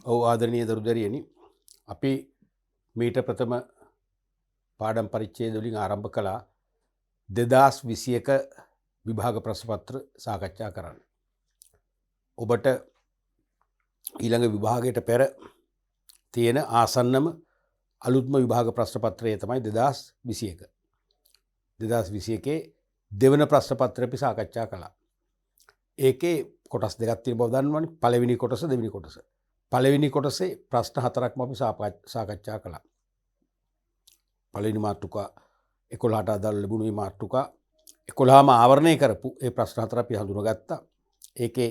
ආදරණීය දරුදරියනි, අපි මීට ප්‍රථම පාඩම් පරිච්ඡේද වලින් ආරම්භ කළා 2021 විභාග ප්‍රශ්නපත්‍ර සාකච්ඡා කරන්න. ඔබට ඊළඟ විභාගයට පෙර තියෙන ආසන්නම අලුත්ම විභාග ප්‍රශ්නපත්‍රය තමයි 2021. 2021 දෙවන ප්‍රශ්නපත්‍රය අපි සාකච්ඡා කළා. ඒකේ කොටස් දෙකක් තියෙන බව දන්නවනේ. පළවෙනි කොටස, දෙවෙනි කොටස. පළවෙනි කොටසේ ප්‍රශ්න හතරක්ම අපි සාකච්ඡා කළා. පළවෙනි මාතෘකා 11ට අදාළ ලැබුණු මේ මාතෘකා 11ම ආවරණය කරපු ඒ ප්‍රශ්න හතර අපි හඳුනගත්තා. ඒකේ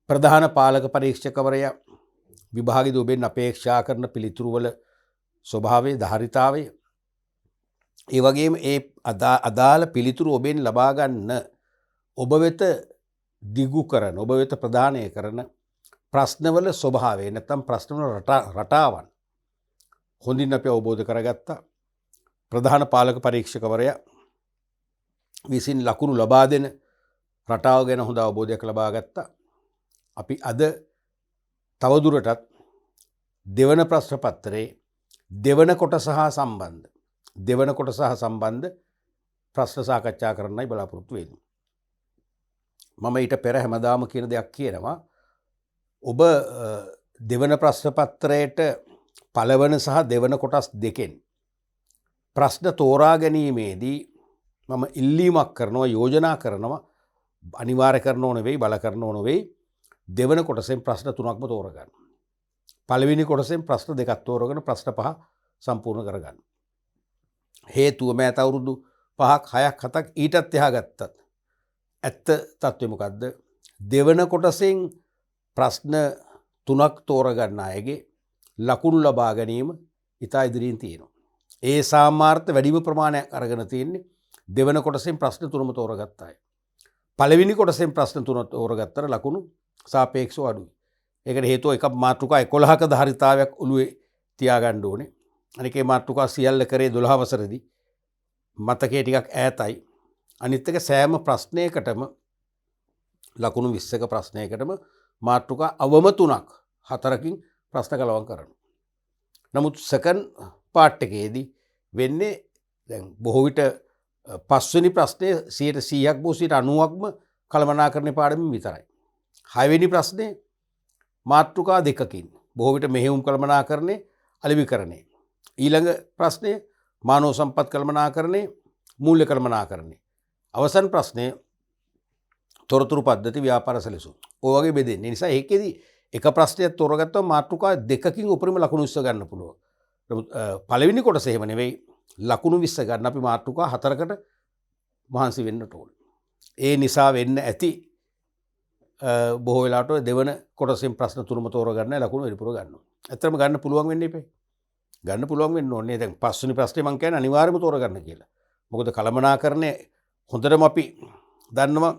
ප්‍රධාන පාලක පරීක්ෂකවරයා විභාගයේදී ඔබෙන් අපේක්ෂා කරන පිළිතුරු වල ස්වභාවය, ධාරිතාවය, ඒ වගේම ඒ අදාළ පිළිතුරු ඔබෙන් ලබා ගන්න ඔබ වෙත දිගු කරන, ඔබ වෙත ප්‍රදානය කරන ප්‍රශ්නවල ස්වභාවය නැත්නම් ප්‍රශ්නවල රටාවන් හොඳින් අපි අවබෝධ කරගත්තා. ප්‍රධාන පාලක පරීක්ෂකවරයා විසින් ලකුණු ලබා දෙන රටාව ගැන හොඳ අවබෝධයක් ලබා ගත්තා. අපි අද තවදුරටත් දෙවන ප්‍රශ්න පත්‍රයේ දෙවන කොටස හා සම්බන්ධ ප්‍රශ්න සාකච්ඡා කරන්නයි බලාපොරොත්තු වෙන්නේ. මම ඊට පෙර හැමදාම කියන දෙයක් කියනවා. ඔබ දෙවන ප්‍රශ්න පත්‍රයට පළවන සහ දෙවන කොටස් දෙකෙන් ප්‍රශ්න තෝරා ගැනීමේදී මම ඉල්ලීමක් කරනවා, යෝජනා කරනවා, අනිවාර්ය කරනව නෙවෙයි, බල කරනව නෙවෙයි, දෙවන කොටසෙන් ප්‍රශ්න 3ක්ම තෝරගන්න. පළවෙනි කොටසෙන් ප්‍රශ්න 2ක් තෝරගෙන ප්‍රශ්න 5 සම්පූර්ණ කරගන්න. හේතුව මෑත අවුරුදු 5ක් 6ක් 7ක් ඊටත් එහා ගත්තත් ඇත්ත තත්ත්වය මොකද්ද? දෙවන කොටසෙන් ප්‍රශ්න 3ක් තෝරගන්න අයගේ ලකුණු ලබා ගැනීම ඉතා ඉදිරියෙන් තියෙනවා. ඒ සාමාර්ථ වැඩිම ප්‍රමාණයක් අරගෙන තියෙන්නේ දෙවන කොටසෙන් ප්‍රශ්න 3ම තෝරගත්ත අය. පළවෙනි කොටසෙන් ප්‍රශ්න 3 තෝරගත්තට ලකුණු සාපේක්ෂව අඩුයි. ඒකට හේතුව එක මාතෘකා 11ක ධාරිතාවයක් ඔළුවේ තියාගන්න ඕනේ. අනිකේ මාතෘකා සියල්ල කරේ 12 වසරේදී මතකයේ ටිකක් ඈතයි. අනිත් එක සෑම ප්‍රශ්නයකටම ලකුණු 20ක ප්‍රශ්නයකටම මාතෘකා අවම 3ක් 4කින් ප්‍රශ්න කලවම් කරනවා. නමුත් සෙකන්ඩ් පාර්ට් එකේදී වෙන්නේ දැන් බොහෝ විට පස්වෙනි ප්‍රශ්නේ 100%ක් බෝ 90%ක්ම කළමනාකරණේ පාඩමින් විතරයි. 6 වෙනි ප්‍රශ්නේ මාතෘකා දෙකකින් බොහෝ විට මෙහෙයුම් කළමනාකරණේ, අලෙවිකරණේ. ඊළඟ ප්‍රශ්නේ මානව සම්පත් කළමනාකරණේ, මූල්‍ය කළමනාකරණේ. අවසන් ප්‍රශ්නේ තොරතුරු පද්ධති, ව්‍යාපාර සැලසුම්. ඔය වගේ බෙදෙන්නේ. නිසා ඒකෙදී එක ප්‍රශ්නයක් තෝරගත්තම මාතෘකා දෙකකින් උපරිම ලකුණු 20 ගන්න පුළුවන්. නමුත් පළවෙනි කොටස එහෙම නෙවෙයි. ලකුණු 20 ගන්න අපි මාතෘකා 4කට මහන්සි වෙන්නට ඕනේ. ඒ නිසා වෙන්න ඇති බොහෝ වෙලාවට දෙවන කොටසෙන් ප්‍රශ්න 3ම තෝරගන්න ලකුණු වැඩිපුර ගන්නවා. ඇත්තටම ගන්න පුළුවන් වෙන්නේ ඉපේ. ගන්න පුළුවන් වෙන්න ඕනේ. දැන් පස්වෙනි ප්‍රශ්නේ මම කියන්නේ අනිවාර්යයෙන්ම තෝරගන්න කියලා. මොකද කළමනාකරණය හොඳටම අපි දන්නවා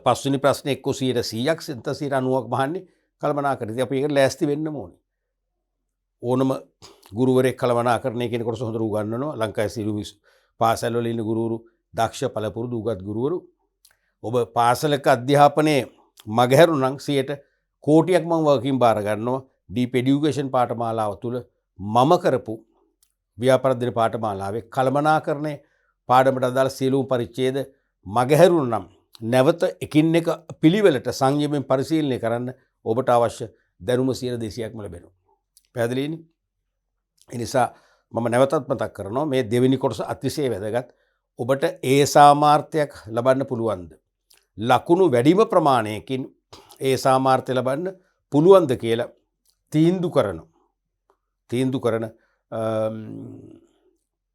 පස්වෙනි ප්‍රශ්නේ එක්ක 100%ක් 90%ක් මහන්නේ කළමනාකරණය. අපි ඒකට ලෑස්ති වෙන්න ඕනේ. ඕනම ගුරුවරයෙක් කළමනාකරණය කියන කොටස හොඳට උගන්වනවා. ලංකාවේ සියලුම පාසල් වල ඉන්න ගුරුවරු දක්ෂ පළපුරුදු උගත් ගුරුවරු. ඔබ පාසලක අධ්‍යාපනයේ මගහැරුණනම් 100ට කෝටියක් මම වගකීම් බාර ගන්නවා. ඩීප් එඩියුකේෂන් පාඨමාලාව තුළ මම කරපු ව්‍යාපාර පාඨමාලාවේ කළමනාකරණය පාඩමට අදාළ සියලුම පරිච්ඡේද මගහැරුණනම් නැවත එකින් එක පිළිවෙලට සංයමයෙන් පරිශීලනය කරන්න ඔබට අවශ්‍ය දැනුම 200%ක්ම ලැබෙනවා. පැහැදිලිනේ? ඒ නිසා මම නැවතත් මතක් කරනවා මේ දෙවෙනි කොටස අතිශය වැදගත්. ඔබට ඒ සාමාර්ථයක් ලබන්න පුළුවන්ද? ලකුණු වැඩිම ප්‍රමාණයකින් ඒ සාමාර්ථය ලබන්න පුළුවන්ද කියලා තීන්දුව කරන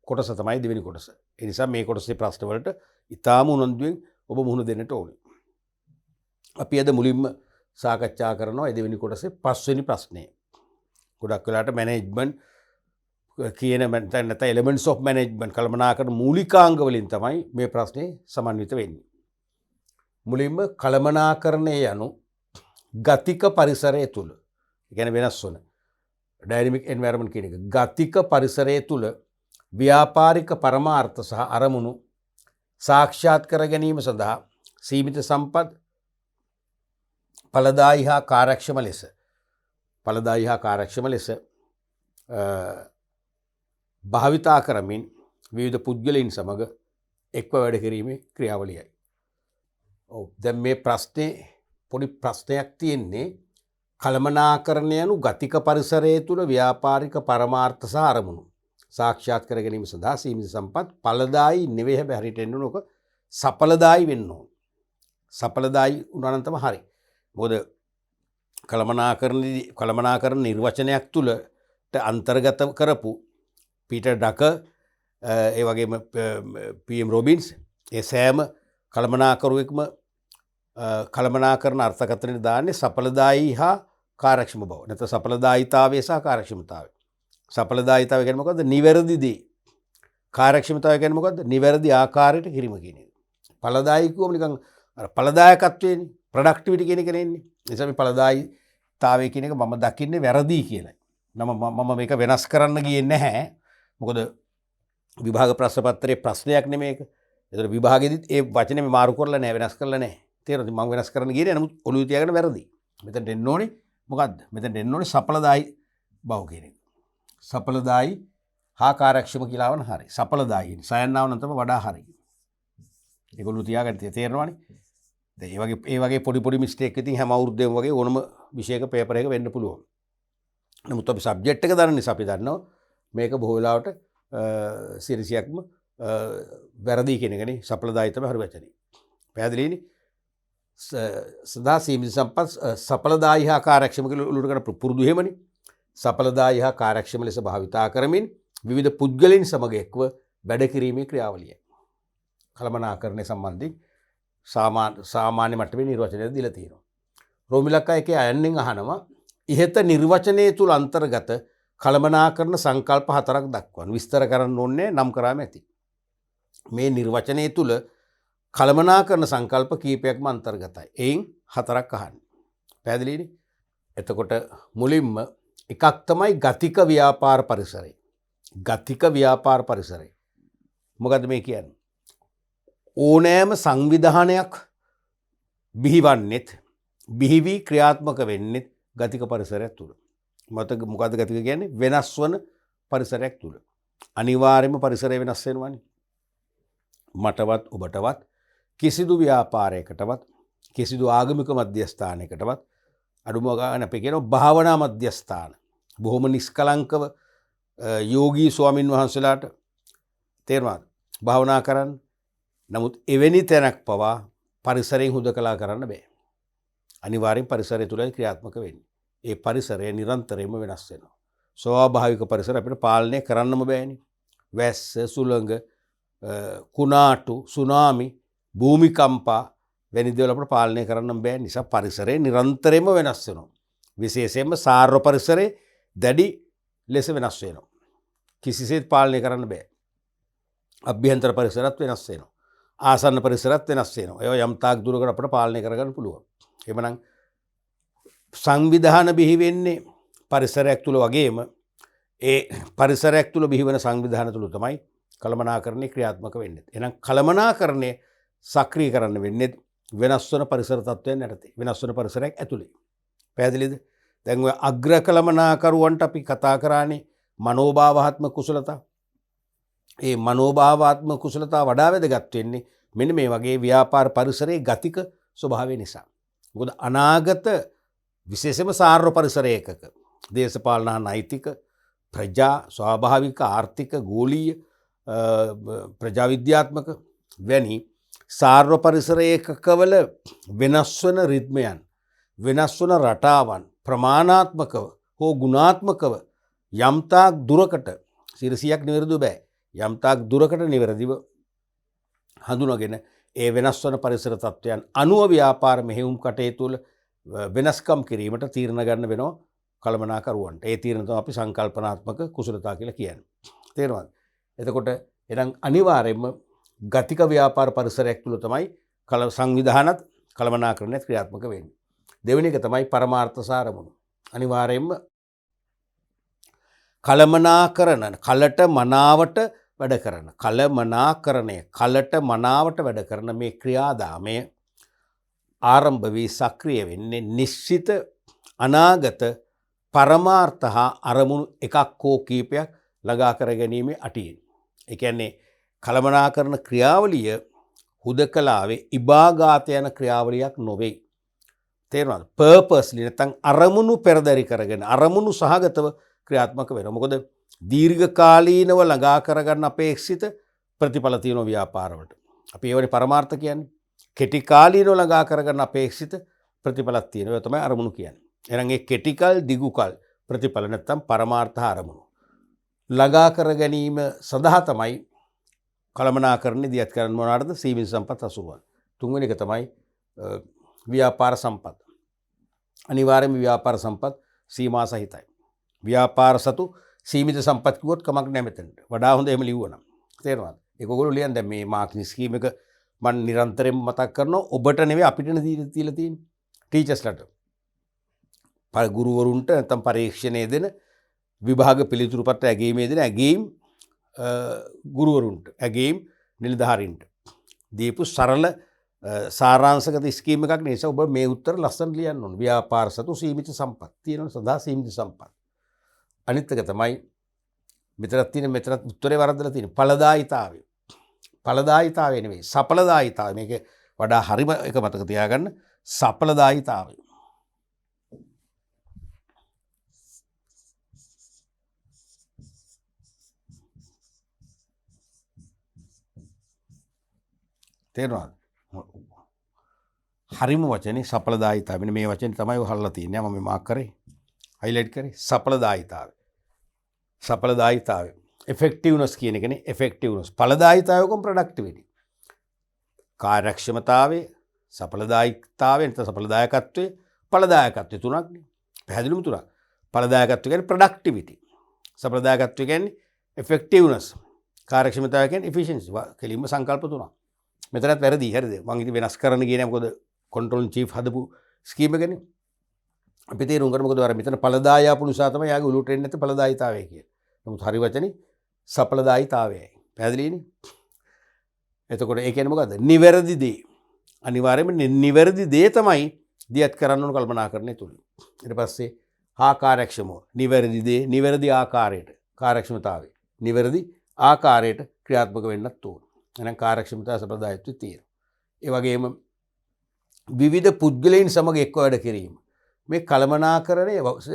කොටස තමයි දෙවෙනි කොටස. ඒ නිසා මේ කොටසේ ප්‍රශ්න වලට ඉතාම උනන්දුවෙන් ඔබ මුහුණ දෙන්නට ඕනේ. අපි අද මුලින්ම සාකච්ඡා කරනවා දෙවෙනි කොටසේ 5 වෙනි ප්‍රශ්නය. ගොඩක් වෙලාවට මැනේජ්මන්ට් කියන නැත්නම් එලිමන්ට්ස් ඔෆ් මැනේජ්මන්ට් කළමනාකරන මූලිකාංග වලින් තමයි මේ ප්‍රශ්නේ සමන්විත වෙන්නේ. මුලින්ම කළමනාකරණය යනු ගතික පරිසරය තුල, ඒ කියන්නේ වෙනස් වන ඩයිනමික් එන්වයරන්මන්ට් කියන එක, ගතික පරිසරය තුල ව්‍යාපාරික පරමාර්ථ සහ අරමුණු සාක්ෂාත් කර ගැනීම සඳහා සීමිත සම්පත් ඵලදායී හා කාර්යක්ෂම ලෙස ඵලදායී හා කාර්යක්ෂම ලෙස භාවිතා කරමින් විවිධ පුද්ගලයන් සමග එක්ව වැඩ කිරීමේ ක්‍රියාවලියයි. ඔව් දැන් මේ ප්‍රශ්නේ පොඩි ප්‍රශ්නයක් තියෙන්නේ කළමනාකරණය යනු ගතික පරිසරය තුළ ව්‍යාපාරික පරමාර්ථ සහ අරමුණු සාක්ෂාත් කර ගැනීම සඳහා සීමිත සම්පත් ඵලදායී නෙවෙයි හැබැයි හරියට එන්න ඕක සඵලදායී වෙන්න ඕන. සඵලදායී වුණා නම් තමයි හරි. මොකද කළමනාකරණ නිර්වචනයක් තුළට අන්තර්ගත කරපු පීටර් ඩකර් ඒ වගේම පීඑම් රොබින්ස් ඒ සෑම කළමනාකරුවෙක්ම කළමනාකරණ අර්ථකථනය දාන්නේ සඵලදායී හා කාර්යක්ෂම බව. නැත්නම් සඵලදායීතාවය සහ කාර්යක්ෂමතාවය. සඵලදායීතාවය කියන්නේ මොකද්ද? නිවැරදි දේ. කාර්යක්ෂමතාවය කියන්නේ මොකද්ද? නිවැරදි ආකාරයට කිරීම කියන එක. ඵලදායී කියවම නිකන් අර ඵලදායකත්වයේනේ ප්‍රොඩක්ටිවිටි කියන එක නෙන්නේ. ඒ නිසා මේ ඵලදායීතාවය කියන එක මම දකින්නේ වැරදි කියලා. මම මේක වෙනස් කරන්න ගියේ නැහැ. මොකද විභාග ප්‍රශ්න පත්‍රයේ ප්‍රශ්නයක් නෙමෙයි ඒක. ඒතර විභාගෙදිත් ඒ වචනේ මේ මාරු කරලා නැහැ වෙනස් කරලා නැහැ. තේරෙනවද? මම වෙනස් කරන්න ගියේ නෑ. නමුත් ඔළුවේ තියාගෙන වැරදි. මෙතනට එන්න ඕනේ මොකද්ද? මෙතනට එන්න ඕනේ සඵලදායී බව කියන එක. සඵලදායී හා කාර්යක්ෂම කියලා වන හරි. සඵලදායී සයන්නාව නම් තමයි වඩා හරි. ඒගොල්ලෝ තියාගන්න තේරෙනවනේ. දැන් ඒ වගේ පොඩි මිස්ටේක් ඉතින් හැම අවුරුද්දේම වගේ ඕනම විෂයක පේපර් එකක වෙන්න පුළුවන්. නමුත් අපි සබ්ජෙක්ට් එක දන්න නිසා අපි දන්නවා මේක බොහෝ වෙලාවට සිරිසියක්ම වැරදි කියන එකනේ. සඵලදායී තමයි හරි වචනේ. පැහැදිලිනේ? සදා සීමිත සම්පත් සඵලදායී හා කාර්යක්ෂම කියලා උලුට කරන පුරුදු එහෙමනේ. සඵලදායී හා කාර්යක්ෂම ලෙස භාවිතා කරමින් විවිධ පුද්ගලයන් සමග එක්ව වැඩ කිරීමේ ක්‍රියාවලිය. කළමනාකරණය සම්බන්ධයෙන් සාමාන්‍ය මට්ටමේ නිර්වචනය දීලා තියෙනවා. රෝමිලක්කා එකේ අයන්නෙන් අහනවා ඉහත නිර්වචනයේ තුල අන්තර්ගත කළමනාකරණ සංකල්ප 4ක් දක්වන්න. විස්තර කරන්න ඕනේ නම් කරාම ඇති. මේ නිර්වචනයේ තුල කළමනාකරණ සංකල්ප කීපයක්ම අන්තර්ගතයි. එයින් 4ක් අහන්නේ. පැහැදිලිනේ? එතකොට මුලින්ම එකක් තමයි ගතික ව්‍යාපාර පරිසරය. ගතික ව්‍යාපාර පරිසරය. මොකද්ද මේ කියන්නේ? ඕනෑම සංවිධානයක් බිහිවන්නේත් බිහිවි ක්‍රියාත්මක වෙන්නේත් ගතික පරිසරයක් තුල. මොකද්ද ගතික කියන්නේ? වෙනස් වන පරිසරයක් තුල. අනිවාර්යයෙන්ම පරිසරය වෙනස් වෙනවානේ. මටවත් ඔබටවත් කිසිදු ව්‍යාපාරයකටවත් කිසිදු ආගමික මධ්‍යස්ථානයකටවත් අඩුම ගානේ අපි කියනවා භාවනා මධ්‍යස්ථාන. බොහොම නිස්කලංකව යෝගී ස්වාමින් වහන්සේලාට තේරෙනවද? භාවනා කරන්න. නමුත් එවැනි තැනක් පවා පරිසරයෙන් හුදකලා කරන්න බෑ. අනිවාර්යෙන් පරිසරය තුලයි ක්‍රියාත්මක වෙන්නේ. ඒ පරිසරය නිරන්තරයෙන්ම වෙනස් වෙනවා. ස්වාභාවික පරිසර අපිට පාලනය කරන්නම බෑනේ. වැස්ස, සුළඟ, කුණාටු, සුනාමි, භූමිකම්පා වැනි දේවල් අපිට පාලනය කරන්න බෑ. නිසා පරිසරය නිරන්තරයෙන්ම වෙනස් වෙනවා. විශේෂයෙන්ම සාර්ව පරිසරය දැඩි ලෙස වෙනස් වෙනවා. කිසිසේත් පාලනය කරන්න බෑ. අභ්‍යන්තර පරිසරත් වෙනස් වෙනවා. ආසන්න පරිසරත් වෙනස් වෙනවා. ඒවා යම් තාක් දුරකට අපිට පාලනය කරගන්න පුළුවන්. එhmenan සංවිධාන බිහි වෙන්නේ පරිසරයක් තුල වගේම ඒ පරිසරයක් තුල බිහි වෙන සංවිධාන තුල තමයි කළමනාකරණය ක්‍රියාත්මක වෙන්නේ. එහෙනම් කළමනාකරණය සක්‍රිය කරන්න වෙන්නේ වෙනස් වන පරිසර තත්ත්වයන් යටතේ. වෙනස් වන පරිසරයක් ඇතුලේ. පැහැදිලිද? දැන් ඔය අග්‍ර කළමනාකරුවන්ට අපි කතා කරානේ මනෝභාවාත්මක කුසලතා. ඒ මනෝභාවාත්මක කුසලතා වඩා වැදගත් වෙන්නේ මෙන්න මේ වගේ ව්‍යාපාර පරිසරයේ ගතික ස්වභාවය නිසා. මොකද අනාගත විශේෂයෙන්ම සාර්ව පරිසරයකක දේශපාලන නෛතික ප්‍රජා ස්වාභාවික ආර්ථික ගෝලීය ප්‍රජා විද්‍යාත්මක වැනි සාර්ව පරිසරයකවල වෙනස් වන රිද්මයන් වෙනස් වන රටාවන් ප්‍රමාණාත්මකව හෝ ගුණාත්මකව යම්තාක් දුරකට 100ක් නිවැරදිව බෑ යම්තාක් දුරකට නිවැරදිව හඳුනගෙන ඒ වෙනස් වන පරිසර තත්ත්වයන් අනුව ව්‍යාපාර මෙහෙයුම් කටයුතු වල වෙනස්කම් කිරීමට තීරණ ගන්න වෙනවා කළමනාකරුවන්ට. ඒ තීරණ තමයි අපි සංකල්පනාත්මක කුසලතා කියලා කියන්නේ. තේරෙනවද? එතකොට එනම් අනිවාර්යයෙන්ම ගතික ව්‍යාපාර පරිසරයක් තුල තමයි සංවිධානත් කළමනාකරණයත් ක්‍රියාත්මක වෙන්නේ. දෙවෙනි එක තමයි පරමාර්ථ සාරමුණු. අනිවාර්යයෙන්ම කළමනාකරණ කලට මනාවට වැඩ කරන කළමනාකරණය කලට මනාවට වැඩ කරන මේ ක්‍රියාදාමය ආරම්භ වී සක්‍රිය වෙන්නේ නිශ්චිත අනාගත පරමාර්ථ හා අරමුණු එකක් හෝ කීපයක් ළඟා කර ගැනීමේ අටියෙන්. ඒ කියන්නේ කළමනාකරන ක්‍රියාවලිය හුදකලාවේ ඉබාගාත යන ක්‍රියාවලියක් නොවේ. තේරුණාද? පර්පස්ලි නැත්නම් අරමුණු පෙරදරි කරගෙන අරමුණු සහගතව ක්‍රියාත්මක වෙනවා. මොකද දීර්ඝකාලීනව ළඟා කරගන්න අපේක්ෂිත ප්‍රතිඵල තියෙන ව්‍යාපාරවලට. අපි ඒවනේ පරමාර්ථ කියන්නේ. කෙටි කාලීනව ළඟා කරගන්න අපේක්ෂිත ප්‍රතිඵලක් තියෙනවා. ඒ තමයි අරමුණු කියන්නේ. එහෙනම් ඒ කෙටිකල් දිගුකල් ප්‍රතිඵල නැත්නම් පරමාර්ථ අරමුණු ළඟා කර ගැනීම සඳහා තමයි කළමනාකරණය දියත් කරන්න මොනවාටද? සීමිත සම්පත් හසුරුවන්න. තුන්වෙනි එක තමයි ව්‍යාපාර සම්පත්. අනිවාර්යයෙන්ම ව්‍යාපාර සම්පත් සීමා සහිතයි. ව්‍යාපාර සතු සීමිත සම්පත් කිව්වොත් කමක් නැහැ මෙතනට. වඩා හොඳ එහෙම ලිව්වනම්. තේරෙනවද? ඒක ඔයගොල්ලෝ ලියන්න දැන් මේ මාර්කින් ස්කීම් එක මම නිරන්තරයෙන්ම මතක් කරනවා. ඔබට නෙවෙයි අපිටනේ දීලා තියෙන්නේ. ටීචර්ස්ලට. ගුරුවරුන්ට නැත්නම් පරීක්ෂණයේ දෙන විභාග පිළිතුරු පත්‍ර ඇගීමේ දෙන ඇගීම් ගුරුවරුන්ට ඇගීම් නිලධාරීන්ට දීපු සරල සාරාංශගත ස්කීම් එකක් නේ. ඔබ මේ උත්තර ලස්සන ලියන්න ඕන. ව්‍යාපාර සතු සීමිත සම්පත් තියෙනවා සදා සීමිත සම්පත්. අනිත් එක තමයි මෙතනත් තියෙන මෙතනත් උත්තරේ වරද්දලා තියෙන ඵලදායිතාවය. ඵලදායිතාවය නෙවෙයි සඵලදායිතාවය. මේක වඩා හරිම එක මතක තියාගන්න. සඵලදායිතාවය. තේරෙනවද? හරිම වචනේ සඵලදායිතාවය. මෙන්න මේ වචනේ තමයි ඔහල්ලා තියෙන්නේ. මම මාක් කරේ. හයිලයිට් කරේ. සඵලදායිතාවය. සඵලදායිතාවය. effectiveness කියන එකනේ effectiveness. ඵලදායිතාවය කොම් productivity. කාර්යක්ෂමතාවය, සඵලදායිතාවය නැත්නම් සඵලදායකත්වය, ඵලදායකත්වය තුනක්නේ. පැහැදිලිවම තුනක්. ඵලදායකත්වය කියන්නේ productivity. සඵලදායකත්වය කියන්නේ effectiveness. කාර්යක්ෂමතාවය කියන්නේ efficiency. කෙලින්ම සංකල්ප තුනක්. මෙතනත් වැරදි හරිද? මම ඉතින් වෙනස් කරන්න ගියේ නැහැ. මොකද කන්ට්‍රෝල් චීෆ් හදපු ස්කීම් එකනේ. අපි තේරුම් ගන්න මොකද මෙතන ඵලදාය ආපු නිසා තමයි යාගේ උලුට එන්නේ නැත්නම් ඵලදායිතාවය කියන්නේ. නමුත් හරි වචනේ සඵලදායිතාවයයි. පැහැදිලිනේ? එතකොට ඒ කියන්නේ මොකද්ද? නිවැරදි දේ. අනිවාර්යයෙන්ම නිවැරදි දේ තමයි දියත් කරන්න ඕන කල්පනාකරණය තුල. ඊට පස්සේ ආකාරයක්ෂමව නිවැරදි දේ නිවැරදි ආකාරයට කාර්යක්ෂමතාවය නිවැරදි ආකාරයට ක්‍රියාත්මක වෙන්නත් ඕන. එහෙනම් කාර්යක්ෂමතාව සඵලදායීත්වය තියෙනවා. ඒ වගේම විවිධ පුද්ගලයන් සමග එක්ව වැඩ කිරීම. මේ කළමනාකරණය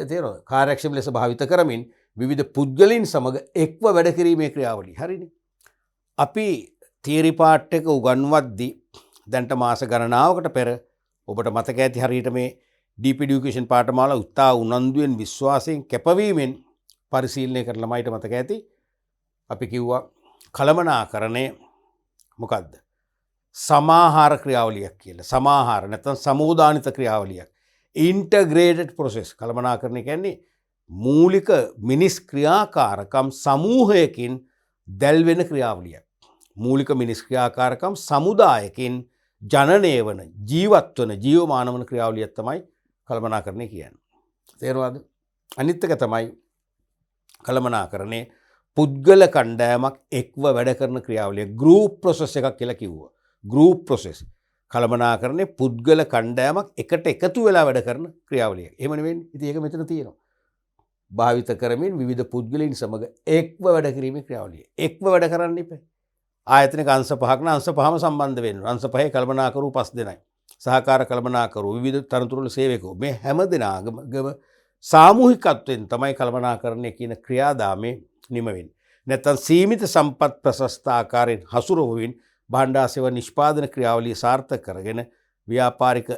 තේරෙනවද? කාර්යක්ෂම ලෙස භාවිත කරමින් විවිධ පුද්ගලයන් සමග එක්ව වැඩ කිරීමේ ක්‍රියාවලිය. හරිනේ. අපි තියරි පාර්ට් එක උගන්වද්දී දැන්ට මාස ගණනාවකට පෙර ඔබට මතක ඇති හරියට මේ ඩීප් එඩියුකේෂන් පාඨමාලා උත්තා උනන්දුවෙන් විශ්වාසයෙන් කැපවීමෙන් පරිශීලනය කරන ළමයිට මතක ඇති අපි කිව්වා කළමනාකරණය මොකද්ද? සමාහාර ක්‍රියාවලියක් කියලා. සමාහාර නැත්නම් සමෝදානිත ක්‍රියාවලියක්. ඉන්ටග්‍රේටඩ් ප්‍රොසෙස්. කළමනාකරණය කියන්නේ මූලික මිනිස් ක්‍රියාකාරකම් සමූහයකින් දැල්වෙන ක්‍රියාවලියක්. මූලික මිනිස් ක්‍රියාකාරකම් සමුදායකින් ජනනය වන ජීවත් වන ජීවමාන වන ක්‍රියාවලියක් තමයි කළමනාකරණය කියන්නේ. තේරුණාද? අනිත් එක තමයි කළමනාකරණය පුද්ගල කණ්ඩායමක් එක්ව වැඩ කරන ක්‍රියාවලිය. ගෲප් ප්‍රොසෙස් එකක් කියලා කිව්වා. Group process. කළමනාකරණය පුද්ගල කණ්ඩායමක් එකට එකතු වෙලා වැඩ කරන ක්‍රියාවලිය. එහෙම නෙවෙන්නේ. ඉතින් ඒක මෙතන තියෙනවා. භාවිත කරමින් විවිධ පුද්ගලයන් සමග එක්ව වැඩ කිරීමේ ක්‍රියාවලිය. එක්ව වැඩ කරන්න ඉපේ. ආයතනික අංශ පහක් නම් අංශ පහම සම්බන්ධ වෙනවා. අංශ පහේ කළමනාකරු 5 දෙනයි. සහකාර කළමනාකරු විවිධ තනතුරු සේවකයෝ මේ හැම දෙනාගම සාමූහිකත්වයෙන් තමයි කළමනාකරණය කියන ක්‍රියාදාමේ නිම වෙන්නේ. නැත්නම් සීමිත සම්පත් ප්‍රශස්ත ආකාරයෙන් හසුරුවමින් භාණ්ඩා සේවා නිෂ්පාදන ක්‍රියාවලිය සාර්ථක කරගෙන ව්‍යාපාරික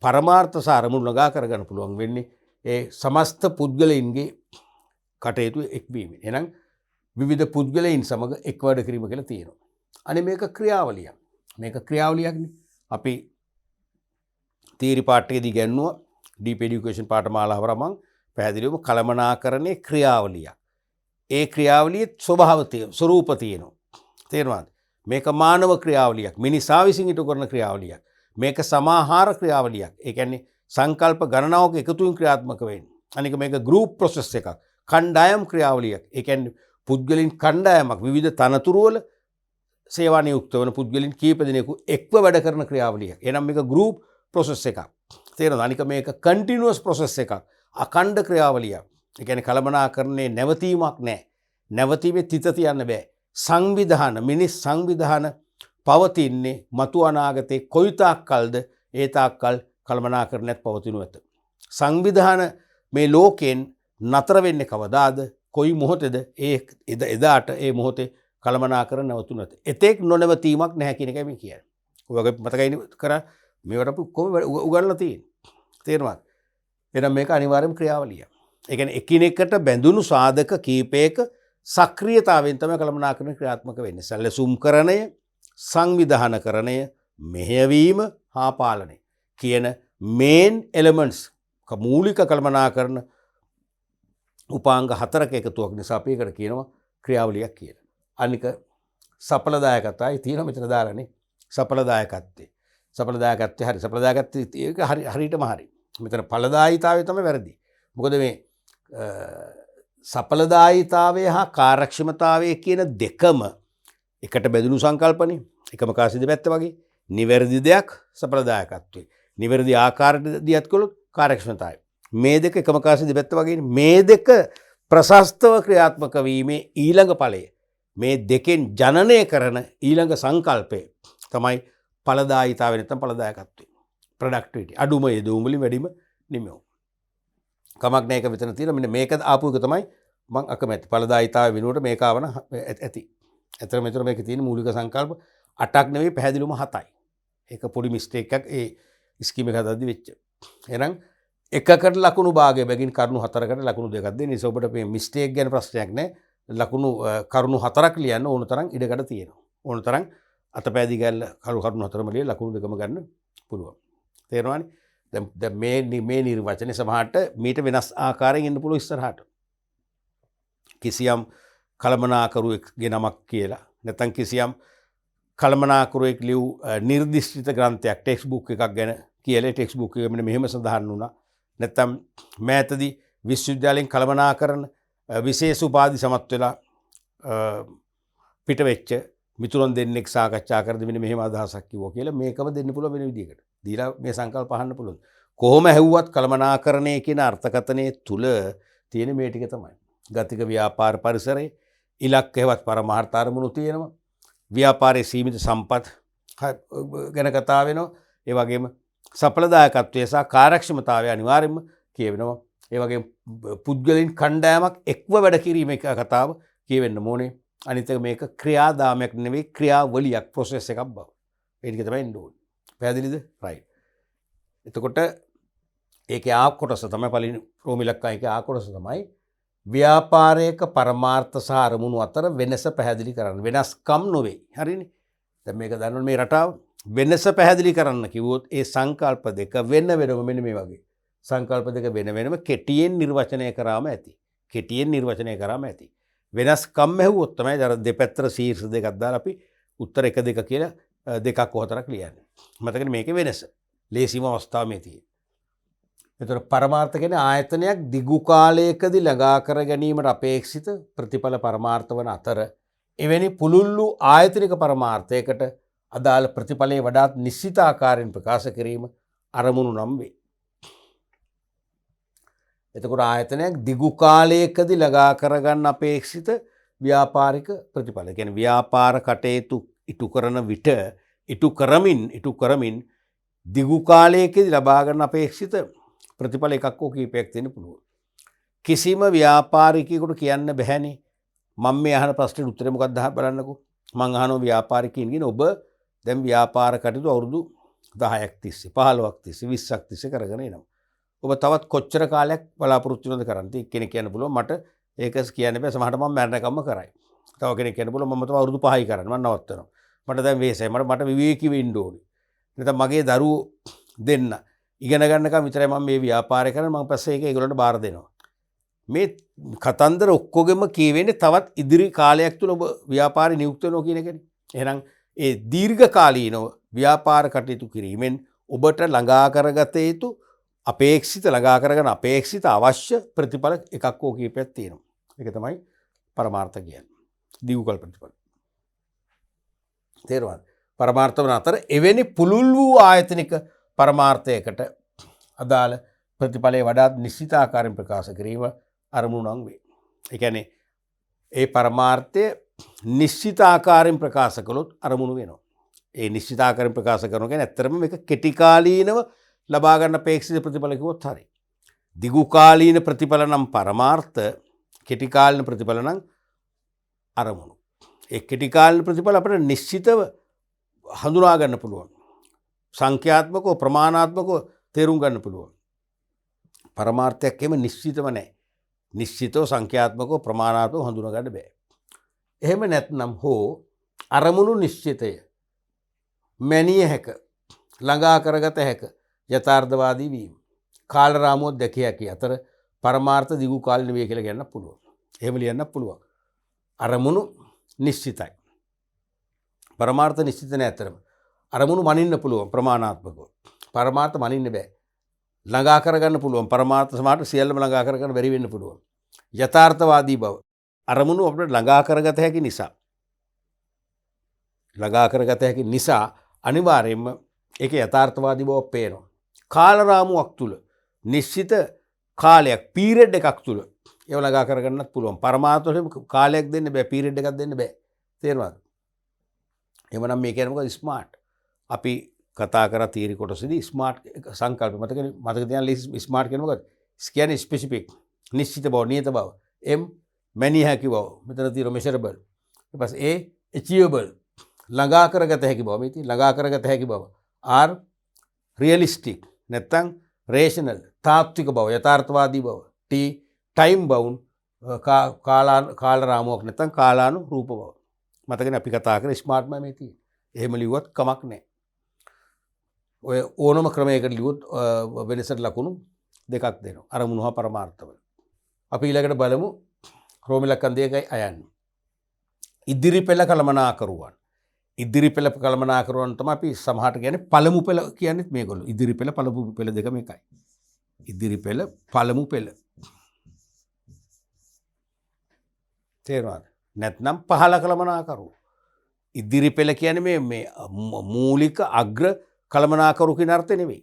පරමාර්ථ සාරමුණු ළඟා කරගන්න පුළුවන් වෙන්නේ ඒ සමස්ත පුද්ගලයන්ගේ කටයුතු එක්වීමෙන්. එහෙනම් විවිධ පුද්ගලයන් සමග එක් වැඩ කිරීම කියලා තියෙනවා. අනේ මේක ක්‍රියාවලියක්. මේක ක්‍රියාවලියක්නේ. අපි තියරි පාඨයේදී ගන්නවා ඩීප් එඩියුකේෂන් පාඨමාලාව වරමං පැහැදිලිවම කළමනාකරණයේ ක්‍රියාවලියක්. ඒ ක්‍රියාවලියේ ස්වභාව ස්වරූප තියෙනවා. තේරුණාද? මේක මානව ක්‍රියාවලියක්. මිනිසා විසින් ඉටු කරන ක්‍රියාවලියක්. මේක සමාහාර ක්‍රියාවලියක්. ඒ කියන්නේ සංකල්ප ගණනාවක එකතුවෙන් ක්‍රියාත්මක වෙන්නේ. අනික මේක ගෲප් ප්‍රොසෙස් එකක්. කණ්ඩායම් ක්‍රියාවලියක්. ඒ කියන්නේ පුද්ගලින් කණ්ඩායමක් විවිධ තනතුරු වල සේවා නියුක්ත වන පුද්ගලින් කීප දෙනෙකු එක්ව වැඩ කරන ක්‍රියාවලියක්. එහෙනම් මේක ගෲප් ප්‍රොසෙස් එකක්. තේරෙනවද? අනික මේක කන්ටිනියස් ප්‍රොසෙස් එකක්. අකණ්ඩ ක්‍රියාවලියක්. ඒ කියන්නේ කළමනාකරණයේ නැවතීමක් නැහැ. නැවතීමේ තිත තියන්න බෑ. සංවිධාන මිනිස් සංවිධාන පවතින්නේ මතු අනාගතේ කොයිතාක් කල්ද ඒ තාක්කල් කළමනාකරණයක් පවතිනු ඇත. සංවිධාන මේ ලෝකෙන් නතර වෙන්නේ කවදාද? කොයි මොහොතේද? එදාට ඒ මොහොතේ කළමනාකරණ නැවතුණු ඇත. එතෙක් නොනවතීමක් නැහැ කියන එකයි මේ කියන්නේ. ඔය වගේ මතකයි කරා මේවට අපි කොහොම උගන්ලා තියෙන්නේ. තේරුණාද? එහෙනම් මේක අනිවාර්යම ක්‍රියාවලියක්. ඒ කියන්නේ එකිනෙකට බැඳුණු සාධක කීපයක සක්‍රියතාවයෙන් තමයි කළමනාකරණ ක්‍රියාත්මක වෙන්නේ. සැලසුම්කරණය, සංවිධානකරණය, මෙහෙයවීම හා පාලනය කියන මේන් එලිමන්ට්ස් මූලික කළමනාකරණ උපාංග හතරක එකතුවක් නිසා අපි ඒකට කියනවා ක්‍රියාවලියක් කියලා. අනික සඵලදායකත්වයි තියෙනවා මෙතන දාලානේ. සඵලදායකත්වය. සඵලදායකත්වය හරි. සඵලදායකත්වය ඒක හරියටම හරි. මෙතන ඵලදායීතාවය තමයි වැරදි. මොකද මේ සඵලදායීතාවය හා කාර්යක්ෂමතාවය කියන දෙකම එකට බැඳුණු සංකල්පනේ. එකම කාසිය දෙපැත්ත වගේ. නිවැරදි දෙයක් සඵලදායකත්වය. නිවැරදි ආකාරයට දියත් කළොත් කාර්යක්ෂමතාවය. මේ දෙක එකම කාසිය දෙපැත්ත වගේ. මේ දෙක ප්‍රශස්තව ක්‍රියාත්මක වීමේ ඊළඟ ඵලය මේ දෙකෙන් ජනනය කරන ඊළඟ සංකල්පය තමයි ඵලදායීතාවය නැත්නම් ඵලදායකත්වය. ප්‍රොඩක්ටිවිටි. අඩුම යෙදවුම් වලින් වැඩිම නිමෙවුම්. කමක් නැහැ ඒක මෙතන තියෙන මෙන්න මේක ආපු එක තමයි මම අකමැති. ඵලදායීතාවය වෙනුවට මේක ආවන ඇති. ඇතර මෙතන මේකේ තියෙන මූලික සංකල්ප 8ක් නෙවෙයි පැහැදිලිවම 7යි. ඒක පොඩි මිස්ටේක් එකක් ඒ ස්කීම් එක හදද්දි වෙච්ච. එහෙනම් එකකට ලකුණු භාගය බැගින් කරුණු 4කට ලකුණු 2ක් දෙන්න. ඒ නිසා ඔබට මේ මිස්ටේක් ගැන ප්‍රශ්නයක් නැහැ. ලකුණු කරුණු 4ක් ලියන්න ඕන තරම් ඉඩකඩ තියෙනවා. ඕන තරම් අතපෑදී ගැල්ල කරුණු 4ම ලියලා ලකුණු 2ම ගන්න පුළුවන්. තේරෙනවනේ? දැන් මේ නිර්වචනේ සමහරට මීට වෙනස් ආකාරයෙන් එන්න පුළුවන් ඉස්සරහට. කිසියම් කළමනාකරුවෙක්ගේ නමක් කියලා නැත්නම් කිසියම් කළමනාකරුවෙක් ලියු නිර්දිෂ්ඨිත ග්‍රන්ථයක් ටෙක්ස්ට් බුක් එකක් ගැන කියලා ටෙක්ස්ට් බුක් එක මෙන්න මෙහෙම සඳහන් වුණා. නැත්නම් මෑතදී විශ්වවිද්‍යාලයෙන් කළමනාකරන විශේෂ උපාධි සමත් වෙලා පිට වෙච්ච මිතුරන් දෙන්නෙක් සාකච්ඡා කරද්දී මෙන්න මෙහෙම අදහසක් කිව්වා කියලා මේකම දෙන්න පුළුවන් වෙන විදිහකට. දීලා මේ සංකල්ප අහන්න පුළුවන්. කොහොම ඇහුවත් කළමනාකරණය කියන අර්ථකථනයේ තුල තියෙන මේ ටික තමයි. ගතික ව්‍යාපාර පරිසරයේ ඉලක්කයවත් පරමාර්ථ අරමුණු තියෙනවා. ව්‍යාපාරයේ සීමිත සම්පත් ගැන කතා වෙනවා. ඒ වගේම සඵලදායකත්වය සහ කාර්යක්ෂමතාවය අනිවාර්යයෙන්ම කියවෙනවා. ඒ වගේම පුද්ගලින් කණ්ඩායමක් එක්ව වැඩ කිරීමේ කතාව කියවෙන්න ඕනේ. අනිත් එක මේක ක්‍රියාදාමයක් නෙවෙයි ක්‍රියාවලියක් ප්‍රොසෙස් එකක් බව. ඒ ටික තමයි එන්න ඕනේ. පැහැදිලිද? රයිට්. එතකොට ඒකේ ආ කොටස තමයි පළවෙනි රෝමිලක්කයිකේ ආ කොටස තමයි ව්‍යාපාරයක පරමාර්ථ සහ අරමුණු අතර වෙනස පැහැදිලි කරන්න. වෙනස්කම් නොවේ. හරිනේ? දැන් මේක දන්නවනේ මේ රටාව. වෙනස පැහැදිලි කරන්න කිව්වොත් ඒ සංකල්ප දෙක වෙන වෙනම මෙන්න මේ වගේ. සංකල්ප දෙක වෙන වෙනම කෙටියෙන් නිර්වචනය කරාම ඇති. කෙටියෙන් නිර්වචනය කරාම ඇති. වෙනස්කම් ඇහුවොත් තමයි අර දෙපැත්තට ශීර්ෂ දෙකක් දාලා අපි උත්තර 1 2 කියලා දෙකක් හතරක් ලියන්නේ. මතකනේ මේකේ වෙනස. ලේසිම අවස්ථාව මේ තියෙන්නේ. එතකොට පරමාර්ථ කියන්නේ ආයතනයක් දිගු කාලයකදී ළඟා කර ගැනීමට අපේක්ෂිත ප්‍රතිඵල පරමාර්ථ වන අතර එවැනි පුළුල්ලු ආයතනික පරමාර්ථයකට අදාළ ප්‍රතිඵලයේ වඩාත් නිශ්චිත ආකාරයෙන් ප්‍රකාශ කිරීම අරමුණු නම් වේ. එතකොට ආයතනයක් දිගු කාලයකදී ළඟා කරගන්න අපේක්ෂිත ව්‍යාපාරික ප්‍රතිඵල. කියන්නේ ව්‍යාපාර කටයුතු ඉටු කරන විට ඉටු කරමින් දිගු කාලයකදී ලබා ගන්න අපේක්ෂිත ප්‍රතිඵල එකක් හෝ කීපයක් දෙන්න පුළුවන්. කිසිම ව්‍යාපාරිකයෙකුට කියන්න බැහැනේ මම මේ අහන ප්‍රශ්නෙට උත්තරේ මොකක්ද බලන්නකෝ. මම අහනවා ව්‍යාපාරිකයින්ගෙන් ඔබ දැන් ව්‍යාපාර කටයුතු අවුරුදු 10ක් තිස්සේ 15ක් තිස්සේ 20ක් තිස්සේ කරගෙන එනවා. ඔබ තවත් කොච්චර කාලයක් බලාපොරොත්තු වෙනවද කරන්න? කෙනෙක් කියන්න පුළුවන් මට ඒක කියන්න බෑ සමහරට මම මරණකම්ම කරයි. තව කෙනෙක් කියන්න පුළුවන් මම තව අවුරුදු 5යි කරන්න මම නවත්තනවා. මට දැන් වේසයි මට විවේකීව ඉන්න ඕනේ. නැත්නම් මගේ දරුවෝ දෙන්න ඉගෙන ගන්නකම් විතරයි මම මේ ව්‍යාපාරය කරන්නේ මම පස්සේ ඒක ඒගොල්ලන්ට බාර දෙනවා. මේ කතන්දර ඔක්කොගෙම කියවෙන්නේ තවත් ඉදිරි කාලයක් තුල ඔබ ව්‍යාපාරේ නියුක්ත වෙනවා කියන එකනේ. එහෙනම් ඒ දීර්ඝ කාලීනව ව්‍යාපාර කටයුතු කිරීමෙන් ඔබට ළඟා කරගත යුතු අපේක්ෂිත ළඟා කරගෙන අපේක්ෂිත අවශ්‍ය ප්‍රතිඵල එකක් හෝ කීපයක් තියෙනවා. ඒක තමයි පරමාර්ථ කියන්නේ. දීර්ඝකාල ප්‍රතිඵල. තේරුණාද? පරමාර්ථ වන අතර එවැනි පුළුල් වූ ආයතනික පරමාර්ථයකට අදාළ ප්‍රතිඵලය වඩාත් නිශ්චිත ආකාරයෙන් ප්‍රකාශ කිරීම අරමුණු නම් වේ. ඒ කියන්නේ ඒ පරමාර්ථය නිශ්චිත ආකාරයෙන් ප්‍රකාශ කළොත් අරමුණු වෙනවා. ඒ නිශ්චිත ආකාරයෙන් ප්‍රකාශ කරනවා කියන්නේ ඇත්තටම මේක කෙටි කාලීනව ලබා ගන්න අපේක්ෂිත ප්‍රතිඵල කිව්වොත් හරි. දිගු කාලීන ප්‍රතිඵල නම් පරමාර්ථ, කෙටි කාලීන ප්‍රතිඵල නම් අරමුණු. ඒ කෙටි කාලීන ප්‍රතිඵල අපිට නිශ්චිතව හඳුනා ගන්න පුළුවන්. සංඛ්‍යාත්මකව ප්‍රමාණාත්මකව තේරුම් ගන්න පුළුවන්. පරමාර්ථයක් එහෙම නිශ්චිතව නැහැ. නිශ්චිතව සංඛ්‍යාත්මකව ප්‍රමාණාත්මකව හඳුනා ගන්න බෑ. එහෙම නැත්නම් හෝ අරමුණු නිශ්චිතය මැනිය හැක, ළඟා කරගත හැක, යථාර්ථවාදී වීම, කාල රාමුවක් දැකිය හැකි අතර පරමාර්ථ දිගු කාලින වේ කියලා කියන්න පුළුවන්. එහෙම ලියන්න පුළුවන්. අරමුණු නිශ්චිතයි. පරමාර්ථ නිශ්චිත නැහැ අතරම. අරමුණු මනින්න පුළුවන් ප්‍රමාණාත්මකව. පරමාර්ථ මනින්න බෑ. ළඟා කරගන්න පුළුවන්. පරමාර්ථ සමාට සියල්ලම ළඟා කරගන්න බැරි වෙන්න පුළුවන්. යථාර්ථවාදී බව. අරමුණු අපිට ළඟා කරගත හැකි නිසා. ළඟා කරගත හැකි නිසා අනිවාර්යයෙන්ම ඒකේ යථාර්ථවාදී බව පේනවා. කාල රාමුවක් තුල නිශ්චිත කාලයක් පීරියඩ් එකක් තුල ඒව ළඟා කරගන්නත් පුළුවන්. පරමාර්ථ වශයෙන් කාලයක් දෙන්න බෑ, පීරියඩ් එකක් දෙන්න බෑ. තේරුණාද? එහෙමනම් මේ කියන්නේ මොකද? ස්මාර්ට්. අපි කතා කරා තීරි කොටසදී ස්මාර්ට් සංකල්ප මතක තියාගන්න. ස්මාර්ට් කියන්නේ මොකද? කියන්නේ ස්පෙસિෆික්, නිශ්චිත බව, නියත බව. M මැනිය හැකි බව. මෙතන තියෙන මෙෂරබල්. ඊට පස්සේ A achievable, ළඟා කරගත හැකි බව. මේ තියෙන ළඟා කරගත හැකි බව. R රියලිස්ටික් නැත්නම් රේෂනල්, තාත්වික බව, යථාර්ථවාදී බව. T ටයිම් බවුන්ඩ්, කාල රාමුවක් නැත්නම් කාලානුරූප බව. මතකනේ අපි කතා කරේ ස්මාර්ට් මම මේ තියෙන්නේ. එහෙම ලිව්වත් කමක් නැහැ. ඔය ඕනම ක්‍රමයකට ලිව්වොත් වෙනසට ලකුණු දෙකක් දෙනවා. අරමුණු හා පරමාර්ථවල. අපි ඊළඟට බලමු රෝම ඉලක්කම් 2යි අයන්නේ. ඉදිරි පෙළ කළමනාකරුවන්. ඉදිරි පෙළ කළමනාකරුවන් තමයි අපි සමහරට කියන්නේ පළමු පෙළ කියන්නේත් මේගොල්ලෝ. ඉදිරි පෙළ පළමු පෙළ දෙකම එකයි. ඉදිරි පෙළ පළමු පෙළ. තේරුණාද? නැත්නම් පහළ කළමනාකරුවෝ. ඉදිරි පෙළ කියන්නේ මේ මූලික අග්‍ර කළමනාකරු කියන අර්ථය නෙවෙයි.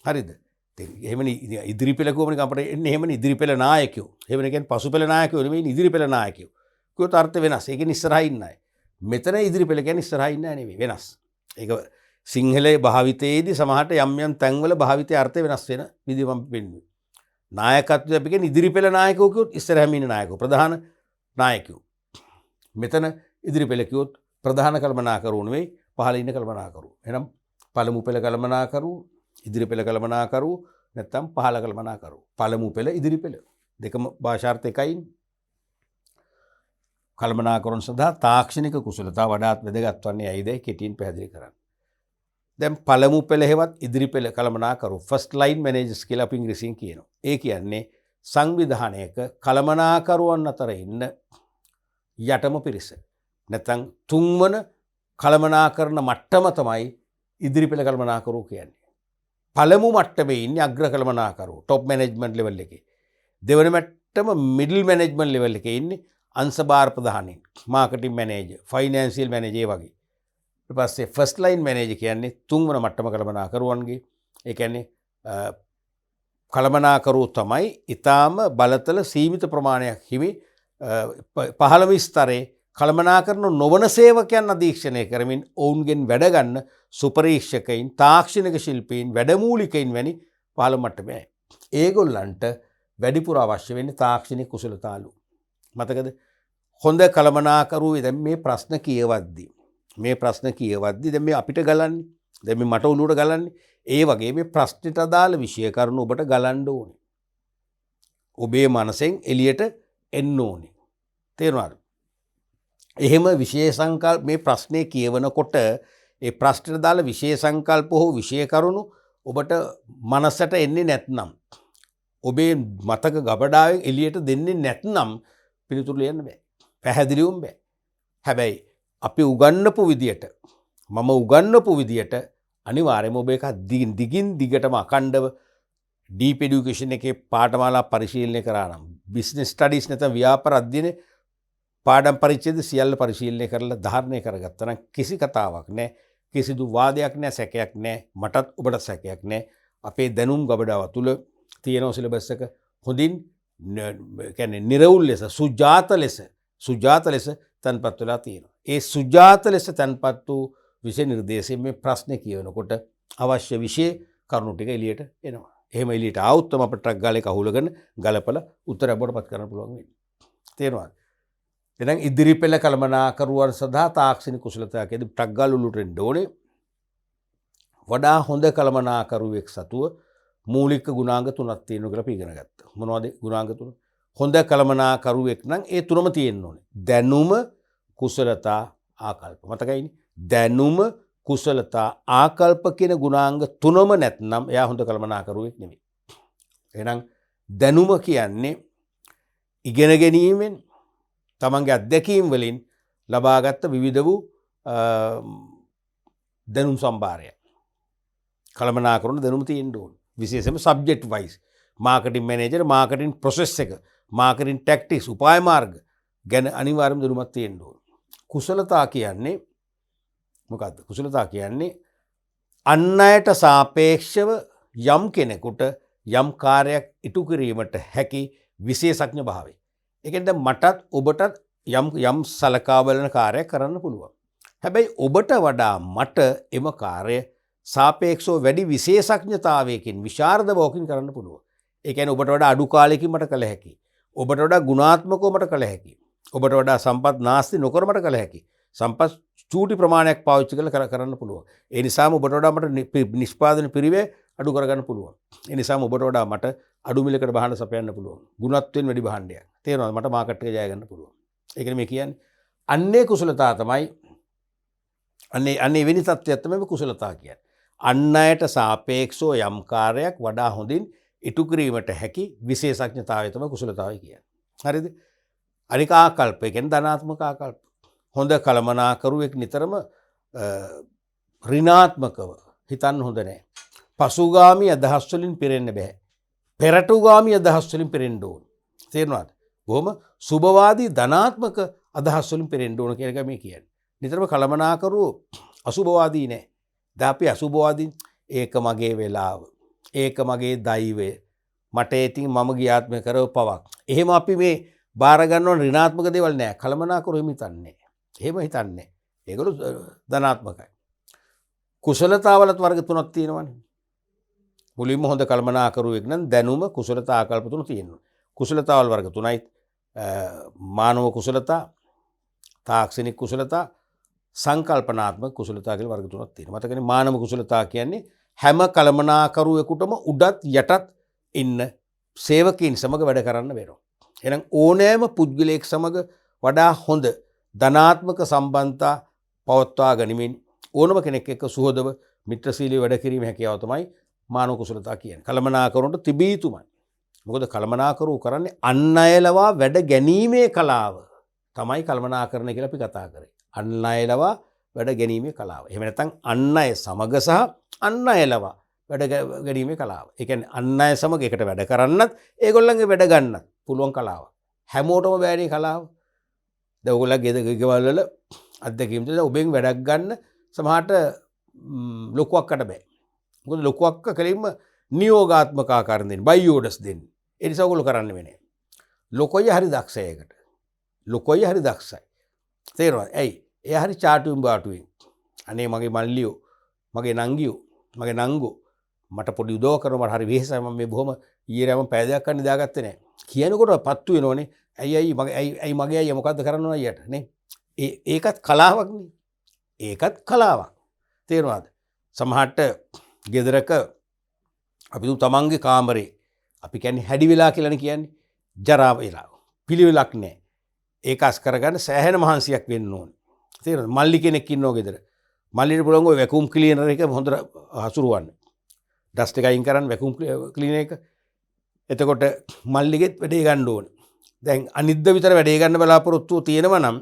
හරිද? එහෙමනේ ඉදිරි පෙළ කොහොමද අපිට එන්නේ? එහෙමනේ ඉදිරි පෙළ නායකයෝ. එහෙමනේ කියන්නේ පසු පෙළ නායකයෝ නෙවෙයි, ඉදිරි පෙළ නායකයෝ. කිව්වොත් අර්ථ වෙනස්. ඒ කියන්නේ ඉස්සරහා ඉන්න අය. මෙතන ඉදිරි පෙළ කියන්නේ ඉස්සරහා ඉන්න අය නෙවෙයි, වෙනස්. ඒක සිංහලයේ භාවිතයේදී සමහරට යම් යම් තැන්වල භාවිතයේ අර්ථය වෙනස් වෙන විදිහ මම පෙන්නුවේ. නායකත්වය අපි කියන්නේ ඉදිරි පෙළ නායකයෝ කිව්වොත් ඉස්සරහාම ඉන්න නායකයෝ, ප්‍රධාන නායකයෝ. මෙතන ඉදිරි පෙළ කිව්වොත් ප්‍රධාන කළමනාකරුවෝ නෙවෙයි, පහළ ඉන්න කළමනාකරුවෝ. එහෙනම් පළමු පෙළ කළමනාකරුවෝ, ඉදිරි පෙළ කළමනාකරුවෝ, නැත්නම් පහළ කළමනාකරුවෝ. පළමු පෙළ, ඉදිරි පෙළ දෙකම භාෂාර්ථ එකයි. කළමනාකරුවන් සඳහා තාක්ෂණික කුසලතා වඩාත් වැදගත් වන්නේ ඇයිදයි කෙටියෙන් පැහැදිලි කරන්න. දැන් පළමු පෙළ හේවත් ඉදිරි පෙළ කළමනාකරුවෝ ෆස්ට් ලයින් මැනේජර්ස් කියලා අපි ඉංග්‍රීසියෙන් කියනවා. ඒ කියන්නේ සංවිධානයක කළමනාකරුවන් අතර ඉන්න යටම පිරිස. නැත්නම් තුන්වන කළමනාකරන මට්ටම තමයි ඉදිරි පෙළ කළමනාකරුවෝ කියන්නේ. පළමු මට්ටමේ ඉන්නේ අග්‍ර කළමනාකරුවෝ, টপ මැනේජ්මන්ට් ලෙවල් එකේ. දෙවන මට්ටම මිඩල් මැනේජ්මන්ට් ලෙවල් එකේ ඉන්නේ අංශභාර ප්‍රධානීන්, මාකටිං මැනේජර්, ෆයිනෑන්ෂියල් මැනේජර් වගේ. ඊට පස්සේ ෆස්ට් ලයින් මැනේජර් කියන්නේ තුන්වන මට්ටම කළමනාකරුවන්ගේ. ඒ කියන්නේ කළමනාකරුවෝ තමයි ඊටාම බලතල සීමිත ප්‍රමාණයක් හිමි පහළම ස්තරේ කළමනාකරන නොවන සේවකයන් අධීක්ෂණය කරමින් ඔවුන්ගෙන් වැඩ ගන්න සුපරීක්ෂකයින්, තාක්ෂණික ශිල්පීන්, වැඩමූලිකයින් වැනි පහළ මට්ටමේ. ඒගොල්ලන්ට වැඩිපුර අවශ්‍ය වෙන්නේ තාක්ෂණික කුසලතාලු. මතකද? හොඳ කළමනාකරුවෝ දැන් මේ ප්‍රශ්න කියවද්දී දැන් මේ අපිට ගලන්නේ, දැන් මේ මට ඔලුවට ගලන්නේ, ඒ වගේ මේ ප්‍රශ්නෙට අදාළ විෂය කරුණු ඔබට ගලන්න ඕනේ. ඔබේ මනසෙන් එළියට එන්න ඕනේ. තේරුණාද? එහෙම විශේෂ සංකල්ප මේ ප්‍රශ්නේ කියවනකොට ඒ ප්‍රශ්නෙට දාලා විශේෂ සංකල්ප හෝ විෂය කරුණු ඔබට මනසට එන්නේ නැත්නම්, ඔබේ මතක ගබඩාවෙන් එළියට දෙන්නේ නැත්නම් පිළිතුරු ලියන්න බෑ. පැහැදිලිවම බෑ. හැබැයි අපි උගන්වපු විදියට, මම උගන්වපු විදියට අනිවාර්යයෙන්ම ඔබ ඒක දිගින් දිගටම අඛණ්ඩව ඩීප් এডুকেෂන් එකේ පාඨමාලා පරිශීලනය කරා නම්, බිස්නස් ස්ටඩීස් නැත්නම් ව්‍යාපාර අධ්‍යයනයේ පාඩම් පරිච්ඡේද සියල්ල පරිශීලනය කරලා ධාරණය කරගත්තා නම් කිසි කතාවක් නැහැ, කිසිදු වාදයක් නැහැ, සැකයක් නැහැ, මටත් ඔබට සැකයක් නැහැ. අපේ දැනුම් ගබඩාව තුළ තියෙනවා සිලබස් එක හොඳින් කියන්නේ නිර්වුල් ලෙස සුජාත ලෙස තැන්පත් වෙලා තියෙනවා. ඒ සුජාත ලෙස තැන්පත් වූ විෂය නිර්දේශයෙන් මේ ප්‍රශ්නේ කියවනකොට අවශ්‍ය විෂය කරුණු ටික එළියට එනවා. එහෙම එළියට ආවොත් තමයි අපිට ට්‍රක් ගාලේ කහුලගෙන ගලපලා උත්තර අපටපත් කරන්න පුළුවන් වෙන්නේ. තේරෙනවද? එහෙනම් ඉදිරි පෙළ කළමනාකරුවන් සඳහා තාක්ෂණික කුසලතාවකදී ට්‍රක් ගාල උළුට එන්න ඕනේ. වඩා හොඳ කළමනාකරුවෙක් සතුව මූලික ගුණාංග තුනක් තියෙනවා කියලා අපි ඉගෙන ගත්තා. මොනවද ගුණාංග තුන? හොඳ කළමනාකරුවෙක් නම් ඒ තුනම තියෙන්න ඕනේ. දැනුම, කුසලතා, ආකල්ප. මතකයිනේ? දැනුම, කුසලතා, ආකල්ප කියන ගුණාංග තුනම නැත්නම් එයා හොඳ කළමනාකරුවෙක් නෙමෙයි. එහෙනම් දැනුම කියන්නේ ඉගෙන ගැනීමෙන් තමන්ගේ අත්දැකීම් වලින් ලබාගත් විවිධ වූ දැනුම් සම්භාරය. කළමනාකරන දැනුම තියෙන්න ඕන. විශේෂයෙන්ම subject vice. Marketing manager marketing process එක, මාකටිං ටැක්ටික්ස්, උපාය මාර්ග ගැන අනිවාර්යයෙන්ම දැනුමක් තියෙන්න ඕන. කුසලතා කියන්නේ මොකද්ද? කුසලතා කියන්නේ අන් අයට සාපේක්ෂව යම් කෙනෙකුට යම් කාර්යයක් ඉටු කිරීමට හැකි විශේෂඥ භාවය. ඒ කියන්නේ මටත් ඔබටත් යම් සලකා බලන කාර්යයක් කරන්න පුළුවන්. හැබැයි ඔබට වඩා මට එම කාර්ය සාපේක්ෂව වැඩි විශේෂඥතාවයකින් විශාරද බවකින් කරන්න පුළුවන්. ඒ කියන්නේ ඔබට වඩා අඩු කාලයකින් මට කළ හැකි. ඔබට වඩා ගුණාත්මකව මට කළ හැකි. ඔබට වඩා සම්පත් නාස්ති නොකර මට කළ හැකි. සම්පත් චූටි ප්‍රමාණයක් පාවිච්චි කරලා කරන්න පුළුවන්. ඒ නිසාම ඔබට වඩා මට නිෂ්පාදන පිරිවේ අඩු කරගන්න පුළුවන්. ඒ නිසාම ඔබට වඩා මට අඩු මිලකට භාණ්ඩ සපයන්න පුළුවන්. ගුණත්වයෙන් වැඩි භාණ්ඩයක්. තේරෙනවද? මට මාකට් එක ජය ගන්න පුළුවන්. ඒකනේ මේ කියන්නේ. අන්නේ කුසලතා තමයි අන්නේ වෙනි තත්ත්වයක් තමයි කුසලතා කියන්නේ. අන් අයට සාපේක්ෂව යම් කාර්යයක් වඩා හොඳින් ඉටු කිරීමට හැකි විශේෂඥතාවය තමයි කුසලතාවය කියන්නේ. හරිද? අනික ආකල්ප කියන්නේ ධනාත්මක ආකල්ප. හොඳ කළමනාකරුවෙක් නිතරම ඍණාත්මකව හිතන්න හොඳ නැහැ. පසුගාමී අදහස් වලින් පිරෙන්න බෑ. පෙරටුගාමී අදහස් වලින් පිරෙන්න ඕන. තේරුණාද? බොහොම සුබවාදී ධනාත්මක අදහස් වලින් පිරෙන්න ඕන කියන එක මේ කියන්නේ. නිතරම කළමනාකරුවෝ අසුබවාදී නෑ. දැන් අපි අසුබවාදී ඒක මගේ වෙලාව. ඒක මගේ දෛවය. මට ඉතින් මම ගියාත්ම කරව පවක්. එහෙම අපි මේ බාර ගන්නව ඍණාත්මක දේවල් නෑ. කළමනාකරුවෝ එහෙම හිතන්නේ. එහෙම හිතන්නේ. ඒගොල්ලෝ ධනාත්මකයි. කුසලතාවලත් වර්ග තුනක් තියෙනවනේ. මුලින්ම හොඳ කළමනාකරුවෙක් නම් දැනුම, කුසලතා, ආකල්ප තුන තියෙනවා. කුසලතාවල් වර්ග තුනයි. මානව කුසලතා, තාක්ෂණික කුසලතා, සංකල්පනාත්මක කුසලතා කියලා වර්ග තුනක් තියෙනවා. මතකනේ මානව කුසලතා කියන්නේ හැම කළමනාකරුවෙකුටම උඩත් යටත් ඉන්න සේවකීන් සමග වැඩ කරන්න වෙනවා. එහෙනම් ඕනෑම පුද්ගලයෙක් සමග වඩා හොඳ ධනාත්මක සම්බන්ධතා පවත්වා ගනිමින් ඕනම කෙනෙක් එක්ක සුහදව මිත්‍රශීලීව වැඩ කිරීම හැකියාව තමයි මානව කුසලතා කියන්නේ. කළමනාකරුවන්ට තිබිය යුතුමයි. මොකද කළමනාකරුවෝ කරන්නේ අන් අය ලවා වැඩ ගැනීමේ කලාව තමයි කළමනාකරණය කියලා අපි කතා කරේ. අන් අය ලවා වැඩ ගැනීමේ කලාව. එහෙම නැත්නම් අන් අය සමග සහ අන් අය ලවා වැඩ ගැනීමේ කලාව. ඒ කියන්නේ අන් අය සමග එකට වැඩ කරන්නත් ඒගොල්ලන්ගේ වැඩ ගන්නත් පුළුවන් කලාව. හැමෝටම බෑනේ කලාව. දැන් ඔයගොල්ලෝ ගෙවල් වල අත්දැකීම් තියෙනවා ඔබෙන් වැඩක් ගන්න සමහරට ලොකු අක්කට බෑ. මොකද ලොකු අක්ක කලින්ම නියෝගාත්මක ආකාරයෙන් දෙන්නේ බයි ඕඩර්ස් දෙන්නේ. ඒ නිසා ඔයගොල්ලෝ කරන්න වෙන්නේ. ලොකෝය හරි දක්ෂයි ඒකට. ලොකෝය හරි දක්ෂයි. තේරෙනවද? ඇයි? එයා හරි චාටුවෙන් බාටුවෙන්. අනේ මගේ මල්ලියෝ, මගේ නංගියෝ, මගේ නංගෝ මට පොඩි උදව් කරනවා මට හරි වෙහෙසයි මම මේ බොහොම ඊයේ මම පැය දෙකක් කන්න දාගත්තේ නැහැ. කියනකොට පත්තු වෙනෝනේ. ඇයි මගේ අයියා මොකද්ද කරන්න ඕන අයියට නේ? ඒකත් කලාවක් නේ. ඒකත් කලාවක්. තේරෙනවද? සමහරට ගෙදරක අපි තමන්ගේ කාමරේ අපි කියන්නේ හැඩි වෙලා කියලානේ කියන්නේ. ජරා වෙලා. පිළිවෙලක් නැහැ. ඒක අස් කරගන්න සෑහෙන මහන්සියක් වෙන්න ඕනේ. තේරෙනවද? මල්ලි කෙනෙක් ඉන්නවා ගෙදර. මල්ලිට පුළුවන් ඔය වැකුම් ක්ලීනර් එක හොඳට හසුරුවන්න. ඩස්ට් එක අයින් කරන්න වැකුම් ක්ලීනර් එක. එතකොට මල්ලිගෙත් වැඩේ ගන්න ඕනේ. දැන් අනිද්ද විතර වැඩේ ගන්න බලාපොරොත්තු තියෙනවා නම්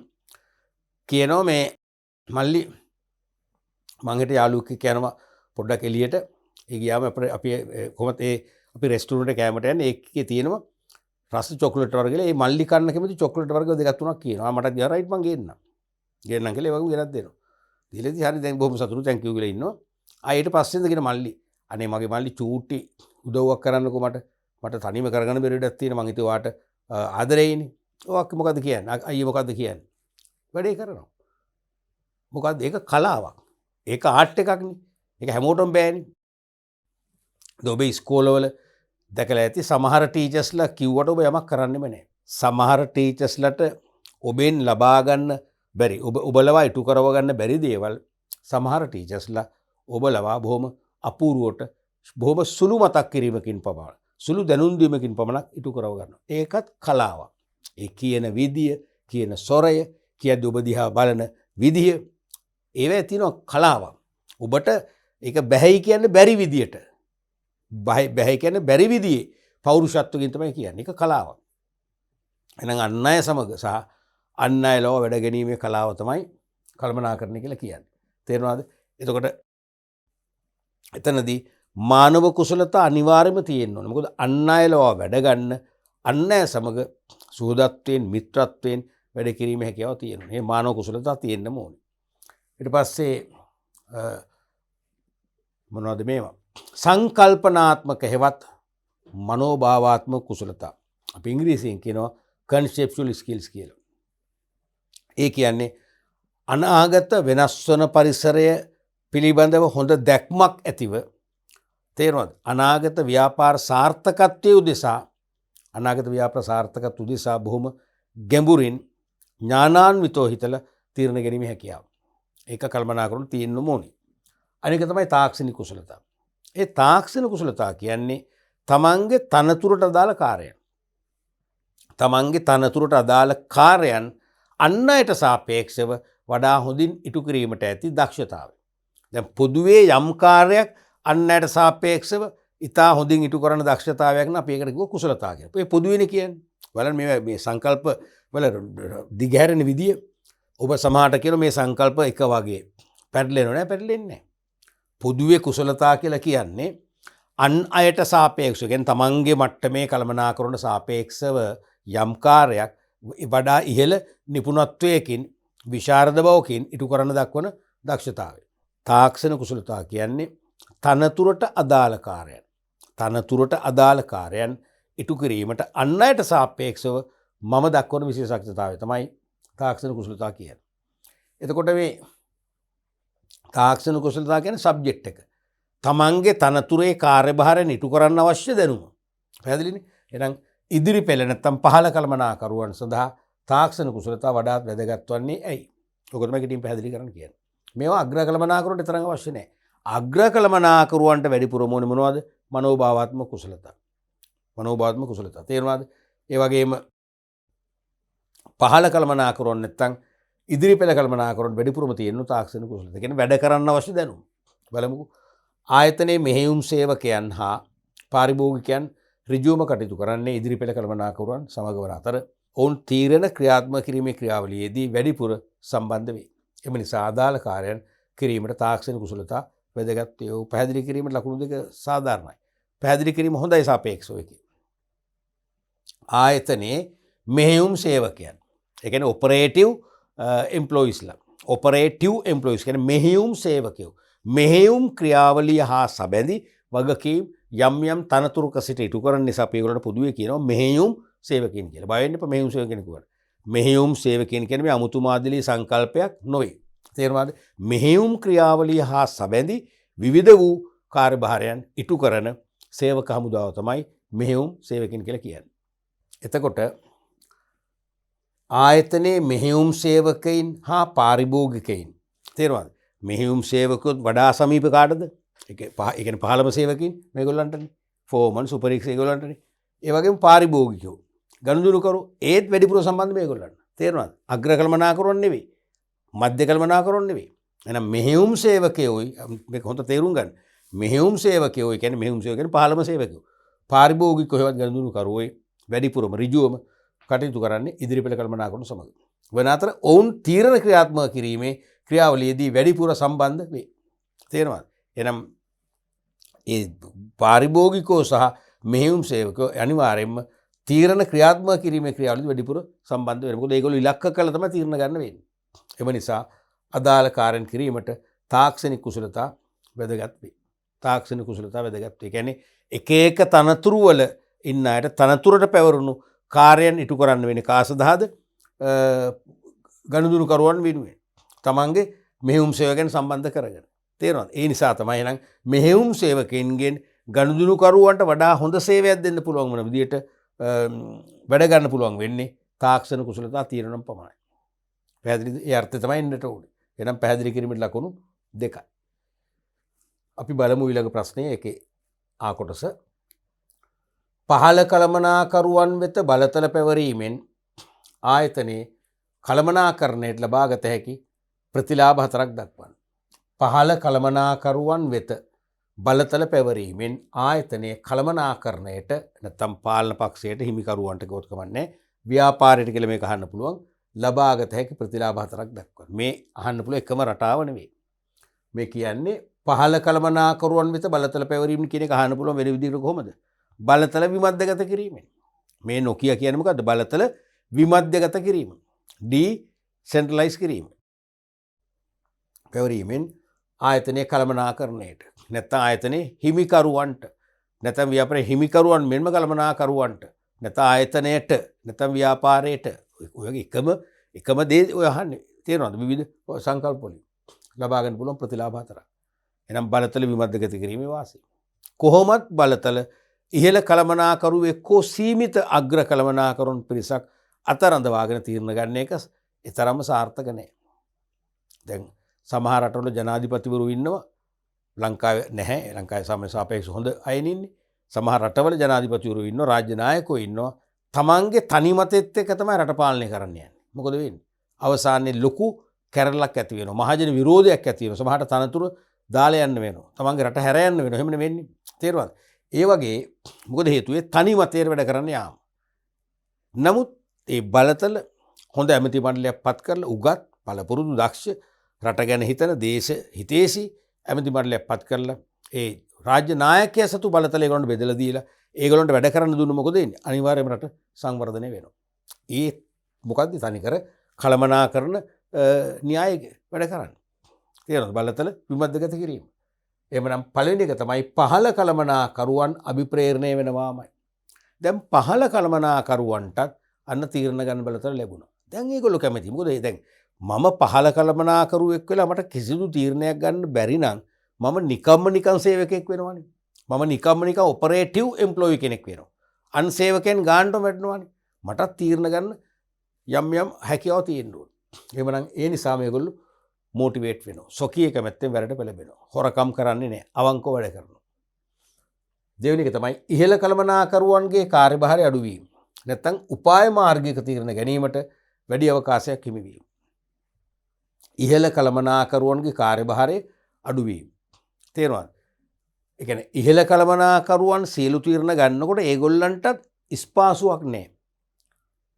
කියනවා මේ මල්ලි මං හිට යාළුවෙක් කියනවා පොඩ්ඩක් එළියට ඒ ගියාම අපි කොහොමද අපි රෙස්ටුරන්ට් එක කෑමට යන්නේ ඒකේ තියෙනවා රස චොක්ලට් වර්ග කියලා. ඒ මල්ලි කන්න කැමති චොක්ලට් වර්ග දෙකක් තුනක් කියනවා. මට ගියා රයිට් මං ගේන්නම්. ගේන්නම් කියලා ඒ වගේ ගෙනත් දෙනවා. දීලාදී හරි දැන් බොහොම සතුටු තැන්ක් යූ කියලා ඉන්නවා. ඊට පස්සේද කියන මල්ලි අනේ මගේ මල්ලි චූටි උදව්වක් කරන්නකෝ මට මට තනියම කරගන්න බැරි දෙයක් තියෙනවා මං හිතුවේ ඔයාට ආදරෙයිනේ. ඔයක් මොකද්ද කියන්නේ? අයියේ මොකද්ද කියන්නේ? වැඩේ කරනවා. මොකද්ද? ඒක කලාවක්. ඒක ආර්ට් එකක්නේ. ඒක හැමෝටම බෑනේ. ඔබ ඉස්කෝලවල දැකලා ඇති සමහර ටීචර්ස්ලා කිව්වට ඔබ යමක් කරන්නෙම නැහැ. සමහර ටීචර්ස්ලට ඔබෙන් ලබා ගන්න බැරි ඔබලවා ඉටු කරව ගන්න බැරි දේවල් සමහර ටීචර්ස්ලා ඔබලවා බොහොම අපූර්වට බොහොම සුළු මතක් කිරීමකින් පමණ සුළු දැනුම් දීමකින් පමණක් ඉටු කරව ගන්නවා. ඒකත් කලාවක්. ඒ කියන විදිය, කියන ස්වරය, කියද්දී ඔබ දිහා බලන විදිය ඒවැ තියෙනවා කලාවක්. ඔබට ඒක බැහැයි කියන්නේ බැරි විදියට. බැහැ කියන්නේ බැරි විදියේ පෞරුෂත්වකින් තමයි කියන්නේ. ඒක කලාවක්. එහෙනම් අන් අය සමග සහ අන් අය ලව වැඩ ගැනීමේ කලාව තමයි කල්පනාකරණය කියලා කියන්නේ. තේරෙනවද? එතකොට එතනදී මානව කුසලතා අනිවාර්යයෙන්ම තියෙන්න ඕනේ. මොකද අන් අය ලව වැඩ ගන්න අන් අය සමග සුහදත්වයෙන් මිත්‍රත්වයෙන් වැඩ කිරීමේ හැකියාව තියෙනවා. මේ මානව කුසලතා තියෙන්නම ඕනේ. ඊට පස්සේ මොනවද මේවා? සංකල්පනාත්මක හෙවත් මනෝභාවාත්මක කුසලතා. අපි ඉංග්‍රීසියෙන් කියනවා conceptual skills කියලා. ඒ කියන්නේ අනාගත වෙනස් වන පරිසරය පිළිබඳව හොඳ දැක්මක් ඇතිව තේරෙනවද? අනාගත ව්‍යාපාර සාර්ථකත්වයේ උදෙසා අනාගත ව්‍යාපාර සාර්ථකත්වය උදෙසා බොහොම ගැඹුරින් ඥානාන්විතව හිතලා තීරණ ගැනීමේ හැකියාව. ඒක කල්පනා කරන තියෙන්න ඕනේ. අනික තමයි තාක්ෂණික කුසලතාව. ඒ තාක්ෂණික කුසලතාව කියන්නේ තමන්ගේ තනතුරට අදාළ කාර්යයන්. තමන්ගේ තනතුරට අදාළ කාර්යයන් අන් අයට සාපේක්ෂව වඩා හොඳින් ඉටු කිරීමට ඇති දක්ෂතාවය. දැන් පොදුවේ යම් කාර්යයක් අන් අයට සාපේක්ෂව ඉතා හොඳින් ඉටු කරන දක්ෂතාවයක් නම් අපි ඒකට කිව්ව කුසලතාව කියලා. ඒ පොදුවේනේ කියන්නේ. බලන්න මේ සංකල්ප වල දිගහැරෙන විදිය ඔබ සමහරට කියන මේ සංකල්ප එක වගේ පැටලෙනව නෑ, පැටලෙන්නේ නෑ. පොදුවේ කුසලතා කියලා කියන්නේ අන් අයට සාපේක්ෂව කියන්නේ තමන්ගේ මට්ටමේ කළමනාකරන සාපේක්ෂව යම් කාර්යයක් වඩා ඉහළ නිපුණත්වයකින් විශාරද බවකින් ඉටු කරන්න දක්වන දක්ෂතාවය. තාක්ෂණ කුසලතා කියන්නේ තනතුරට අදාළ කාර්යයන්. තනතුරට අදාළ කාර්යයන් ඉටු කිරීමට අන් අයට සාපේක්ෂව මම දක්වන විශේෂඥතාවය තමයි තාක්ෂණ කුසලතා කියන්නේ. එතකොට මේ තාක්ෂණ කුසලතා කියන්නේ සබ්ජෙක්ට් එක. තමන්ගේ තනතුරේ කාර්යභාරය ඉටු කරන්න අවශ්‍ය දැනුම. පැහැදිලිනේ? එහෙනම් ඉදිරි පෙළ නැත්තම් පහළ කළමනාකරුවන් සඳහා තාක්ෂණ කුසලතා වඩාත් වැදගත් වන්නේ ඇයි? ඔක තමයි කිටින් පැහැදිලි කරන්න කියන්නේ. මේවා අග්‍ර කළමනාකරුවන්ට තරම් අවශ්‍ය නැහැ. අග්‍ර කළමනාකරුවන්ට වැඩිපුරම ඕනේ මොනවද? මනෝභාවාත්මක කුසලතා. මනෝභාවාත්මක කුසලතා. තේරුණාද? ඒ වගේම පහළ කළමනාකරුවන් නැත්තම් ඉදිරි පෙළ කළමනාකරුවන් වැඩිපුරම තියෙන තාක්ෂණ කුසලතා. කියන්නේ වැඩ කරන්න අවශ්‍ය දැනුම. බලමුකෝ. ආයතනයේ මෙහෙයුම් සේවකයන් හා පාරිභෝගිකයන් ඍජුවම කටයුතු කරන්නේ ඉදිරි පෙළ කළමනාකරුවන් සමග වන අතර ඔවුන් තීරණ ක්‍රියාත්මක කිරීමේ ක්‍රියාවලියේදී වැඩිපුර සම්බන්ධ වේ. එම නිසා අදාළ කාර්යයන් කිරීමට තාක්ෂණ කුසලතා වැදගත් වේ. පැහැදිලි කිරීමට ලකුණු දෙක සාධාරණයි. පැහැදිලි කිරීම හොඳයි සාපේක්ෂව එකේ. ආයතනයේ මෙහෙයුම් සේවකයන්. ඒ කියන්නේ ඔපරේටිව් එම්ප්ලොයිස්ලා. ඔපරේටිව් එම්ප්ලොයිස් කියන්නේ මෙහෙයුම් සේවකයෝ. මෙහෙයුම් ක්‍රියාවලිය හා සබැඳි වගකීම් යම් යම් තනතුරුක සිට ඉටු කරන නිසා අපි ඒගොල්ලන්ට පොදුවේ කියනවා මෙහෙයුම් සේවකයන් කියලා. බය වෙන්න එපා මෙහෙයුම් සේවකයන් කියනවා. මෙහෙයුම් සේවකයන් කියන්නේ මේ අමුතු මාදිලී සංකල්පයක් නොවේ. තේරුණාද? මෙහෙයුම් ක්‍රියාවලිය හා සබැඳි විවිධ වූ කාර්යභාරයන් ඉටු කරන සේවක හමුදාව තමයි මෙහෙයුම් සේවකයන් කියලා කියන්නේ. එතකොට ආයතනයේ මෙහෙයුම් සේවකයින් හා පාරිභෝගිකයින් තේරුණාද? මෙහෙයුම් සේවකයොත් වඩා සමීප කාටද? ඒ කියන්නේ පහළම සේවකයින් මේගොල්ලන්ටනේ. ෆෝමන් සුපරික්ෂ ඒගොල්ලන්ටනේ. ඒ වගේම පාරිභෝගිකයෝ ගනුදෙනු කරු ඒත් වැඩිපුර සම්බන්ධ මේගොල්ලන්ට. තේරුණාද? අග්‍ර කළමනාකරුවන් නෙවෙයි. මධ්‍ය කළමනාකරුවන් නෙවෙයි. එහෙනම් මෙහෙයුම් සේවකයෝයි මේක හොඳ තේරුම් ගන්න. මෙහෙයුම් සේවකයෝ කියන්නේ මෙහෙයුම් සේවක කියන්නේ පහළම සේවකයෝ. පාරිභෝගිකයෝ හෙවත් ගනුදෙනු කරුවෝයි වැඩිපුරම ඍජුවම කටයුතු කරන්නේ ඉදිරි පෙළ කළමනාකරුවන් සමග. වන අතර ඔවුන් තීරණ ක්‍රියාත්මක කිරීමේ ක්‍රියාවලියේදී වැඩිපුර සම්බන්ධ වේ. තේරෙනවද? එහෙනම් ඒ පාරිභෝගිකෝ සහ මෙහෙයුම් සේවකයෝ අනිවාර්යයෙන්ම තීරණ ක්‍රියාත්මක කිරීමේ ක්‍රියාවලියදී වැඩිපුර සම්බන්ධ වෙනවා. මොකද ඒගොල්ලෝ ඉලක්ක කළා තමයි තීරණ ගන්න වෙන්නේ. එම නිසා අදාළ කාර්යන් කිරීමට තාක්ෂණික කුසලතා වැදගත් වේ. තාක්ෂණික කුසලතා වැදගත් වේ. කියන්නේ එක එක තනතුරු වල ඉන්න අයට තනතුරට පැවරුණු කාර්යයන් ඉටු කරන්න වෙන කාසදාද ගනුදුනුකරුවන් වෙනුවෙන් තමන්ගේ මෙහෙයුම් සේවය ගැන සම්බන්ධ කරගෙන තේරෙනවද? ඒ නිසා තමයි නම් මෙහෙයුම් සේවකයන්ගෙන් ගනුදුනුකරුවන්ට වඩා හොඳ සේවයක් දෙන්න පුළුවන් වන විදියට වැඩ ගන්න පුළුවන් වෙන්නේ තාක්ෂණ කුසලතා තියෙනනම් පමණයි. පැහැදිලිද? ඒ අර්ථය තමයි එන්නට ඕනේ. එහෙනම් පැහැදිලි කිරීමේ ලකුණු දෙකයි. අපි බලමු ඊළඟ ප්‍රශ්නය එකේ ආ කොටස. පහළ කළමනාකරුවන් වෙත බලතල පැවරීමෙන් ආයතනයේ කළමනාකරණයට ලබාගත හැකි ප්‍රතිලාභ හතරක් දක්වන්න. පහළ කළමනාකරුවන් වෙත බලතල පැවරීමෙන් ආයතනයේ කළමනාකරණයට නැත්නම් පාලන පක්ෂයට හිමිකරුවන්ට ගොත් කමන්නේ ව්‍යාපාරයට කියලා මේක අහන්න පුළුවන් ලබාගත හැකි ප්‍රතිලාභ හතරක් දක්වන්න. මේ අහන්න පුළුවන් එකම රටාව නෙවෙයි. මේ කියන්නේ පහළ කළමනාකරුවන් වෙත බලතල පැවරීම කියන එක අහන්න පුළුවන් වෙන විදිහකට කොහොමද? බලතල විමධ්‍යගත කිරීමෙන්. මේ නොකිය කියන්නේ මොකද්ද? බලතල විමධ්‍යගත කිරීම. ඩිසෙන්ට්‍රලයිස් කිරීම. පැවරීමෙන් ආයතනයේ කළමනාකරණයට නැත්නම් ආයතනයේ හිමිකරුවන්ට නැත්නම් ව්‍යාපාරයේ හිමිකරුවන් මෙන්ම කළමනාකරුවන්ට නැත්නම් ආයතනයට නැත්නම් ව්‍යාපාරයට ඔය එකම දේ ඔය අහන්නේ. තේරෙනවද? විවිධ සංකල්ප වලින් ලබා ගන්න පුළුවන් ප්‍රතිලාභ හතරක්. එහෙනම් බලතල විමධ්‍යගත කිරීමේ වාසිය. කොහොමත් බලතල ඉහළ කළමනාකරු එක්කෝ සීමිත අග්‍ර කළමනාකරුන් පිරිසක් අතරඳවාගෙන තීරණ ගන්න එක තරම්ම සාර්ථක නැහැ. දැන් සමහර රටවල ජනාධිපතිවරු ඉන්නවා. ලංකාවේ නැහැ. ලංකාවේ සාපේක්ෂව හොඳ අය ඉන්නේ. සමහර රටවල ජනාධිපතිවරු ඉන්නවා, රාජ්‍ය නායකයෝ ඉන්නවා. තමන්ගේ තනි මතෙත් එක්ක තමයි රට පාලනය කරන්න යන්නේ. මොකද වෙන්නේ? අවසානයේ ලොකු කැරලක් ඇති වෙනවා. මහජන විරෝධයක් ඇති වෙනවා. සමහරට තනතුරු දාලා යන්න වෙනවා. තමන්ගේ රට හැර යන්න වෙනවා. එහෙම නෙවෙන්නේ. තේරුණාද? ඒ වගේ මොකද හේතුවේ තනි මතයට වැඩ කරන්න යාම. නමුත් ඒ බලතල හොඳ ඇමති මණ්ඩලයක් පත් කරලා උගත් පළපුරුදු දක්ෂ රට ගැන හිතන දේශ හිතේසි ඇමති මණ්ඩලයක් පත් කරලා ඒ රාජ්‍ය නායකයා සතු බලතල ඒගොල්ලන්ට බෙදලා දීලා ඒගොල්ලන්ට වැඩ කරන්න දුන්නොත් මොකද වෙන්නේ? අනිවාර්යයෙන්ම රට සංවර්ධනය වෙනවා. ඒ මොකද්ද තනිකර කළමනාකරන න්‍යාය වැඩ කරන්නේ. තේරෙනවද? බලතල විමධ්‍යගත කිරීම. එහෙමනම් පළවෙනි එක තමයි පහළ කළමනාකරුවන් අභිප්‍රේරණය වෙනවාමයි. දැන් පහළ කළමනාකරුවන්ටත් අන්න තීරණ ගන්න බලතල ලැබුණා. දැන් ඒගොල්ලෝ කැමති. මොකද දැන් මම පහළ කළමනාකරුවෙක් වෙලා මට කිසිදු තීරණයක් ගන්න බැරි නම් මම නිකන් සේවකයෙක් වෙනවනේ. මම නිකන් ඔපරේටිව් එම්ප්ලොයි කෙනෙක් වෙනවා. අන් සේවකයන් ගානට වැටෙනවනේ. මටත් තීරණ ගන්න යම් හැකියාව තියෙන්න ඕනේ. එහෙමනම් ඒ නිසා මේගොල්ලෝ මෝටිවේට් වෙනවා. සොකී කැමැත්තෙන් වැඩට පෙළඹෙනවා. හොරකම් කරන්නේ නැහැ. අවංකව වැඩ කරනවා. දෙවෙනි එක තමයි ඉහළ කළමනාකරුවන්ගේ කාර්යභාරය අඩු වීම. නැත්නම් උපාය මාර්ගික තීරණ ගැනීමට වැඩි අවකාශයක් හිමි වීම. ඉහළ කළමනාකරුවන්ගේ කාර්යභාරය අඩු වීම. තේරුණාද? ඒ කියන්නේ ඉහළ කළමනාකරුවන් සියලු තීරණ ගන්නකොට ඒගොල්ලන්ටත් ස්පාසුවක් නැහැ.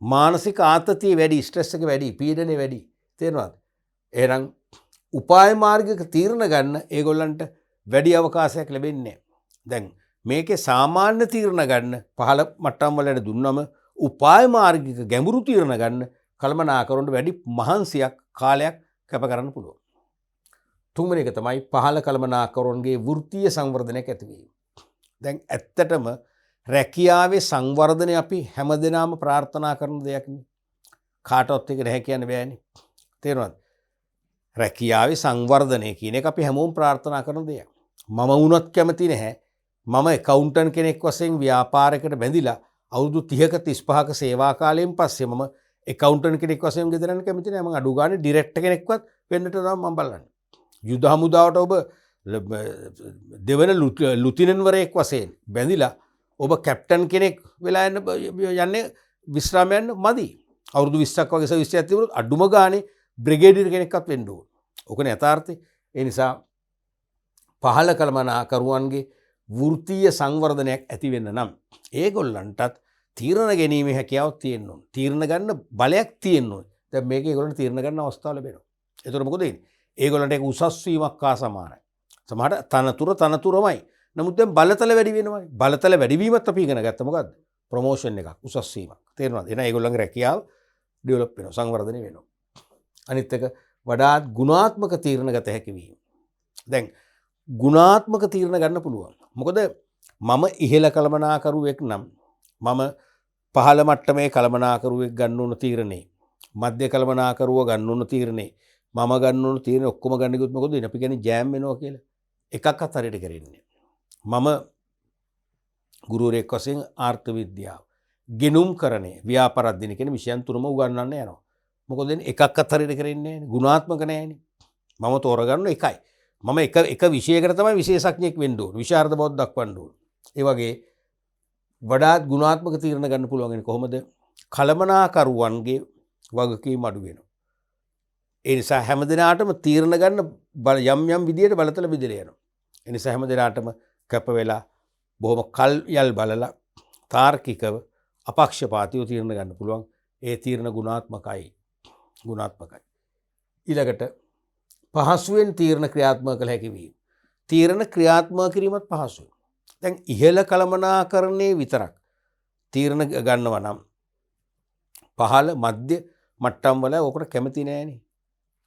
මානසික ආතතිය වැඩි, ස්ට්‍රෙස් එක වැඩි, පීඩනය වැඩි. තේරුණාද? එහෙනම් උපාය මාර්ගික තීරණ ගන්න ඒගොල්ලන්ට වැඩි අවකාශයක් ලැබෙන්නේ නැහැ. දැන් මේකේ සාමාන්‍ය තීරණ ගන්න පහළ මට්ටම් වලට දුන්නම උපාය මාර්ගික ගැඹුරු තීරණ ගන්න කළමනාකරුවන්ට වැඩි මහන්සියක් කාලයක් කැප කරන්න පුළුවන්. තුන්වෙනි එක තමයි පහළ කළමනාකරුවන්ගේ වෘත්තීය සංවර්ධනයක් ඇතිවීම. දැන් ඇත්තටම රැකියාවේ සංවර්ධනය අපි හැමදෙනාම ප්‍රාර්ථනා කරන දෙයක් නේ. කාටවත් එක නැහැ කියන්න බෑනේ. තේරුණාද? රැකියාවේ සංවර්ධනය කියන එක අපි හැමෝම ප්‍රාර්ථනා කරන දෙයක්. මම වුණත් කැමති නැහැ. මම ඇකවුන්ටන්ට් කෙනෙක් වශයෙන් ව්‍යාපාරයකට බැඳිලා අවුරුදු 30ක 35ක සේවා කාලයෙන් පස්සේ මම ඇකවුන්ටන්ට් කෙනෙක් වශයෙන් ගෙදර යන්න කැමති නැහැ. මම අඩු ගානේ ඩිරෙක්ටර් කෙනෙක්වත් වෙන්නට තමයි මම බලන්නේ. යුද හමුදාවට ඔබ දෙවන ලුතිනන්වරයෙක් වශයෙන් බැඳිලා ඔබ කැප්ටන් කෙනෙක් වෙලා යන්නේ විශ්‍රාම යන්න මදි. අවුරුදු 20ක් වගේ සර්විස් එකක් තිබුණොත් අඩුම ගානේ බ්‍රිගේඩියර් කෙනෙක්වත් වෙන්න ඕන. ඕකනේ යථාර්ථය. ඒ නිසා පහළ කළමනාකරුවන්ගේ වෘත්තීය සංවර්ධනයක් ඇති වෙන්න නම් ඒගොල්ලන්ටත් තීරණ ගැනීමේ හැකියාවක් තියෙන්න ඕන. තීරණ ගන්න බලයක් තියෙන්න ඕන. දැන් මේක ඒගොල්ලන්ට තීරණ ගන්න අවස්ථාව ලැබෙනවා. ඒතකොට මොකද වෙන්නේ? ඒගොල්ලන්ට ඒක උසස් වීමක් හා සමානයි. සමහරට තනතුරමයි. නමුත් දැන් බලතල වැඩි වෙනවානේ. බලතල වැඩි වීමත් අපි ඉගෙන ගත්තා මොකද්ද? ප්‍රොමෝෂන් එකක්, උසස් වීමක්. තේරෙනවද? එහෙනම් ඒගොල්ලන්ගේ රැකියාව ඩෙවලොප් වෙනවා, සංවර්ධනය වෙනවා. අනිත් එක වඩාත් ගුණාත්මක තීරණ ගත හැකි වීම. දැන් ගුණාත්මක තීරණ ගන්න පුළුවන්. මොකද මම ඉහළ කළමනාකරුවෙක් නම් මම පහළ මට්ටමේ කළමනාකරුවෙක් ගන්න ඕන තීරණේ, මධ්‍ය කළමනාකරුව ගන්න ඕන තීරණේ, මම ගන්න ඕන තීරණේ ඔක්කොම ගන්න ගියොත් මොකද වෙන්නේ? අපි කියන්නේ ජෑම් වෙනවා කියලා. එකක්වත් හරියට කරන්නේ නැහැ. මම ගුරුවරයෙක් වශයෙන් ආර්ථ විද්‍යාව, ගෙනුම් කරණය, ව්‍යාපාරද්දින කියන විෂයන් තුනම උගන්වන්න යනවා. මොකද වෙන්නේ? එකක්වත් හරියට කරන්නේ නැහැ නේ. ගුණාත්මක නැහැනේ. මම තෝරගන්න එකයි. මම එක විෂයකට තමයි විශේෂඥයෙක් වෙන්න ඕන. විශාරද බව දක්වන්න ඕන. ඒ වගේ වඩාත් ගුණාත්මක තීරණ ගන්න පුළුවන් වෙන්නේ කොහොමද? කළමනාකරුවන්ගේ වගකීම් අඩු වෙනවා. ඒ නිසා හැම දිනාටම තීරණ ගන්න යම් විදියට බලතල බෙදලා යනවා. ඒ නිසා හැම දිනාටම කැප වෙලා බොහොම කල් යල් බලලා තාර්කිකව අපක්ෂපාතීව තීරණ ගන්න පුළුවන්. ඒ තීරණ ගුණාත්මකයි. ඊළඟට පහසුවෙන් තීරණ ක්‍රියාත්මක කළ හැකි වීම. තීරණ ක්‍රියාත්මක කිරීමත් පහසුයි. දැන් ඉහළ කළමනාකරණයේ විතරක් තීරණ ගන්නවා නම් පහළ මධ්‍ය මට්ටම් වල ඔකට කැමති නෑනේ.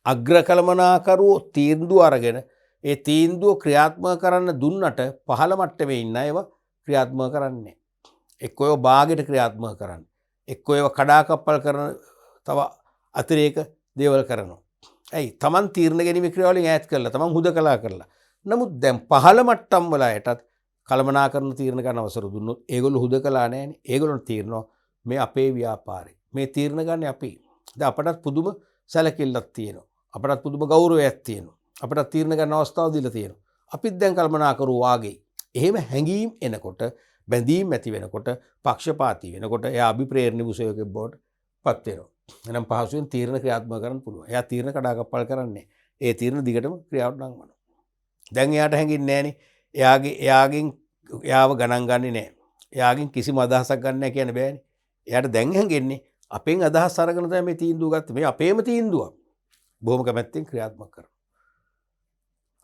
අග්‍ර කළමනාකරුවෝ තීන්දුව අරගෙන ඒ තීන්දුව ක්‍රියාත්මක කරන්න දුන්නට පහළ මට්ටමේ ඉන්න ඒවා ක්‍රියාත්මක කරන්නේ. එක්කෝ ඒවා බාගෙට ක්‍රියාත්මක කරන්නේ. එක්කෝ ඒවා කඩාකප්පල් කරන තව අතිරේක දේවල් කරනවා. ඇයි? Taman තීරණ ගැනීම ක්‍රියාවලින් ඈත් කරලා Taman හුදකලා කරලා. නමුත් දැන් පහළ මට්ටම් වල අයටත් කළමනාකරණ තීරණ ගන්න අවසර දුන්නොත් ඒගොල්ලෝ හුදකලා නෑනේ. ඒගොල්ලෝ තීරණෝ මේ අපේ ව්‍යාපාරේ. මේ තීරණ ගන්න අපි. දැන් අපටත් පුදුම සැලකිල්ලක් තියෙනවා. අපටත් පුදුම ගෞරවයක් තියෙනවා. අපට තීරණ ගන්න අවස්ථාව දීලා තියෙනවා. අපිත් දැන් කල්පනාකරුවෝ වාගේ එහෙම හැඟීම් එනකොට, බැඳීම් ඇති වෙනකොට, පක්ෂපාතී වෙනකොට එයා අභිප්‍රේරණ විසයකෙක් බවට පත් වෙනවා. එහෙනම් පහසුවෙන් තීරණ ක්‍රියාත්මක කරන්න පුළුවන්. එයා තීරණ කඩාකප්පල් කරන්නේ. ඒ තීරණ දිගටම ක්‍රියාවට නංවනවා. දැන් එයාට හැඟෙන්නේ නැහනේ. එයාව ගණන් ගන්නේ නැහැ. එයාගෙන් කිසිම අදහසක් ගන්න නැහැ කියන්න බෑනේ. එයාට දැන් හැඟෙන්නේ අපෙන් අදහස් අරගෙන තමයි මේ තීන්දුව ගත්තේ. මේ අපේම තීන්දුවක්. බොහොම කැමැත්තෙන් ක්‍රියාත්මක කරනවා.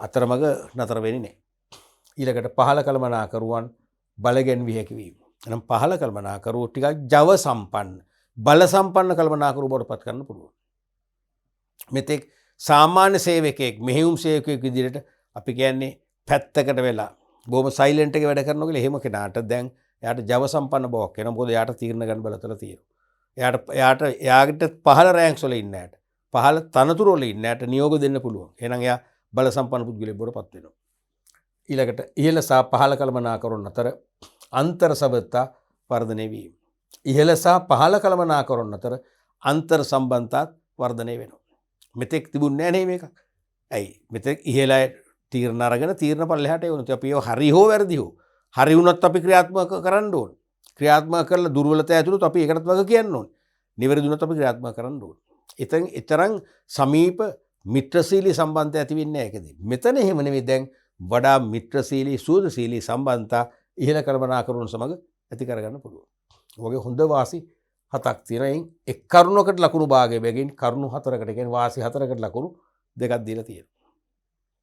අතරමඟ නතර වෙන්නේ නැහැ. ඊළඟට පහළ කළමනාකරුවන් බලගැන්විය හැකි වීම. එහෙනම් පහළ කළමනාකරුවෝ ටිකක් ජව සම්පන්න, බල සම්පන්න කළමනාකරුවෝ බවට පත් කරන්න පුළුවන්. මෙතෙක් සාමාන්‍ය සේවකයෙක්, මෙහෙයුම් සේවකයෙක් විදිහට අපි කියන්නේ පැත්තකට වෙලා බොහොම සයිලන්ට් එකේ වැඩ කරනවා කියලා එහෙම කෙනාට දැන් එයාට ජව සම්පන්න බවක් එනවා. මොකද එයාට තීරණ ගන්න බලතල තියෙනවා. එයාට පහළ රෑන්ක්ස් වල ඉන්න ඇයට, පහළ තනතුරු වල ඉන්න ඇයට නියෝග දෙන්න පුළුවන්. එහෙනම් එයා බල සම්පන්න පුද්ගලයෙක් බවට පත් වෙනවා. ඊළඟට ඉහළ සහ පහළ කළමනාකරුවන් අතර අන්තර් සබඳතා වර්ධනය වීම. ඉහළ සහ පහළ කළමනාකරුවන් අතර අන්තර් සම්බන්ධතාත් වර්ධනය වෙනවා. මෙතෙක් තිබුණේ නැහැ නේ මේක. ඇයි? මෙතෙක් ඉහළ තීරණ අරගෙන තීරණ පල්ලෙහාට එවුණා. අපි ඒව හරි හෝ වැරදි හෝ හරි වුණත් අපි ක්‍රියාත්මක කරන්න ඕන. ක්‍රියාත්මක කරලා දුර්වලතා ඇතුළත් අපි ඒකටත් වග කියන්න ඕන. නිවැරදි වුණත් අපි ක්‍රියාත්මක කරන්න ඕන. එතරම් සමීප මිත්‍රශීලී සම්බන්ධය ඇති වෙන්නේ නැහැ ඒකදී. මෙතන එහෙම නෙවෙයි. දැන් වඩා මිත්‍රශීලී, සුහදශීලී සම්බන්ධතා ඉහළ කළමනාකරුවන් සමග ඇති කරගන්න පුළුවන්. ඔයගේ හොඳ වාසි 7ක් තියෙනවා. එක් කරුණකට ලකුණු භාගය බැගින් කරුණු 4කට, කියන්නේ වාසි 4කට ලකුණු 2ක් දීලා තියෙනවා.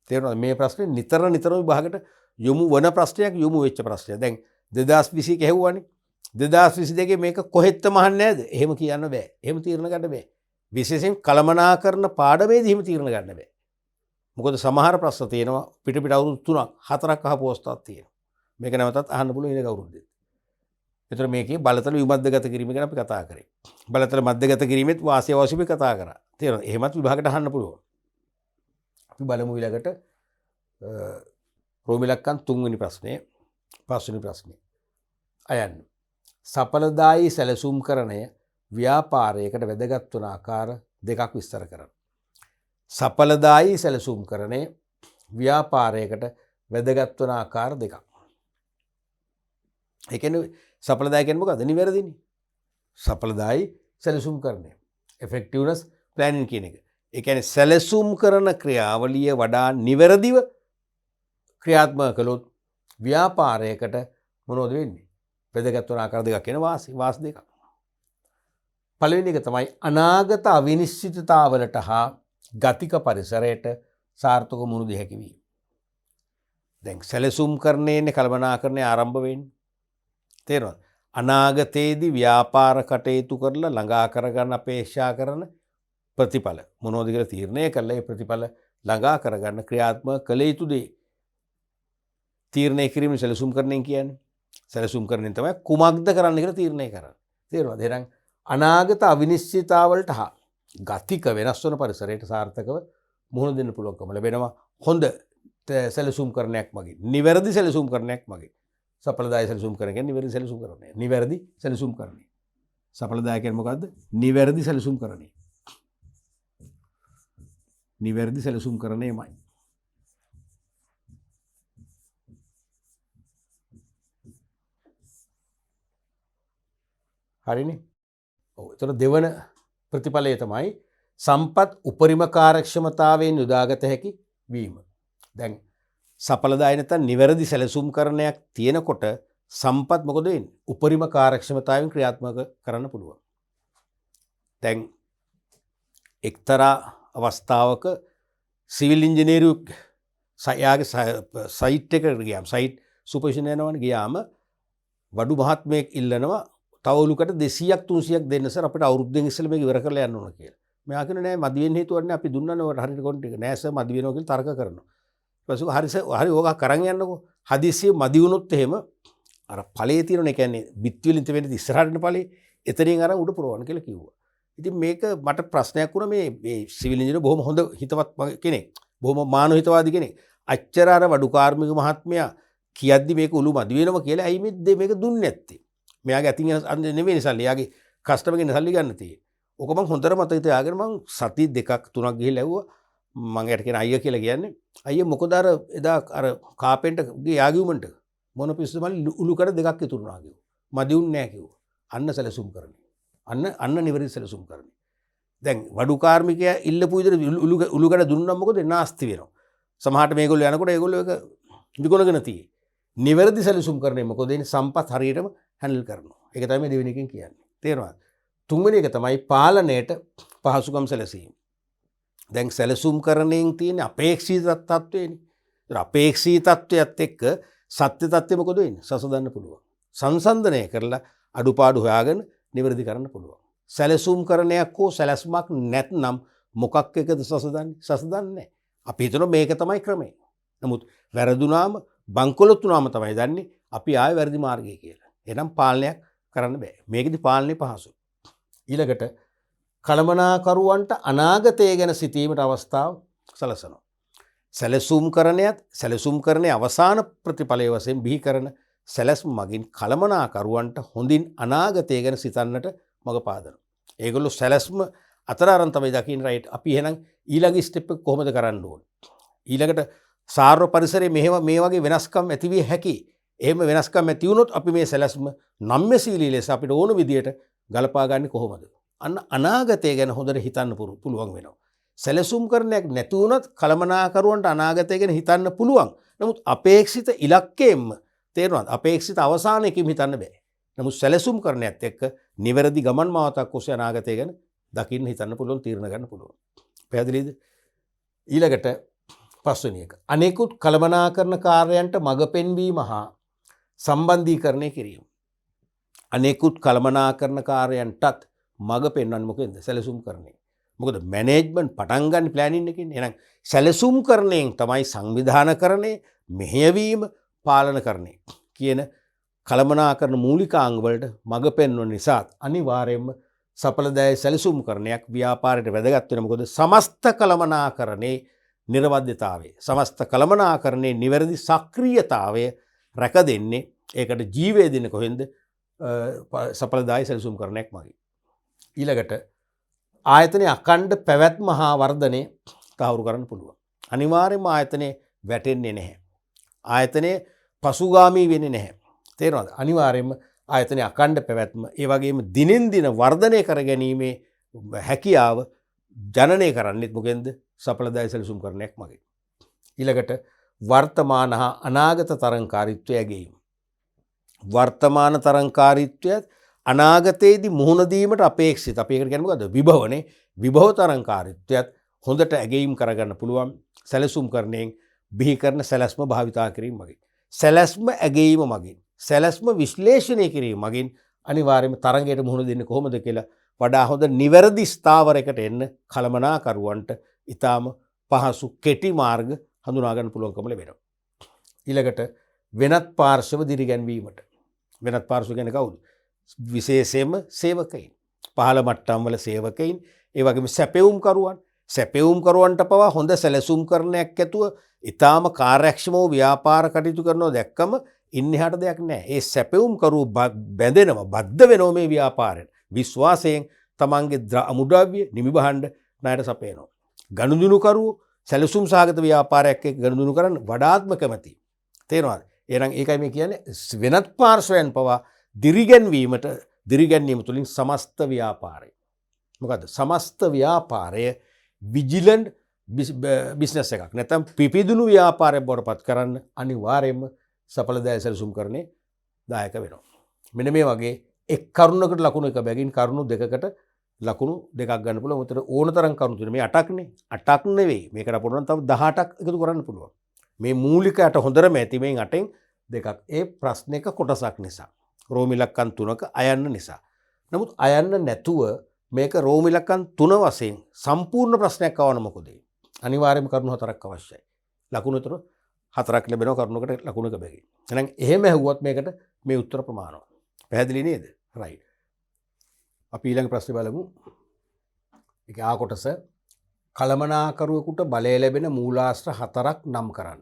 තේරුණාද? මේ ප්‍රශ්නේ නිතරම විභාගයට යොමු වන ප්‍රශ්නයක්, යොමු වෙච්ච ප්‍රශ්නයක්. දැන් 2020 කැහුවානේ. 2022 මේක කොහෙත්ම අහන්නේ නැද්ද? එහෙම කියන්න බෑ. එහෙම තීරණ ගන්න බෑ. විශේෂයෙන් කළමනාකරන පාඩමේදී එහෙම තීරණ ගන්න බෑ. මොකද සමහර ප්‍රශ්න තියෙනවා පිට අවුරුදු 3ක් 4ක් අහපු අවස්ථාවක් තියෙනවා. මේක නැවතත් අහන්න පුළුවන් ඊළඟ අවුරුද්දේ. ඒතර මේකේ බලතල විමධ්‍යගත කිරීම ගැන අපි කතා කරේ. බලතල මධ්‍යගත කිරීමෙත් වාසිය අවශ්‍ය අපි කතා කරා. තේරෙනවද? එහෙමත් විභාගයට අහන්න පුළුවන්. අපි බලමු ඊළඟට රෝමිලක්කන් 3 වෙනි ප්‍රශ්නේ, 5 වෙනි ප්‍රශ්නේ. අයන්න. සඵලදායී සැලසුම් කරණය ව්‍යාපාරයකට වැදගත් වන ආකාර දෙකක් විස්තර කරන්න. සඵලදායී සැලසුම් කරණය ව්‍යාපාරයකට වැදගත් වන ආකාර දෙකක්. ඒ කියන්නේ සඵලදායී කියන්නේ මොකද්ද? නිවැරදිනේ. සඵලදායී සැලසුම් කරණය. effectiveness planning කියන එක. ඒ කියන්නේ සැලසුම් කරන ක්‍රියාවලිය වඩා නිවැරදිව ක්‍රියාත්මක කළොත් ව්‍යාපාරයකට මොනවද වෙන්නේ? වැදගත් වන ආකාර දෙකක් කියන වාසි දෙකක්. පළවෙනි එක තමයි අනාගත අවිනිශ්චිතතාවලට හා ගතික පරිසරයට සාර්ථක මුහුණ දිය හැකි වීම. දැන් සැලසුම් කරන්නේනේ කළමනාකරණය ආරම්භ වෙන්නේ. තේරෙනවද? අනාගතයේදී ව්‍යාපාර කටයුතු කරලා ළඟා කරගන්න අපේක්ෂා කරන ප්‍රතිඵල මොනවද කියලා තීරණය කළා. ඒ ප්‍රතිඵල ළඟා කරගන්න ක්‍රියාත්මක කළ යුතු දේ තීරණය කිරීම සැලසුම් කරන්නේ කියන්නේ. සැලසුම් කරමින් තමයි කුමක්ද කරන්න කියලා තීරණය කරන්නේ. තේරුණාද? එහෙනම් අනාගත අවිනිශ්චිතතාවලට හා ගතික වෙනස් වන පරිසරයට සාර්ථකව මුහුණ දෙන්න පුළුවන්කම ලැබෙනවා හොඳ සැලසුම් කරණයක් මගින්. නිවැරදි සැලසුම් කරණයක් මගින්. සඵලදායී සැලසුම් කරන කියන්නේ නිවැරදි සැලසුම් කරන්නේ. නිවැරදි සැලසුම් කරන්නේ. සඵලදායී කියන්නේ මොකද්ද? නිවැරදි සැලසුම් කරන්නේ. නිවැරදි සැලසුම් කරන්නේමයි. හරිනේ? ඔව්. ඒතර දෙවන ප්‍රතිඵලය තමයි සම්පත් උපරිම කාර්යක්ෂමතාවයෙන් යොදාගත හැකි වීම. දැන් සඵලදායී නැත්නම් නිවැරදි සැලසුම් කරණයක් තියෙනකොට සම්පත් මොකද වෙන්නේ? උපරිම කාර්යක්ෂමතාවයෙන් ක්‍රියාත්මක කරන්න පුළුවන්. දැන් එක්තරා අවස්ථාවක සිවිල් ඉංජිනේරු යාගේ සයිට් එකට ගියාම සයිට් සුපර්විෂන් යනවනේ ගියාම වඩු මහත්මයෙක් ඉල්ලනවා තව ඔලුකට 200ක් 300ක් දෙන්න සර් අපිට අවුරුද්දෙන් ඉස්සෙල්ලා මේක ඉවර කරලා යන්න ඕන කියලා. මෙයා කියනවා නෑ මදි වෙන්න හේතුවක් නෑ අපි දුන්නනේ ඔයාලට හරියට කොන්ට් එක. නෑ සර් මදි වෙනවා කියලා තර්ක කරනවා. ඊපස්සේ හරි සර් හරි ඕක කරන් යන්නකෝ. හදිස්සිය මදි වුණොත් එහෙම අර ඵලයේ තියෙනනේ කියන්නේ බිත්ති වලින් තෙවෙන්නේ ඉස්සරහට ඵලයේ එතනින් අරන් උඩ පුරවන්න කියලා කිව්වා. ඉතින් මේක මට ප්‍රශ්නයක් වුණා මේ සිවිල් ඉංජිනේරු බොහොම හොඳ හිතවත් කෙනෙක්. බොහොම මානව හිතවාදී කෙනෙක්. අච්චර අර වඩු කාර්මික මහත්මයා කියද්දි මේක උළු මදි වෙනවා කියලා ඇයි මේක දුන්නේ නැත්තේ? මෙයාගේ අතින් යන නෙවෙයි සල්ලි. එයාගේ කස්ටමර්ගෙන් සල්ලි ගන්න තියෙන්නේ. ඕක මම හොඳට මතක තියාගෙන මම සති දෙකක් තුනක් ගිහිල්ලා ඇහුවා. මම යට කියන අයියා කියලා කියන්නේ. අයියා මොකද අර එදා අර කාපෙන්ටර්ගේ ආගියුමන්ට් එක මොන පිස්සුද මල්ලි උළු කඩ දෙකක් ඉතුරුනා කිව්වා. මදි උන්නේ නැහැ කිව්වා. අන්න සැලසුම් කරන්නේ. අන්න නිවැරදි සැලසුම් කරන්නේ. දැන් වඩු කාර්මිකයා ඉල්ලපු විදිහට උළු කඩ දුන්නා මොකද නාස්ති වෙනවා. සමහරට මේගොල්ලෝ යනකොට ඒගොල්ලෝ ඒක විකුණගෙන තියෙන්නේ. නිවැරදි සැලසුම් කරන්නේ මොකද එන්නේ සම්පත් හරියටම හැන්ඩල් කරනවා. ඒක තමයි මේ දෙවෙනි එකෙන් කියන්නේ. තේරෙනවද? තුන්වෙනි එක තමයි පාලනයට පහසුකම් සැලසීම. දැන් සැලසුම් කරණයෙන් තියෙන අපේක්ෂිත තත්ත්වයනේ. ඒතර අපේක්ෂිත තත්ත්වයට එක්ක සත්‍ය තත්ත්වය මොකද වෙන්නේ? සසඳන්න පුළුවන්. සංසන්දනය කරලා අඩුපාඩු හොයාගෙන නිවැරදි කරන්න පුළුවන්. සැලසුම් කරණයක් හෝ සැලැස්මක් නැත්නම් මොකක් එකද සසඳන්නේ? සසඳන්නේ නැහැ. අපි හිතනවා මේක තමයි ක්‍රමය. නමුත් වැරදුනාම බංකොලොත් වුණාම තමයි දන්නේ අපි ආයෙ වැරදි මාර්ගය කියලා. එහෙනම් පාලනයක් කරන්න බෑ. මේකෙදි පාලනේ පහසුයි. ඊළඟට කළමනාකරුවන්ට අනාගතය ගැන සිතීමට අවස්ථාව සලසනවා. සැලසුම් කරණයේ අවසාන ප්‍රතිඵලය වශයෙන් බිහි කරන සැලැස්ම මගින් කළමනාකරුවන්ට හොඳින් අනාගතය ගැන සිතන්නට මඟ පාදනවා. ඒගොල්ලෝ සැලැස්ම අතර අරන් තමයි දකින්න රයිට්. අපි එහෙනම් ඊළඟ ස්ටෙප් එක කොහොමද කරන්න ඕනේ? ඊළඟට සාර්ව පරිසරයේ මේ වගේ වෙනස්කම් ඇති විය හැකි. එහෙම වෙනස්කම් ඇති වුණොත් අපි මේ සැලැස්ම නම්‍යශීලී ලෙස අපිට ඕන විදියට ගලපා ගන්න කොහොමද? අන්න අනාගතය ගැන හොඳට හිතන්න පුළුවන් වෙනවා. සැලසුම් කරණයක් නැති වුණත් කළමනාකරුවන්ට අනාගතය ගැන හිතන්න පුළුවන්. නමුත් අපේක්ෂිත ඉලක්කයෙන්ම තේරෙනවද? අපේක්ෂිත අවසානයකින් හිතන්න බෑ. නමුත් සැලසුම් කරණයත් එක්ක නිවැරදි ගමන් මාවතක් ඔස්සේ අනාගතය ගැන දකින්න හිතන්න පුළුවන්, තීරණ ගන්න පුළුවන්. පැහැදිලිද? ඊළඟට පස්වෙනි එක. අනෙකුත් කළමනාකරණ කාර්යයන්ට මඟ පෙන්වීම හා සම්බන්ධීකරණය කිරීම. අනෙකුත් කළමනාකරණ කාර්යයන්ටත් මඟ පෙන්වන්නේ මොකෙන්ද? සැලසුම් කරණය. මොකද මැනේජ්මන්ට් පටන් ගන්න ප්ලෑනින් එකකින්. එහෙනම් සැලසුම් කරණයෙන් තමයි සංවිධානකරණය, මෙහෙයවීම, පාලනකරණය කියන කළමනාකරණ මූලිකාංග වලට මඟ පෙන්වන නිසා අනිවාර්යයෙන්ම සඵලදායී සැලසුම් කරණයක් ව්‍යාපාරයට වැදගත් වෙනවා. මොකද සමස්ත කළමනාකරණේ නිර්වද්‍යතාවය, සමස්ත කළමනාකරණේ නිවැරදි සක්‍රියතාවය රැක දෙන්නේ ඒකට ජීවය දෙන්නේ කොහෙන්ද? සඵලදායී සැලසුම් කරණයක් මගින්. ඊළඟට ආයතනයේ අඛණ්ඩ පැවැත්ම හා වර්ධනය තහවුරු කරන්න පුළුවන්. අනිවාර්යයෙන්ම ආයතනයේ වැටෙන්නේ නැහැ. ආයතනයේ පසුගාමී වෙන්නේ නැහැ. තේරෙනවද? අනිවාර්යයෙන්ම ආයතනයේ අඛණ්ඩ පැවැත්ම ඒ වගේම දිනෙන් දින වර්ධනය කර ගැනීමේ හැකියාව ජනනය කරන්නේත් මොකෙන්ද? සඵලදායී සැලසුම් කරණයක් මගින්. ඊළඟට වර්තමාන හා අනාගත තරංකාරීත්වය ඇගීම. වර්තමාන තරංකාරීත්වයත් අනාගතයේදී මුහුණ දීමට අපේක්ෂිත. අපි ඒකට කියන්නේ මොකද්ද? විභවනේ. විභව තරංකාරීත්වයත් හොඳට ඇගීම් කරගන්න පුළුවන් සැලසුම් කරණයෙන් බිහි කරන සැලැස්ම භාවිතා කිරීම මගින්. සැලැස්ම ඇගීම මගින්, සැලැස්ම විශ්ලේෂණය කිරීම මගින් අනිවාර්යයෙන්ම තරංගයට මුහුණ දෙන්නේ කොහොමද කියලා වඩා හොඳ නිවැරදි ස්ථාවරයකට එන්න කළමනාකරුවන්ට ඊටාම පහසු කෙටි මාර්ග හඳුනා ගන්න පුළුවන්කම ලැබෙනවා. ඊළඟට වෙනත් පාර්ශව දිරිගැන්වීමට. වෙනත් පාර්ශ්ව කියන්නේ කවුද? විශේෂයෙන්ම සේවකයින්. පහළ මට්ටම්වල සේවකයින්, ඒ වගේම සැපෙවුම්කරුවන්. සැපෙවුම්කරුවන්ට පවා හොඳ සැලසුම් කරණයක් ඇතුව ඊටාම කාර්යක්ෂමව ව්‍යාපාර කටයුතු කරනවා දැක්කම ඉන්න එහාට දෙයක් නැහැ. ඒ සැපෙවුම්කරුවෝ බැඳෙනවා, බද්ධ වෙනවා මේ ව්‍යාපාරයෙන්. විශ්වාසයෙන් තමන්ගේ අමුද්‍රව්‍ය නිමි භාණ්ඩ ණයට සපයනවා. ගනුදෙනුකරුවෝ සැලසුම් සහගත ව්‍යාපාරයක් එක්ක ගනුදෙනු කරන්න වඩාත්ම කැමතියි. තේරෙනවද? එහෙනම් ඒකයි මේ කියන්නේ වෙනත් පාර්ශ්වයන් පවා දිරිගැන්වීම තුළින් සමස්ත ව්‍යාපාරය. මොකද සමස්ත ව්‍යාපාරය විජිලන්ට් බිස්නස් එකක්. නැත්නම් පිපිදුණු ව්‍යාපාරයක් බවට පත් කරන්න අනිවාර්යයෙන්ම සඵලදායී සැලසුම් කරන්නේ දායක වෙනවා. මෙන්න මේ වගේ එක් කරුණකට ලකුණු එක බැගින් කරුණු දෙකකට ලකුණු දෙකක් ගන්න පුළුවන්. උතර ඕන තරම් කරුණු තියෙනවා. මේ 8ක්නේ. 8ක් නෙවෙයි. මේකට පුළුවන් තව 18ක් එකතු කරන්න පුළුවන්. මේ මූලිකයට හොඳටම ඇති මේ 8න් දෙකක්. ඒ ප්‍රශ්නයක කොටසක් නිසා. රෝම ඉලක්කම් 3ක අයන්න නිසා. නමුත් අයන්න නැතුව මේක රෝම ඉලක්කම් 3 වශයෙන් සම්පූර්ණ ප්‍රශ්නයක් આવන මොකද? අනිවාර්යයෙන්ම කරුණු 4ක් අවශ්‍යයි. ලකුණු උතර 4ක් ලැබෙනවා කරුණකට ලකුණක බැගින්. එහෙනම් එහෙම ඇහුවොත් මේකට මේ උත්තර ප්‍රමාණවත්. පැහැදිලි නේද? රයිට්. අපි ඊළඟ ප්‍රශ්නේ බලමු. ඒක ආ කොටස කළමනාකරුවෙකුට බලය ලැබෙන මූලාශ්‍ර 4ක් නම් කරන්න.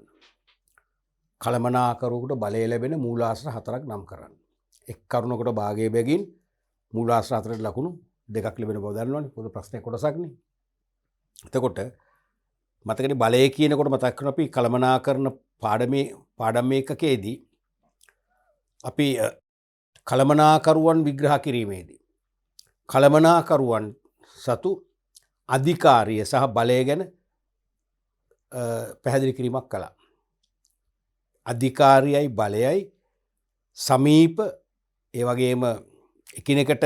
කළමනාකරුවෙකුට බලය ලැබෙන මූලාශ්‍ර 4ක් නම් කරන්න. එක් කරුණකට භාගයේ බැගින් මූලාශ්‍ර 4ට ලකුණු 2ක් ලැබෙන බව දන්නවනේ. පොදු ප්‍රශ්නයේ කොටසක්නේ. එතකොට මතකනේ බලය කියනකොට මතක් කරන අපි කළමනාකරන පාඩම එකකේදී අපි කළමනාකරුවන් විග්‍රහ කිරීමේදී කළමනාකරුවන් සතු අධිකාරිය සහ බලය ගැන පැහැදිලි කිරීමක් කළා. අධිකාරියයි බලයයි සමීප, ඒ වගේම එකිනෙකට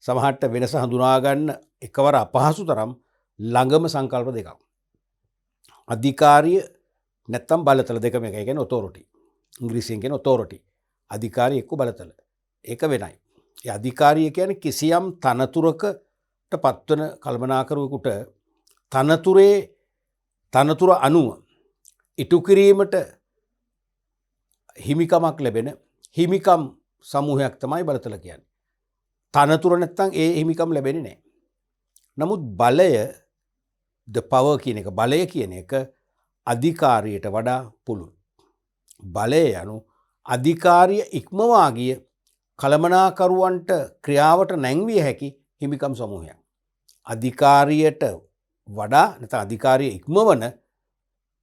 සමහරට වෙනස හඳුනා ගන්න එකවර අපහසු තරම් ළඟම සංකල්ප දෙකක්. අධිකාරිය නැත්තම් බලතල දෙකම එකයි. කියන්නේ ඔතොරිටි. ඉංග්‍රීසියෙන් කියන ඔතොරිටි. අධිකාරිය එක්ක බලතල. ඒක වෙනයි. ඒ අධිකාරිය කියන්නේ කිසියම් තනතුරකට පත්වන කළමනාකරුවෙකුට තනතුර අනුව ඉටු කිරීමට හිමිකමක් ලැබෙන හිමිකම් සමූහයක් තමයි බලතල කියන්නේ. තනතුර නැත්තම් ඒ හිමිකම් ලැබෙන්නේ නැහැ. නමුත් බලය the power කියන එක, බලය කියන එක අධිකාරියට වඩා පුළුල්. බලය යනු අධිකාරිය ඉක්මවා ගිය කළමනාකරුවන්ට ක්‍රියාවට නැංවිය හැකි හිමිකම් සමූහයක්. අධිකාරියට වඩා නැත්නම් අධිකාරිය ඉක්මවන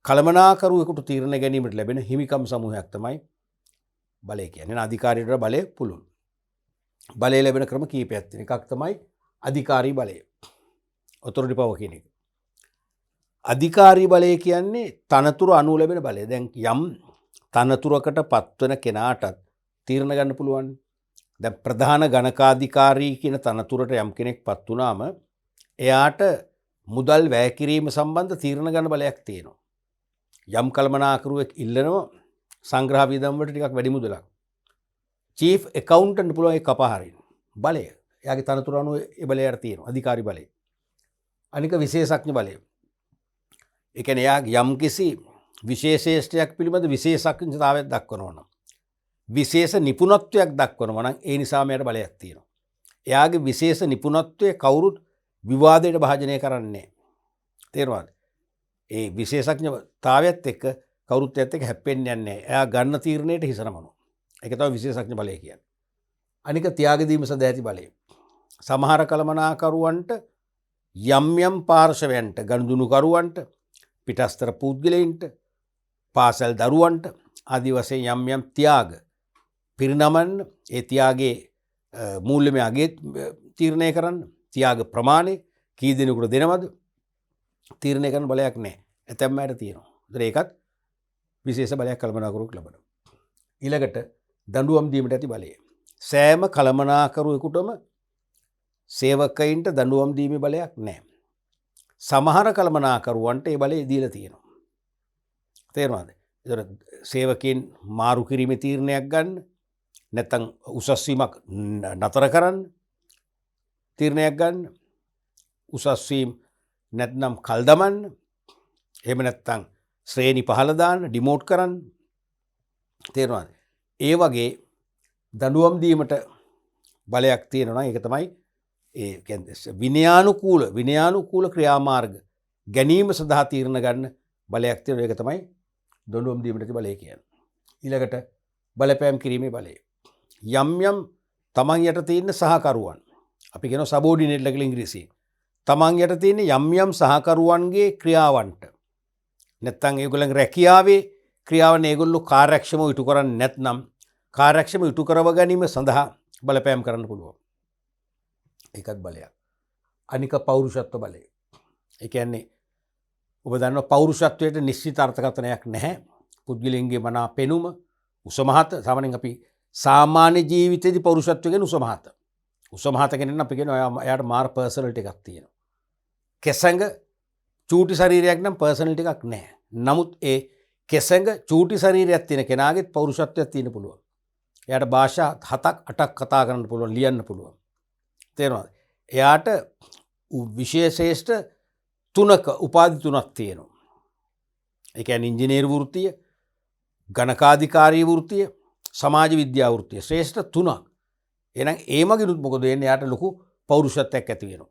කළමනාකරුවෙකුට තීරණ ගැනීමට ලැබෙන හිමිකම් සමූහයක් තමයි බලය කියන්නේ. අධිකාරියට වඩා බලය පුළුල්. බලය ලැබෙන ක්‍රම කීපයක් තියෙන. එකක් තමයි අධිකාරී බලය. ඔතොරිටි පවර් කියන එක. අධිකාරී බලය කියන්නේ තනතුරු අනුව ලැබෙන බලය. දැන් යම් තනතුරකට පත්වන කෙනාටත් තීරණ ගන්න පුළුවන්. දැන් ප්‍රධාන ගණකාධිකාරී කියන තනතුරට යම් කෙනෙක් පත් වුණාම එයාට මුදල් වැය කිරීම සම්බන්ධ තීරණ ගන්න බලයක් තියෙනවා. යම් කළමනාකරුවෙක් ඉල්ලනවා සංග්‍රහ වියදම් වලට ටිකක් වැඩි මුදලක්. චීෆ් ඇකවුන්ටන්ට් පුළුවන් ඒක කපහරින්න. බලය. එයාගේ තනතුර අනුව ඒ බලයට තියෙනවා. අධිකාරී බලය. අනික විශේෂඥ බලය. ඒ කියන්නේ එයා යම්කිසි විශේෂේෂ්ඨයක් පිළිබඳ විශේෂඥතාවයක් දක්වනවා නම්, විශේෂ නිපුණත්වයක් දක්වනවා නම් ඒ නිසා මෙයාට බලයක් තියෙනවා. එයාගේ විශේෂ නිපුණත්වය කවුරුත් විවාදයට භාජනය කරන්නේ නැහැ. තේරුණාද? ඒ විශේෂඥතාවයත් එක්ක කවුරුත් එක්ක හැප්පෙන්නේ නැහැ. එයා ගන්න තීරණයට හිස නමනවා. ඒක තමයි විශේෂඥ බලය කියන්නේ. අනික ත්‍යාග දීම සඳහා ඇති බලය. සමහර කළමනාකරුවන්ට යම් පාර්ශවයන්ට, ගනුදෙනුකරුවන්ට, පිටස්තර පුද්ගලයන්ට, පාසල් දරුවන්ට ආදී වශයෙන් යම් ත්‍යාග පිරිනමන්න, ඒ ත්‍යාගයේ මූල්‍යමය අගය තීරණය කරන්න, ත්‍යාග ප්‍රමාණය කී දෙනෙකුට දෙනවද තීරණය කරන්න බලයක් නැහැ. ඇතැම් අයට තියෙනවා. ඒකත් විශේෂ බලයක් කළමනාකරුවෙක් ලබනවා. ඊළඟට දඬුවම් දීමට ඇති බලය. සෑම කළමනාකරුවෙකුටම සේවකයින්ට දඬුවම් දීමේ බලයක් නැහැ. සමහර කළමනාකරුවන්ට ඒ බලය දීලා තියෙනවා. තේරුණාද? ඒතර සේවකයන් මාරු කිරීමේ තීරණයක් ගන්න, නැත්නම් උසස් වීමක් නතර කරන්න තීරණයක් ගන්න, උසස් වීම නැත්නම් කල් දමන්න, එහෙම නැත්නම් ශ්‍රේණි පහළ දාන්න, ඩිමෝට් කරන්න. තේරුණාද? ඒ වගේ දඬුවම් දීමට බලයක් තියෙනවා. ඒක තමයි ඒ විනයානුකූල ක්‍රියාමාර්ග ගැනීම සඳහා තීරණ ගන්න බලයක් තියෙනවා. ඒක තමයි දඬුවම් දීමට තියෙන බලය කියන්නේ. ඊළඟට බලපෑම් කිරීමේ බලය. යම් යම් තමන් යට තියෙන සහකරුවන් අපි කියනවා සබෝඩිනේට්ලා කියලා ඉංග්‍රීසියෙන්. තමන් යට තියෙන යම් යම් සහකරුවන්ගේ ක්‍රියාවන්ට නැත්තම් ඒගොල්ලන්ගේ රැකියාවේ ක්‍රියාවන් ඒගොල්ලෝ කාර්යක්ෂමව ඉටු කරන්නේ නැත්නම් කාර්යක්ෂම ඉටු කරව ගැනීම සඳහා බලපෑම් කරන්න පුළුවන්. ඒකත් බලයක්. අනික පෞරුෂත්ව බලය. ඒ කියන්නේ ඔබ දන්නවා පෞරුෂත්වයට නිශ්චිත අර්ථකථනයක් නැහැ. පුද්ගලයන්ගේ මනා පෙනුම උසමහත සාමාන්‍යයෙන් අපි සාමාන්‍ය ජීවිතයේදී පෞරුෂත්වය කියන උසමහත. උසමහත කෙනෙක් නම් අපි කියනවා එයාට මාර පර්සනැලිටි එකක් තියෙනවා. කෙසඟ චූටි ශරීරයක් නම් පර්සනැලිටි එකක් නැහැ. නමුත් ඒ කෙසඟ චූටි ශරීරයක් තියෙන කෙනාගෙත් පෞරුෂත්වයක් තියෙන්න පුළුවන්. එයාට භාෂා 7ක් 8ක් කතා කරන්න පුළුවන්, ලියන්න පුළුවන්. තේරෙනවද? එයාට විශේෂේෂ්ඨ 3ක උපාධි 3ක් තියෙනවා. ඒ කියන්නේ ඉංජිනේරු වෘත්තිය, ගණකාධිකාරී වෘත්තිය, සමාජ විද්‍යා වෘත්තිය. ශ්‍රේෂ්ඨ 3ක්. එහෙනම් ඒ මගිනුත් මොකද වෙන්නේ? එයාට ලොකු පෞරුෂත්වයක් ඇති වෙනවා.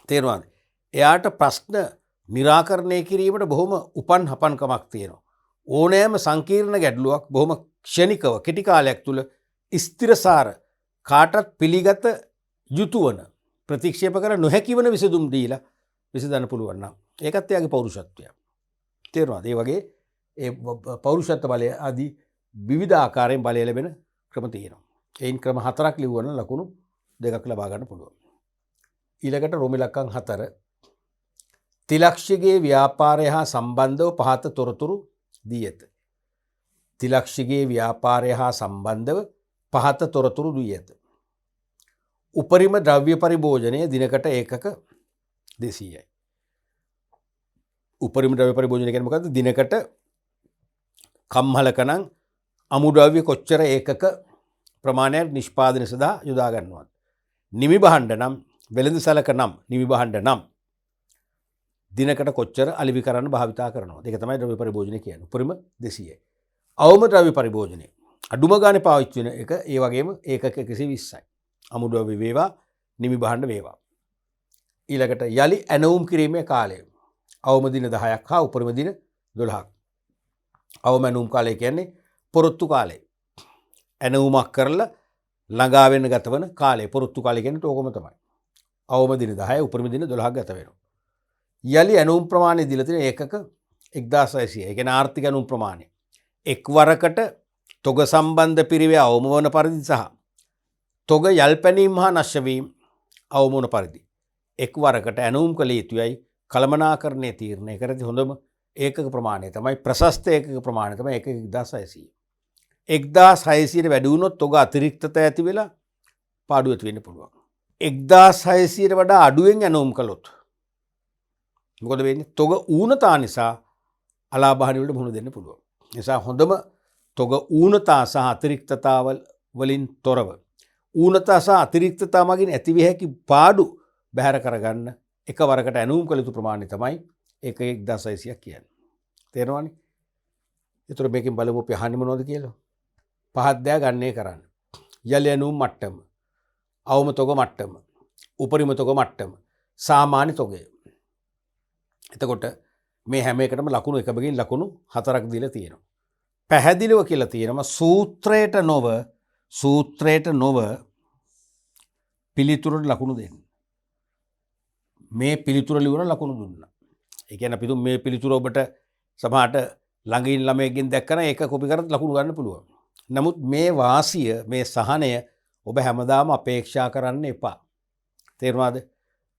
තේරෙනවද? එයාට ප්‍රශ්න निराකරණය කිරීමට බොහොම උපන් හපන්කමක් තියෙනවා. ඕනෑම සංකීර්ණ ගැටලුවක් බොහොම ක්ෂණිකව කෙටි කාලයක් තුළ ස්ථිරසාර කාටත් පිළිගත යුතු වන ප්‍රතික්ෂේප කර නොහැකි වන විසඳුම් දීලා විසඳන්න පුළුවන් නම් ඒකත් එයාගේ පෞරුෂත්වය. තේරුණාද? ඒ වගේ ඒ පෞරුෂත්ව බලය ආදී විවිධ ආකාරයෙන් බලය ලැබෙන ක්‍රම තියෙනවා. ඒයින් ක්‍රම 4ක් ලිව්වන ලකුණු 2ක් ලබා ගන්න පුළුවන්. ඊළඟට රෝම ඉලක්කම් 4 තිලක්ෂිගේ ව්‍යාපාරය හා සම්බන්ධව පහත තොරතුරු දී ඇත. තිලක්ෂිගේ ව්‍යාපාරය හා සම්බන්ධව පහත තොරතුරු දී ඇත. උපරිම ද්‍රව්‍ය පරිභෝජනය දිනකට ඒකක 200යි. උපරිම ද්‍රව්‍ය පරිභෝජනය කියන්නේ මොකද්ද? දිනකට කම්හලක නම් අමුද්‍රව්‍ය කොච්චර ඒකක ප්‍රමාණයක් නිෂ්පාදනය සඳහා යොදා ගන්නවද? නිමි භාණ්ඩ නම් වෙළඳ සැලක නම් නිමි භාණ්ඩ නම් දිනකට කොච්චර අලිවි කරන්න භාවිතා කරනවද? ඒක තමයි ද්‍රව්‍ය පරිභෝජනය කියන්නේ. උපරිම 200යි. අවම ද්‍රව්‍ය පරිභෝජනය අඩුම ගානේ පාවිච්චි වෙන එක ඒ වගේම ඒකක 120යි. අමුද්‍රව්‍ය වේවා නිමි භාණ්ඩ වේවා. ඊළඟට යලි ඇනවුම් කිරීමේ කාලය අවම දින 10ක් හා උපරිම දින 12ක්. අවම ඇනවුම් කාලය කියන්නේ පොරොත්තු කාලය. ඇනවුමක් කරලා ළඟා වෙන්න ගතවන කාලය පොරොත්තු කාලය කියන්නේ ඕකම තමයි. අවම දින 10යි උපරිම දින 12ක් ගත වෙනවා. යලි ඇනවුම් ප්‍රමාණය දීලා තියෙන ඒකක 1600යි. ඒ කියන්නේ ආර්ථික ඇනවුම් ප්‍රමාණය. එක්වරකට තොග සම්බන්ධ පිරිවේ අවම වන පරිදි සහ තොග යල්පැනීම් හා නැශ වීම අවම වන පරිදි එක්වරකට ඇනවුම් කළ යුතුයයි. කළමනාකරණය තීරණය කරති හොඳම ඒකක ප්‍රමාණය තමයි ප්‍රශස්ත ඒකක ප්‍රමාණය තමයි 1600. 1600ට වැඩි වුණොත් තොග අතිරික්තත ඇති වෙලා පාඩු ඇති වෙන්න පුළුවන්. 1600ට වඩා අඩුවෙන් ඇනවුම් කළොත් මොකද වෙන්නේ? තොග ඌනතා නිසා අලාභහානි වලට මුහුණ දෙන්න පුළුවන්. නිසා හොඳම තොග ඌනතා සහ අතිරික්තතා වලින් තොරව ඌනතා සහ අතිරික්තතා මගින් ඇතිවිය හැකි පාඩු බැහැර කරගන්න එකවරකට ඇනවුම් කළ යුතු ප්‍රමාණය තමයි 1600ක් කියන්නේ. තේරෙනවනේ? ඒතර මේකෙන් බලමු අපි අහන්නේ මොනවද කියලා. පහත් දෑ ගන්නේ කරන්න. යලි ඇනවුම් මට්ටම, අවම තොග මට්ටම, උපරිම තොග මට්ටම, සාමාන්‍ය තොගය. එතකොට මේ හැම එකටම ලකුණු එක බැගින් ලකුණු 4ක් දීලා තියෙනවා. පැහැදිලිව කියලා තියෙනවා සූත්‍රයට නොව පිළිතුරට ලකුණු දෙන්න. මේ පිළිතුර ලියවන ලකුණු දුන්නා. ඒ කියන්නේ අපි මේ පිළිතුර ඔබට සමහරට ළඟින් ළමයෙක්ගෙන් දැක්කම ඒක කොපි කරලා ලකුණු ගන්න පුළුවන්. නමුත් මේ වාසිය, මේ සහනය ඔබ හැමදාම අපේක්ෂා කරන්න එපා. තේරුණාද?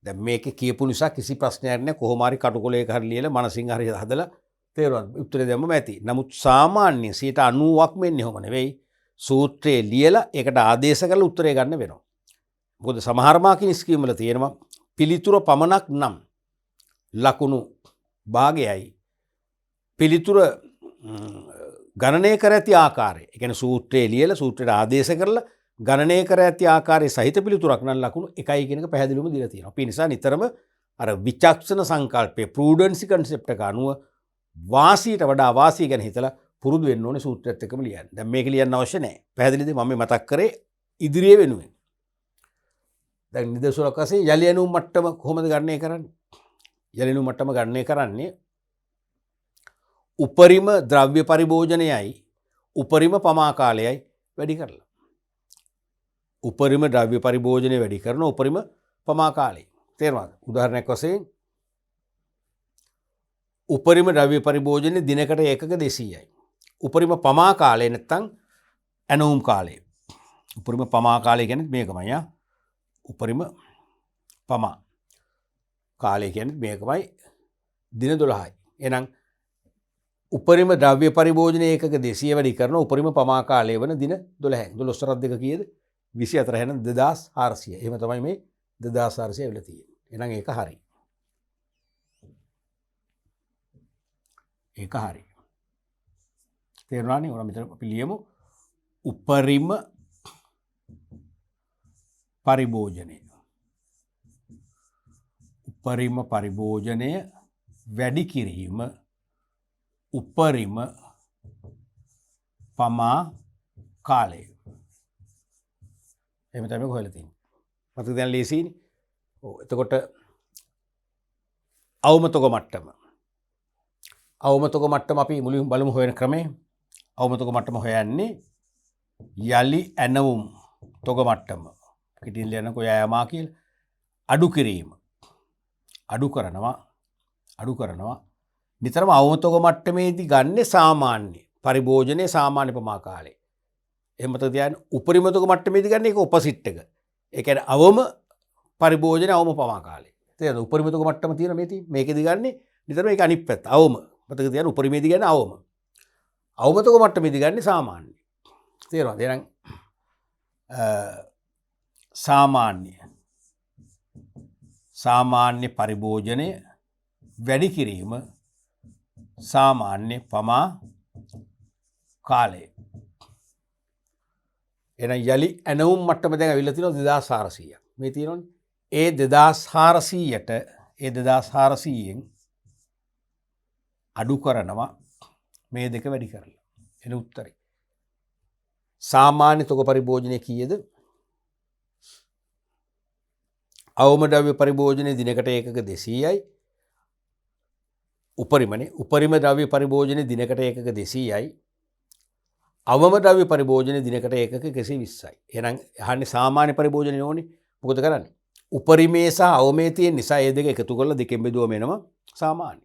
දැන් මේකේ කියපු නිසා කිසි ප්‍රශ්නයක් නැහැ. කොහොම හරි කටුකොලයක හරි ලියලා මනසින් හරි හදලා තේරුණාද? උත්තරේ දෙන්නම ඇති. නමුත් සාමාන්‍ය 90%ක් මෙන්නේ ඔහොම නෙවෙයි. සූත්‍රයේ ලියලා ඒකට ආදේශ කරලා උත්තරේ ගන්න වෙනවා. මොකද සමහර මාකින් ස්කීම් වල තියෙනවා පිළිතුර පමණක් නම් ලකුණු භාගයයි පිළිතුර ගණනය කර ඇති ආකාරය. ඒ කියන්නේ සූත්‍රයේ ලියලා සූත්‍රයට ආදේශ කරලා ගණනය කර ඇති ආකාරයේ සහිත පිළිතුරක් නම් ලකුණු 1යි කියන එක පැහැදිලිවම දීලා තියෙනවා. අපි නිසා නිතරම අර විචක්ෂණ සංකල්පයේ ප්‍රූඩන්සි කන්සෙප්ට් එක අනුව වාසියට වඩා වාසිය ගැන හිතලා පුරුදු වෙන්න ඕනේ සූත්‍රයත් එක්කම ලියන්න. දැන් මේක ලියන්න අවශ්‍ය නැහැ. පැහැදිලිද? මම මේ මතක් කරේ ඉදිරියේ වෙනුවෙන්. දැන් නිදසුනක් වශයෙන් යලි ඇනුම් මට්ටම කොහොමද ගණනය කරන්නේ? යලි ඇනුම් මට්ටම ගණනය කරන්නේ උපරිම ද්‍රව්‍ය පරිභෝජනයයි උපරිම පමා කාලයයි වැඩි කරලා. උපරිම ද්‍රව්‍ය පරිභෝජනය වැඩි කරන උපරිම පමා කාලය. තේරුණාද? උදාහරණයක් වශයෙන් උපරිම ද්‍රව්‍ය පරිභෝජනය දිනකට ඒකක 200යි. උපරිම පමා කාලය නැත්තම් ඇනවුම් කාලය. උපරිම පමා කාලය කියන්නේ මේකමයි ආ. උපරිම පමා කාලය කියන්නේ මේකමයි දින 12යි. එහෙනම් උපරිම ද්‍රව්‍ය පරිභෝජනය ඒකක 200 වැඩි කරන උපරිම පමා කාලය වන දින 12යි. 12 2 කීයද? 24 එහෙනම් 2400. එහෙම තමයි මේ 2400 ඇවිල්ලා තියෙන්නේ. එහෙනම් ඒක හරි. ඒක හරි. තේරුණානේ? ඔන්න මෙතන අපි ලියමු උපරිම පරිභෝජනය. උපරිම පරිභෝජනය වැඩි කිරීම උපරිම පමා කාලය. එහෙම තමයි හොයලා තියෙන්නේ. මතක දැන් ලේසියිනේ. ඔව් එතකොට අවමතක මට්ටම. අවමතක මට්ටම අපි මුලින්ම බලමු හොයන ක්‍රමය. අවමතක මට්ටම හොයන්නේ යලි ඇනවුම් තොග මට්ටම. පිටින් ලියනකො යෑමා කියලා අඩු කිරීම. අඩු කරනවා නිතරම අවමතක මට්ටමේදී ගන්න සාමාන්‍ය පරිභෝජනයේ සාමාන්‍ය පමා කාලය. එහෙම මතක තියාගන්න. උපරිමතක මට්ටමේදී ගන්න ඒක ඔපොසිට් එක. ඒ කියන්නේ අවම පරිභෝජන අවම පමා කාලය. තේරෙනවද? උපරිමතක මට්ටම තියෙන මේකෙදි ගන්නේ නිතරම ඒක අනිත් පැත්ත. අවම. මතක තියාගන්න උපරිමේදී ගන්න අවම. අවමතක මට්ටමේදී ගන්න සාමාන්‍ය. තේරෙනවද? එහෙනම් සාමාන්‍ය පරිභෝජනය වැඩි කිරීම සාමාන්‍ය පමා කාලය. එහෙනම් යලි ඇනවුම් මට්ටම දැන් අවිල්ල තියෙනවා 2400ක්. මේ තියෙනවනේ. ඒ 2400න් අඩු කරනවා මේ දෙක වැඩි කරලා. එන උත්තරේ. සාමාන්‍ය තොග පරිභෝජනය කීයද? අවම ද්‍රව්‍ය පරිභෝජනය දිනකට ඒකක 200යි. උපරිමනේ උපරිම ද්‍රව්‍ය පරිභෝජනය දිනකට ඒකක 200යි. අවම ද්‍රව්‍ය පරිභෝජනය දිනකට ඒකක 120යි. එහෙනම් අහන්නේ සාමාන්‍ය පරිභෝජනය ඕනේ. මොකද කරන්නේ? උපරිමේ සහ අවමේ තියෙන නිසා මේ දෙක එකතු කරලා දෙකෙන් බෙදුවම එනවා සාමාන්‍ය.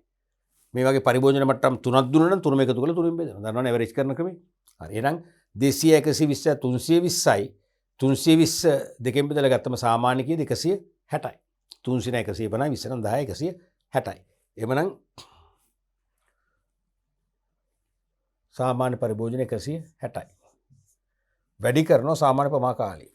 මේ වගේ පරිභෝජන මට්ටම් තුනක් දුන්නා නම් තුනම එකතු කරලා තුනෙන් බෙදනවා. දන්නවනේ ඇවරේජ් කරන ක්‍රමය. හරි. එහෙනම් 200 120 320යි 320 දෙකෙන් බෙදලා ගත්තම සාමාන්‍ය කීයද? 160යි. 300 150 20 නම් 10 160යි. එමනම් සාමාන්‍ය පරිභෝජන 160යි. වැඩි කරනවා සාමාන්‍ය පමා කාලය.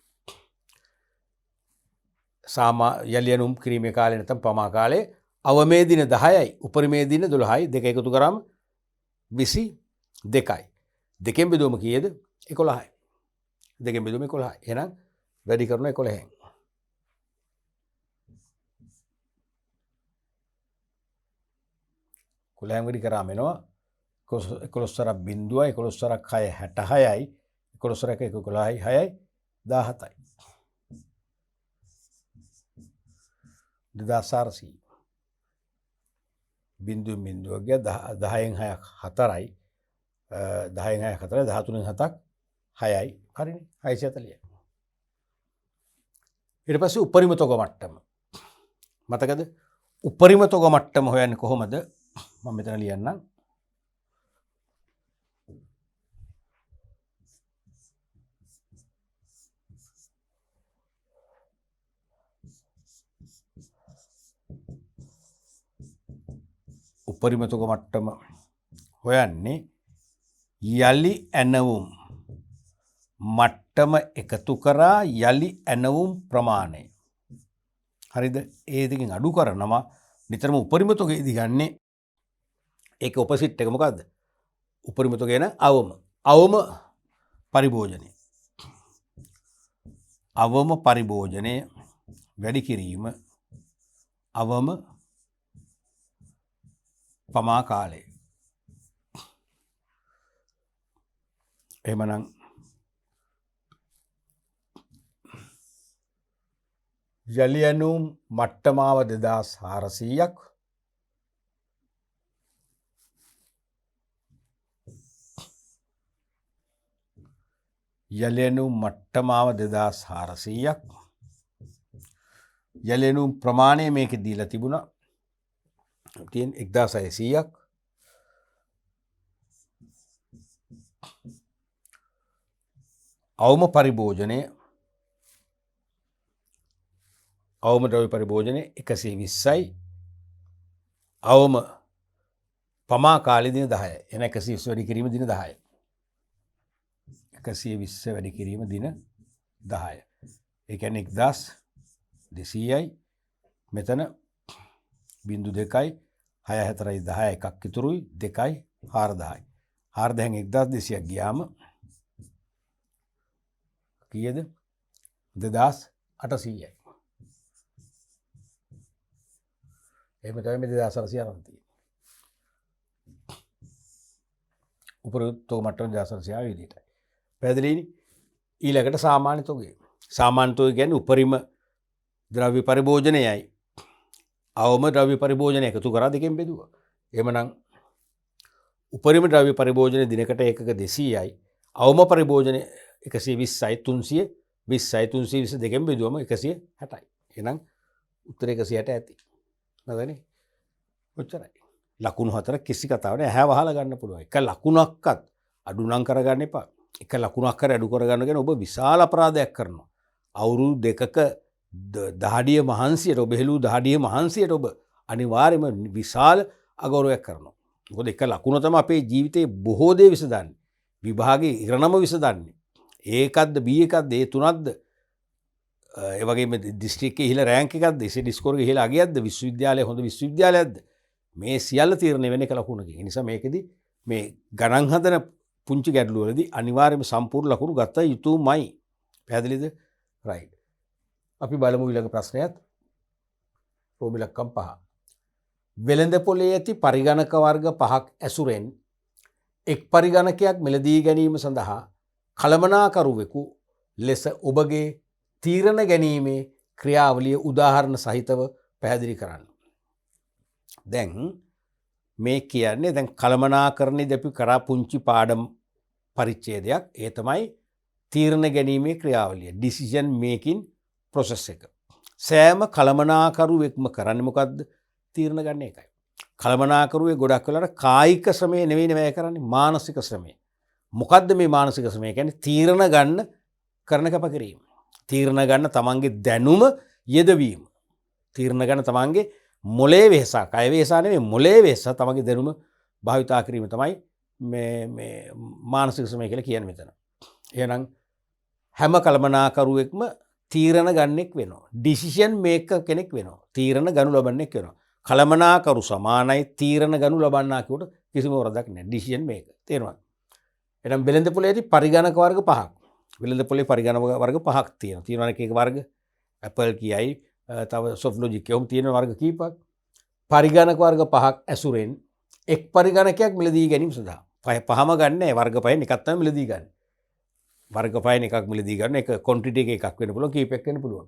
යලි ඇනුම් කිරීමේ කාලය නැත්නම් පමා කාලය අවමේ දින 10යි උපරිමේ දින 12යි දෙක එකතු කරාම 22යි. දෙකෙන් බෙදුවම කීයද? 11යි. දෙකෙන් බෙදුවම 11යි. එහෙනම් වැඩි කරනවා 11න්. 11න් වැඩි කරාම එනවා 11 බිංදුවයි 11 6 66යි 11 1 11යි 6යි 17යි 2400 බිංදුවෙන් බිංදුවක් ගියා 10න් 6ක් 4යි 10න් 6ක් 4යි 13න් 7ක් 6යි හරිනේ 640යි. ඊට පස්සේ උපරිම තොග මට්ටම මතකද? උපරිම තොග මට්ටම හොයන්නේ කොහොමද? මම මෙතන ලියන්නම්. උපරිම තොග මට්ටම හොයන්නේ යලි ඇනවුම් මට්ටම එකතු කරා යලි ඇනවුම් ප්‍රමාණය. හරිද? ඒ දෙකෙන් අඩු කරනවා නිතරම උපරිම තොගයේදී ගන්නේ ඒක ඔපොසිට් එක මොකද්ද? උපරිම තොගය න අවම පරිභෝජනය. අවම පරිභෝජනය වැඩි කිරීම අවම පමා කාලය. එහෙමනම් යලියනුම් මට්ටමාව 2400ක් යලියනුම් මට්ටමාව 2400ක් යලියනුම් ප්‍රමාණය මේකේ දීලා තිබුණා තියෙන 1600ක් අවම පරිභෝජනය අවම ද්‍රව්‍ය පරිභෝජනය 120යි අවම පමා කාලේ දින 10යි එන 120 වැඩි කිරීම දින 10යි 120 වැඩි කිරීම දින 10යි ඒ කියන්නේ 1200යි මෙතන 0.2යි 6 4යි 10 එකක් ඉතුරුයි 2යි 4000යි 4000න් 1200ක් ගියාම කීයද 2800යි එහෙම තමයි මේ 2800 අරන් තියෙන්නේ උපරොත්තු මට්ටම 2800 ආවේ විදිහටයි පැහැදිලිනේ ඊළඟට සාමාන්‍ය තොගය සාමාන්‍ය තොගය කියන්නේ උපරිම ද්‍රව්‍ය පරිභෝජනයයි අවම ද්‍රව්‍ය පරිභෝජනය එකතු කරා දෙකෙන් බෙදුවා එහෙමනම් උපරිම ද්‍රව්‍ය පරිභෝජනය දිනකට ඒකක 200යි අවම පරිභෝජනය 120යි 320යි 320 දෙකෙන් බෙදුවම 160යි එහෙනම් උත්තර 160 ඇති නේදනේ ඔච්චරයි ලකුණු හතර කිසි කතාවක් නෑ ඇහැ වහලා ගන්න පුළුවන් එක ලකුණක්වත් අඩු නම් කරගන්න එපා එක ලකුණක් කර අඩු කරගන්න කියන ඔබ විශාල අපරාධයක් කරනවා අවුරුදු දෙකක දහඩිය මහන්සියට ඔබ හෙළූ දහඩිය මහන්සියට ඔබ අනිවාර්යයෙන්ම විශාල අගෞරවයක් කරනවා මොකද එක ලකුණ තමයි අපේ ජීවිතේ බොහෝ දේ විසඳන්නේ විභාගේ ඉරණම විසඳන්නේ ඒකක්ද බී එකක්ද ඒ තුනක්ද ඒ වගේම දිස්ත්‍රික්කයේ ඉහළ රෑන්ක් එකක්ද එසේ ස්කෝර් එක ඉහළ අගයක්ද විශ්වවිද්‍යාලය හොඳ විශ්වවිද්‍යාලයක්ද මේ සියල්ල තීරණය වෙන්නේ එක ලකුණකින් ඒ නිසා මේකෙදි මේ ගණන් හදන පුංචි ගැටලු වලදී අනිවාර්යයෙන්ම සම්පූර්ණ ලකුණු ගත යුතුමයි පැහැදිලිද රයිට් අපි බලමු ඊළඟ ප්‍රශ්නයත් රෝමිලක්කම් 5 වෙළඳ පොලේ ඇති පරිගණක වර්ග 5ක් ඇසුරෙන් එක් පරිගණකයක් මිලදී ගැනීම සඳහා කළමනාකරුවෙකු ලෙස ඔබගේ තීරණ ගැනීමේ ක්‍රියාවලිය උදාහරණ සහිතව පැහැදිලි කරන්න. දැන් මේ කියන්නේ දැන් කළමනාකරණයේදී අපි කරා පුංචි පාඩම් පරිච්ඡේදයක් ඒ තමයි තීරණ ගැනීමේ ක්‍රියාවලිය decision making process එක. සෑම කළමනාකරුවෙක්ම කරන්නේ මොකද්ද? තීරණ ගන්න එකයි. කළමනාකරුවේ ගොඩක් වෙලාවට කායික ශ්‍රමය නෙවෙයි වැය කරන්නේ මානසික ශ්‍රමය. මොකද්ද මේ මානසික ශ්‍රමය කියන්නේ? තීරණ ගන්න කරන කැපකිරීම. තීරණ ගන්න තමන්ගේ දැනුම යෙදවීම. තීරණ ගන්න තමන්ගේ මොලේ වෙහසක්, කය වෙහස නෙවෙයි මොලේ වෙහස තමන්ගේ දැනුම භාවිතා කිරීම තමයි මේ මානසික ශ්‍රමය කියලා කියන්නේ මෙතන. එහෙනම් හැම කළමනාකරුවෙක්ම තීරණ ගන්නෙක් වෙනවා. ඩිසිෂන් මේකර් කෙනෙක් වෙනවා. තීරණ ගනු ලබන්නෙක් වෙනවා. කළමනාකරු සමානයි තීරණ ගනු ලබන්නා කියවට කිසිම වරදක් නැහැ. Decision maker. තේරුණාද? එහෙනම් වෙළඳ පොලේදී පරිගණක වර්ග 5ක්. වෙළඳ පොලේ පරිගණක වර්ග 5ක් තියෙනවා. තියෙනවා එක වර්ග Apple කියයි තව SoftLogic කියවම තියෙන වර්ග කීපයක්. පරිගණක වර්ග 5ක් ඇසුරෙන් එක් පරිගණකයක් මිලදී ගැනීම සඳහා. පහම ගන්න නැහැ. වර්ග 5න් එකක් තමයි මිලදී ගන්න. වර්ග 5න් එකක් මිලදී ගන්න. එක ක්වොන්ටිටි එකක් වෙන්න පුළුවන්, කීපයක් වෙන්න පුළුවන්.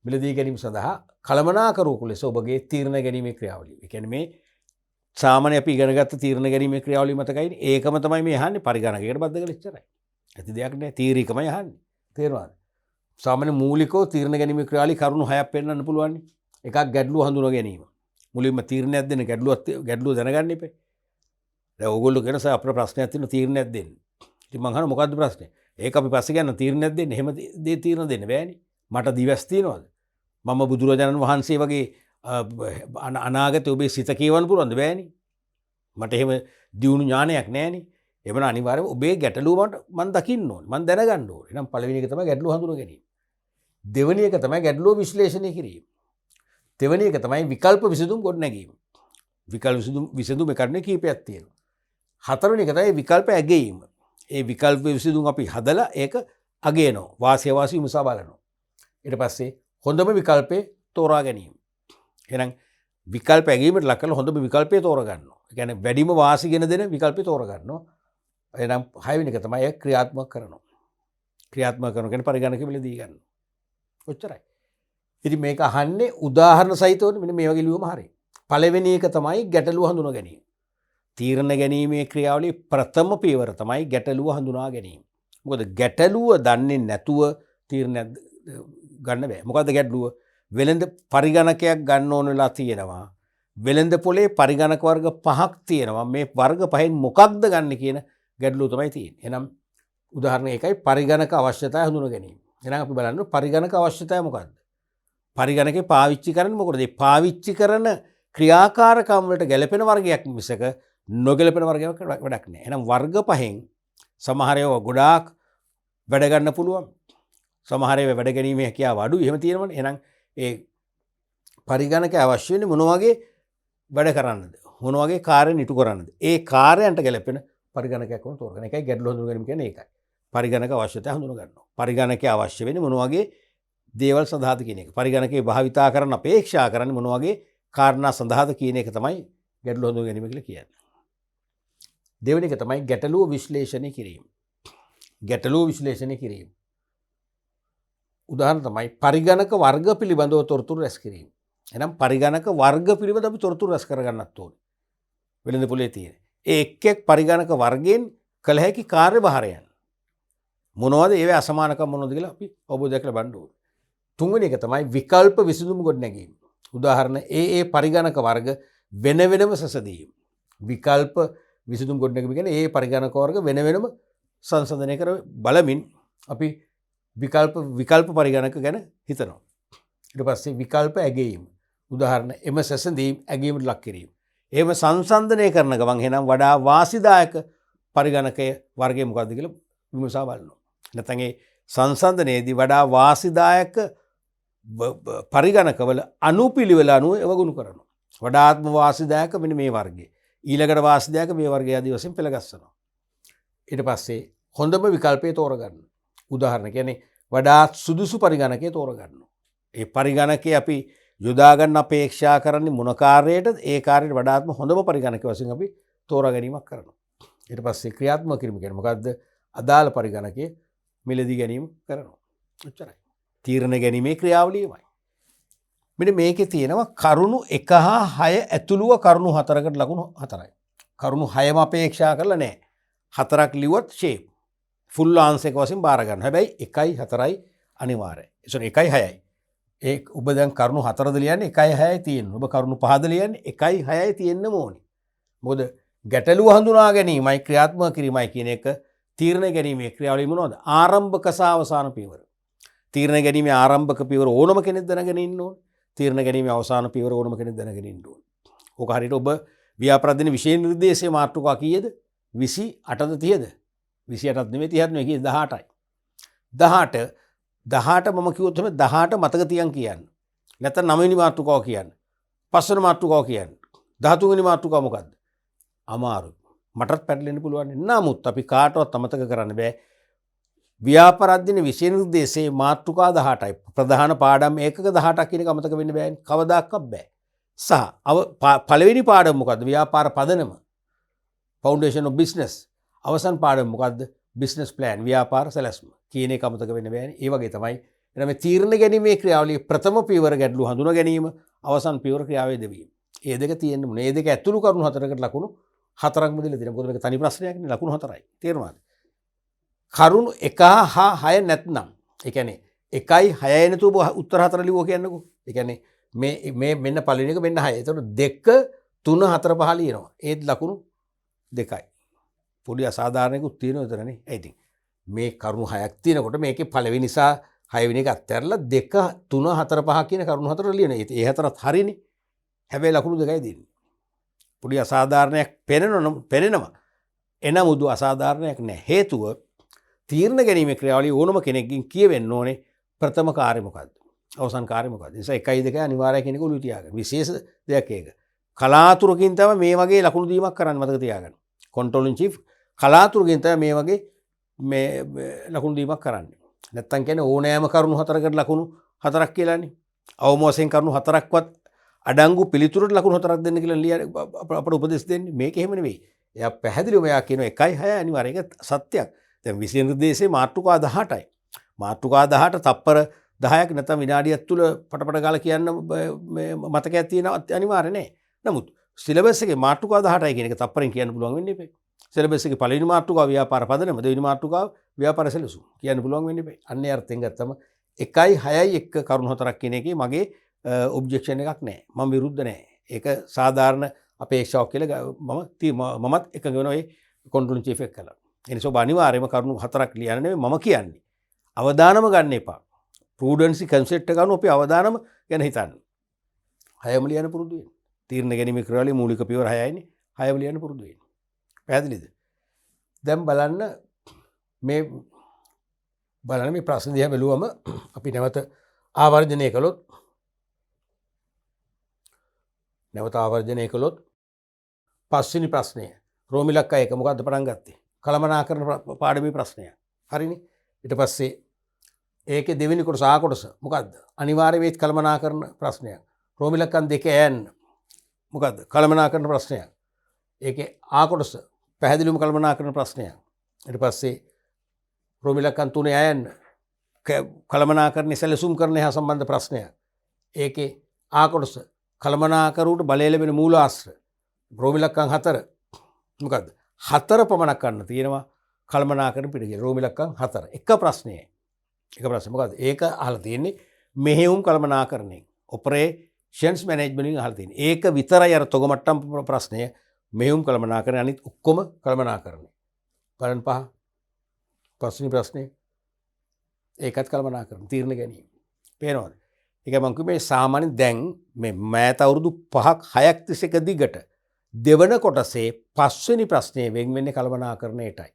මිලදී ගැනීම සඳහා කළමනාකරුවෙකු ලෙස ඔබගේ තීරණ ගැනීමේ ක්‍රියාවලිය. ඒ කියන්නේ මේ සාමාන්‍ය අපි ඉගෙනගත්ත තීරණ ගැනීමේ ක්‍රියාවලිය මතකයිනේ. ඒකම තමයි මේ අහන්නේ පරිගණකයකට බද්ධ කරලා ඉච්චරයි. ඇති දෙයක් නෑ. තීරීකමයි අහන්නේ. තේරුණාද? සාමාන්‍ය මූලිකව තීරණ ගැනීමේ ක්‍රියාවලිය කරුණු 6ක් පෙන්වන්න පුළුවන්. එකක් ගැටලුව හඳුනා ගැනීම. මුලින්ම තීරණයක් දෙන්න ගැටලුව දැනගන්න එපා. දැන් ඕගොල්ලෝ කියන සා අපේ ප්‍රශ්නයක් තියෙන තීරණයක් දෙන්න. ඉතින් මං අහනවා මොකද්ද ප්‍රශ්නේ? ඒක අපි පස්සේ ගන්න තීරණයක් දෙන්න. එහෙම දේ තීරණ දෙන්න බෑනේ. මට දිවස් තියනවද? මම බුදුරජාණන් වහන්සේ වගේ අනාගතේ ඔබේ සිත කියවන්න පුළුවන්ද? බෑනේ. මට එහෙම දියුණු ඥානයක් නැහැනේ. එවන අනිවාර්යයෙන් ඔබේ ගැටලුව මම දකින්න ඕනේ. මම දැනගන්න ඕනේ. එහෙනම් පළවෙනි එක තමයි ගැටලුව හඳුනා ගැනීම. දෙවෙනි එක තමයි ගැටලුව විශ්ලේෂණය කිරීම. දෙවෙනි එක තමයි විකල්ප විසඳුම් ගොඩනැගීම. විකල්ප විසඳුම් එකන්නේ කීපයක් තියෙනවා. හතරවෙනි එක තමයි විකල්ප ඇගීම. ඒ විකල්ප විසඳුම් අපි හදලා ඒක අගයනවා. වාසිය වාසිය මුසා බලනවා. ඊට පස්සේ හොඳම විකල්පේ තෝරා ගැනීම. එහෙනම් විකල්ප ඇගීමට ලක් කරලා හොඳම විකල්පේ තෝරා ගන්නවා. ඒ කියන්නේ වැඩිම වාසි ගෙන දෙන විකල්පේ තෝරා ගන්නවා. එනම් 6 වෙනි එක තමයි ඒක ක්‍රියාත්මක කරනවා. ක්‍රියාත්මක කරනවා කියන්නේ පරිගණක මිලදී ගන්න. ඔච්චරයි. ඉතින් මේක අහන්නේ උදාහරණ සහිතවනේ මෙන්න මේ වගේ ලියුවම හරියි. පළවෙනි එක තමයි ගැටලුව හඳුනා ගැනීම. තීරණ ගැනීමේ ක්‍රියාවලියේ ප්‍රථම පියවර තමයි ගැටලුව හඳුනා ගැනීම. මොකද ගැටලුව දන්නේ නැතුව තීරණයක් ගන්න බෑ. මොකද්ද ගැටලුව? වෙළඳ පරිගණකයක් ගන්න ඕන වෙලා තියෙනවා. වෙළඳ පොලේ පරිගණක වර්ග 5ක් තියෙනවා. මේ වර්ග පහෙන් මොකක්ද ගන්න කියන ගැටලුව තමයි තියෙන්නේ. එහෙනම් උදාහරණ එකයි පරිගණක අවශ්‍යතාවය හඳුනා ගැනීම. එහෙනම් අපි බලන්න පරිගණක අවශ්‍යතාවය මොකක්ද? පරිගණකේ පාවිච්චි කරන්නේ මොකටද? මේ පාවිච්චි කරන ක්‍රියාකාරකම් වලට ගැලපෙන වර්ගයක් මිසක නොගැලපෙන වර්ගයක් වැඩක් නැහැ. එහෙනම් වර්ග පහෙන් සමහර ඒවා ගොඩාක් වැඩ ගන්න පුළුවන්. සමහර ඒවා වැඩ ගැනීමේ හැකියාව අඩුයි. එහෙම තියෙනවනේ. එහෙනම් ඒ පරිගණක අවශ්‍ය වෙන්නේ මොන වගේ වැඩ කරන්නද? මොන වගේ කාර්යන් ඉටු කරන්නද? ඒ කාර්යයන්ට ගැලපෙන පරිගණකයක් වුණ තෝරගන්න. ඒකයි ගැටලුව හඳුනා ගැනීම කියන්නේ ඒකයි. පරිගණක අවශ්‍යතාවය හඳුනා ගන්නවා. පරිගණකයේ අවශ්‍ය වෙන්නේ මොන වගේ දේවල් සඳහාද කියන එක. පරිගණකේ භාවිතා කරන්න අපේක්ෂා කරන්නේ මොන වගේ කාරණා සඳහාද කියන එක තමයි ගැටලුව හඳුනා ගැනීම කියලා කියන්නේ. දෙවෙනි එක තමයි ගැටලුව විශ්ලේෂණය කිරීම. ගැටලුව විශ්ලේෂණය කිරීම. උදාහරණ තමයි පරිගණක වර්ග පිළිබඳව තොරතුරු රැස් කිරීම. එහෙනම් පරිගණක වර්ග පිළිබඳව අපි තොරතුරු රැස් කරගන්නත් ඕනේ. වෙළඳ පොලේ තියෙන. ඒ එක් එක් පරිගණක වර්ගයෙන් කළ හැකි කාර්යභාරයන් මොනවද? ඒවේ අසමානකම් මොනවද කියලා අපි අවබෝධයක් ලබන්න ඕනේ. තුන්වෙනි එක තමයි විකල්ප විසඳුම් ගොඩනැගීම. උදාහරණ ඒ පරිගණක වර්ග වෙන වෙනම සැසඳීම. විකල්ප විසඳුම් ගොඩනැගීම කියන්නේ ඒ පරිගණක වර්ග වෙන වෙනම සංසන්දනය කර බලමින් අපි විකල්ප පරිගණක ගැන හිතනවා. ඊට පස්සේ විකල්ප ඇගීම. උදාහරණ එම සැසඳීම් ඇගීමට ලක් කිරීම. එහෙම සංසන්දනය කරන ගමන් එහෙනම් වඩා වාසිදායක පරිගණකය වර්ගය මොකක්ද කියලා විමසා බලනවා. නැත්නම් ඒ සංසන්දනයේදී වඩා වාසිදායක පරිගණකවල අනුපිළිවෙල අනුව ඒව ගොනු කරනවා. වඩාත්ම වාසිදායක මෙන්න මේ වර්ගය. ඊළඟට වාසිදායක මේ වර්ගය ආදී වශයෙන් පෙළගස්සනවා. ඊට පස්සේ හොඳම විකල්පය තෝරගන්න. උදාහරණ කියන්නේ වඩාත් සුදුසු පරිගණකය තෝරගන්න. ඒ පරිගණකේ අපි යොදා ගන්න අපේක්ෂා කරන්නේ මොන කාර්යයටද? ඒ කාර්යයට වඩාත්ම හොඳම පරිගණක වශයෙන් අපි තෝරා ගැනීමක් කරනවා. ඊට පස්සේ ක්‍රියාත්මක කිරීම කියන්නේ මොකද්ද? අදාළ පරිගණකයේ මිලදී ගැනීම කරනවා. ඔච්චරයි. තීරණ ගැනීමේ ක්‍රියාවලියමයි. මෙන්න මේකේ තියෙනවා කරුණු 1 හා 6 ඇතුළුව කරුණු 4කට ලකුණු 4යි. කරුණු 6ම අපේක්ෂා කරලා නැහැ. 4ක් ලිව්වත් ෂේප් ෆුල් ආන්සර් එක වශයෙන් බාර ගන්න. හැබැයි 1යි 4යි අනිවාර්යයි. ඒසොන 1යි 6යි. ඒ ඔබ දැන් කරුණු 4ද ලියන්නේ 1යි 6යි තියෙනවා. ඔබ කරුණු 5ද ලියන්නේ 1යි 6යි තියෙන්නම ඕනේ. මොකද ගැටලුව හඳුනා ගැනීමයි ක්‍රියාත්මක කිරීමයි කියන එක තීරණ ගැනීමේ ක්‍රියාවලිය මොනවද? ආරම්භක සහ අවසාන පියවර. තීරණ ගැනීමේ ආරම්භක පියවර ඕනම කෙනෙක් දැනගෙන ඉන්න ඕනේ. තීරණ ගැනීමේ අවසාන පියවර ඕනම කෙනෙක් දැනගෙන ඉන්න ඕනේ. ඕක හරියට ඔබ ව්‍යාපෘතින විෂය නිර්දේශයේ මාතෘකා කීයද? 28ද 30ද? 28ත් නෙමෙයි 30ත් නෙමෙයි කියේ 18යි. 18 මම කිව්වොත් තමයි 18 මතක තියන් කියන්න. නැත්නම් 9 වෙනි මාතෘකාව කියන්න. 5 වෙනි මාතෘකාව කියන්න. 13 වෙනි මාතෘකාව මොකද්ද? අමාරුයි. මටත් පැටලෙන්න පුළුවන්. නමුත් අපි කාටවත් අමතක කරන්න බෑ. ව්‍යාපෘතින විෂය නිර්දේශයේ මාතෘකා 18යි. ප්‍රධාන පාඩම් ඒකක 18ක් කියන එක අමතක වෙන්න බෑනේ. කවදාකවත් බෑ. සහ පළවෙනි පාඩම මොකද්ද? ව්‍යාපාර පදනම. Foundation of business. අවසන් පාඩම මොකද්ද? Business plan. ව්‍යාපාර සැලැස්ම. කියන එක අමතක වෙන්න බෑනේ. ඒ වගේ තමයි එනම් මේ තීරණ ගැනීමේ ක්‍රියාවලියේ ප්‍රථම පියවර ගැටලු හඳුනා ගැනීම, අවසන් පියවර ක්‍රියාවේ යෙදවීම. මේ දෙක තියෙන්න ඕනේ. මේ දෙක ඇතුළු කරුණු 4කට ලකුණු 4ක්ම දීලා තියෙනවා. මොකද මේක තනි ප්‍රශ්නයක් නේ. ලකුණු 4යි. තේරුණාද? කරුණු 1 හා 6 නැත්නම් ඒ කියන්නේ 1යි 6යි නැතුව උත්තර 4 ලියුවා කියන්නකෝ. ඒ කියන්නේ මේ මෙන්න පළවෙනි එක මෙන්න 6. එතකොට 2 3 4 5 ලියනවා. ඒත් ලකුණු 2යි. පොඩි අසාධාරණයකුත් තියෙනවා එතනනේ. ඒ ඉතින් මේ කරුණු 6ක් තියෙනකොට මේකේ පළවෙනි සහ 6 වෙනි එක අත්හැරලා 2 3 4 5 කියන කරුණු 4 ලියන. ඒ 4ත් හරිනේ. හැබැයි ලකුණු 2යි දෙන්නේ. පොඩි අසාධාරණයක් පෙනෙනවා. එනමුදු අසාධාරණයක් නැහැ. හේතුව තීරණ ගැනීමේ ක්‍රියාවලිය ඕනම කෙනෙක්ගෙන් කියවෙන්න ඕනේ ප්‍රථම කාර්ය මොකද්ද? අවසන් කාර්ය මොකද්ද? ඒ නිසා 1යි 2යි අනිවාර්යයි කියන එක ඔළුවේ තියාගන්න. විශේෂ දෙයක් ඒක. කලාතුරකින් තමයි මේ වගේ ලකුණු දීමක් කරන්න මතක තියාගන්න. කන්ට්‍රෝල් ඉන් චීෆ් කලාතුරකින් තමයි මේ වගේ මේ ලකුණු දීමක් කරන්නේ. නැත්තම් කියන්නේ ඕනෑම කරුණු 4කට ලකුණු 4ක් කියලානේ. අවම වශයෙන් කරුණු 4ක්වත් අඩංගු පිළිතුරට ලකුණු 4ක් දෙන්න කියලා අපට උපදෙස් දෙන්නේ. මේක එහෙම නෙවෙයි. එයා පැහැදිලිවම එයා කියන 1.6 අනිවාර්යයෙන් ඒක සත්‍යයක්. දැන් විෂය නිර්දේශයේ මාතෘකා 18යි. මාතෘකා 18 තප්පර 10ක් නැත්නම් විනාඩියක් තුල පටපට ගාලා කියන්න මේ මතකයක් තියෙන අනිවාර්ය නෑ. නමුත් සිලබස් එකේ මාතෘකා 18යි කියන එක තප්පරෙන් කියන්න පුළුවන් වෙන්නේ නැහැ. සිලබස් එකේ පළවෙනි මාතෘකාව ව්‍යාපාර පදනම, දෙවෙනි මාතෘකාව ව්‍යාපාර සැලසුම් කියන්න පුළුවන් වෙන්නේ නැහැ. අන්නේ අර්ථයෙන් ගත්තම 1.6යි එක්ක කරුණු හතරක් කියන එකේ මගේ ඔබ්ජෙක්ෂන් එකක් නැහැ. මම විරුද්ධ නැහැ. ඒක සාධාරණ අපේක්ෂාවක් කියලා මමත් එකඟ වෙනවා ඒ කොන්ට්‍රෝලින් චීෆ් එක කළා. ඒ නිසා ඔබ අනිවාර්යයෙන්ම කරුණු හතරක් ලියන්න නෙමෙයි මම කියන්නේ. අවදානම ගන්න එපා. ප්‍රූඩන්සි කන්සෙප්ට් එක අනුව අපි අවදානම ගැන හිතන්න. 6ම ලියන්න පුරුදු වෙන්න. තීරණ ගැනීමේ ක්‍රියාවලියේ මූලික පියවර 6යිනේ. 6ම ලියන්න පුරුදු වෙන්න. පැහැදිලිද? දැන් බලන්න මේ ප්‍රශ්න දිහා බැලුවම අපි නැවත ආවර්ජනය කළොත් පස්වෙනි ප්‍රශ්නය රෝමිලක් 1 මොකද්ද පටන් ගත්තේ? කළමනාකරන පාඩමේ ප්‍රශ්නය. හරිනේ. ඊට පස්සේ ඒකේ දෙවෙනි කොටස ආ කොටස මොකද්ද? අනිවාර්ය වේත් කළමනාකරන ප්‍රශ්නයක්. රෝමිලක්කන් 2 ඇන් මොකද්ද? කළමනාකරන ප්‍රශ්නයක්. ඒකේ ආ කොටස පැහැදිලිවම කළමනාකරන ප්‍රශ්නයක්. ඊට පස්සේ රෝමිලක්කන් 3 ඇන් කළමනාකරන සැලසුම් කරන හා සම්බන්ධ ප්‍රශ්නයක්. ඒකේ ආ කොටස කළමනාකරුවට බලය ලැබෙන මූලාශ්‍ර. රෝමිලක්කන් 4 මොකද්ද? 4 පමණක් ගන්න තියෙනවා කළමනාකරන පිළිගිය. රෝමිලක්කන් 4 එක ප්‍රශ්නයයි. එක ප්‍රශ්නේ මොකද්ද? ඒක අහලා තියෙන්නේ මෙහෙයුම් කළමනාකරණයෙන්. ඔපරේෂන්ස් මැනේජ්මන්ට් එකෙන් අහලා තියෙන්නේ. ඒක විතරයි අර තොග මට්ටම් ප්‍රශ්නය මෙහෙයුම් කළමනාකරණය අනිත් ඔක්කොම කළමනාකරණය. බලන්න පස්වෙනි ප්‍රශ්නේ ඒකත් කළමනාකරණ තීරණ ගැනීම. පේනවද? ඒක මම කිව්වේ සාමාන්‍යයෙන් දැන් මේ මෑත අවුරුදු 5ක් 6ක් තිස්සේ එක දිගට දෙවන කොටසේ පස්වෙනි ප්‍රශ්නේ වෙන් වෙන්නේ කළමනාකරණයටයි.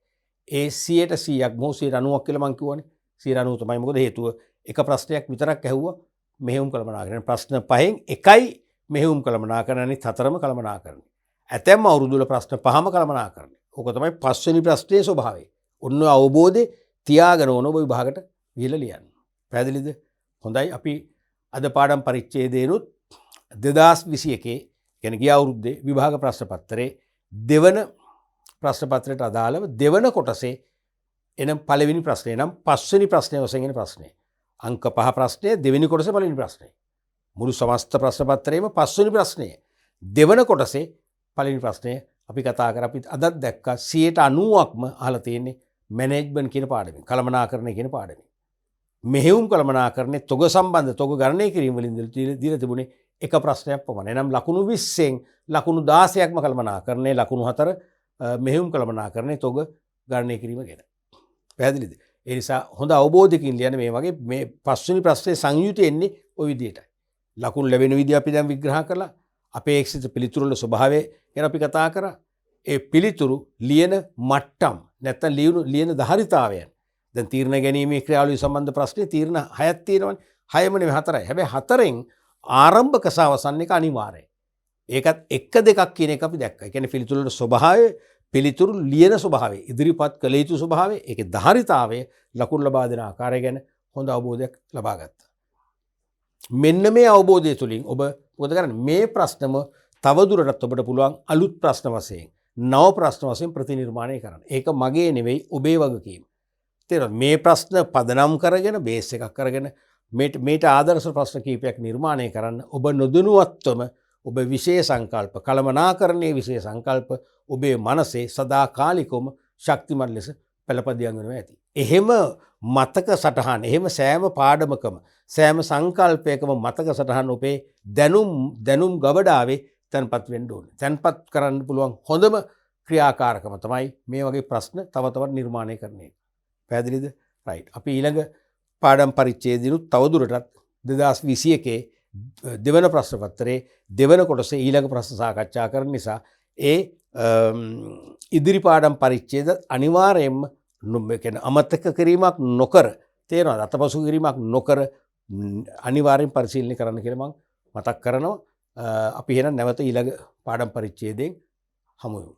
ඒ 100%ක් මොහොත 90ක් කියලා මම කිව්වනේ. 90 තමයි. මොකද හේතුව එක ප්‍රශ්නයක් විතරක් ඇහුවා මෙහෙයුම් කළමනාකරණය. ප්‍රශ්න 5න් එකයි මෙහෙයුම් කළමනාකරණය අනිත් 4ම කළමනාකරණය. ඇතැම් අවුරුදු වල ප්‍රශ්න 5ම කළමනාකරණය. ඕක තමයි පස්වෙනි ප්‍රශ්නයේ ස්වභාවය. ඔන්න අවබෝධය තියාගෙන ඕන ඔබ විභාගයට ගිහලා ලියන්න. පැහැදිලිද? හොඳයි. අපි අද පාඩම් පරිච්ඡේදයේනොත් 2021 කියන්නේ ගිය අවුරුද්දේ විභාග ප්‍රශ්න පත්‍රයේ දෙවන ප්‍රශ්න පත්‍රයට අදාළව දෙවන කොටසේ එනම් පළවෙනි ප්‍රශ්නේ නම් පස්වෙනි ප්‍රශ්නය වශයෙන් එන ප්‍රශ්නේ. අංක 5 ප්‍රශ්නය දෙවෙනි කොටසේ පළවෙනි ප්‍රශ්නේ. මුළු සමස්ත ප්‍රශ්න පත්‍රයේම පස්වෙනි ප්‍රශ්නය. දෙවන කොටසේ පළවෙනි ප්‍රශ්නය අපි කතා කර අපි අදත් දැක්කා 90%ක්ම අහලා තියෙන්නේ මැනේජ්මන්ට් කියන පාඩමෙන්. කළමනාකරණය කියන පාඩමෙන්. මෙහෙයුම් කළමනාකරණය තොග සම්බන්ධ තොග ගණනය කිරීම වලින් දීලා තිබුණේ එක ප්‍රශ්නයක් පමණයි. එනම් ලකුණු 20න් ලකුණු 16ක්ම කළමනාකරණය ලකුණු 4 මෙහෙයුම් කළමනාකරණය තොග ගණනය කිරීම ගැන. පැහැදිලිද? ඒ නිසා හොඳ අවබෝධයකින් ලියන්න මේ වගේ මේ පස්වෙනි ප්‍රශ්නේ සංයුතය එන්නේ ওই විදිහටයි. ලකුණු ලැබෙන විදිහ අපි දැන් විග්‍රහ කළා. අපේක්ෂිත පිළිතුරු වල ස්වභාවය ගැන අපි කතා කරා. ඒ පිළිතුරු ලියන මට්ටම් නැත්නම් ලියන ධාරිතාවයන්. දැන් තීරණ ගැනීමේ ක්‍රියාවලිය සම්බන්ධ ප්‍රශ්නේ තීරණ 6ක් තියෙනවනේ. 6ම නෙවෙයි 4යි. හැබැයි 4න් ආරම්භක සහ අවසන් එක අනිවාර්යයි. ඒකත් 1 2ක් කියන එක අපි දැක්කා. ඒ කියන්නේ පිළිතුරු වල ස්වභාවය, පිළිතුරු ලියන ස්වභාවය, ඉදිරිපත් කළ යුතු ස්වභාවය, ඒකේ ධාරිතාවය, ලකුණු ලබා දෙන ආකාරය ගැන හොඳ අවබෝධයක් ලබා ගත්තා. මෙන්න මේ අවබෝධය තුළින් ඔබ මොකද කරන්නේ? මේ ප්‍රශ්නම තවදුරටත් ඔබට පුළුවන් අලුත් ප්‍රශ්න වශයෙන්, නව ප්‍රශ්න වශයෙන් ප්‍රතිනිර්මාණය කරන්න. ඒක මගේ නෙවෙයි ඔබේ වගකීම. තේරෙනවද? මේ ප්‍රශ්න පදනම් කරගෙන බේස් එකක් කරගෙන මේට ආදර්ශ ප්‍රශ්න කීපයක් නිර්මාණය කරන්න ඔබ නොදැනුවත්වම ඔබ විශේෂ සංකල්ප කළමනාකරණයේ විශේෂ සංකල්ප ඔබේ මනසේ සදාකාලිකවම ශක්තිමත් ලෙස පෙළපදියම් වෙනවා ඇති. එහෙම මතක සටහන්, එහෙම සෑම පාඩමකම සෑම සංකල්පයකම මතක සටහන් ඔබේ දැනුම් ගබඩාවේ තැන්පත් වෙන්න ඕනේ. තැන්පත් කරන්න පුළුවන් හොඳම ක්‍රියාකාරකම තමයි මේ වගේ ප්‍රශ්න තව තවත් නිර්මාණය කරන එක. පැහැදිලිද? රයිට්. අපි ඊළඟ පාඩම් පරිච්ඡේදයනුත් තවදුරටත් 2021 දෙවන ප්‍රශ්න පත්‍රයේ දෙවන කොටසේ ඊළඟ ප්‍රශ්න සාකච්ඡා කරන නිසා ඒ ඉදිරි පාඩම් පරිච්ඡේද අනිවාර්යයෙන්ම අමතක කිරීමක් නොකර, තේරෙනවද? අතපසු කිරීමක් නොකර අනිවාර්යෙන් පරිශීලනය කරන්න කියලා මම මතක් කරනවා. අපි එහෙනම් නැවත ඊළඟ පාඩම් පරිච්ඡේදයෙන් හමු වෙමු.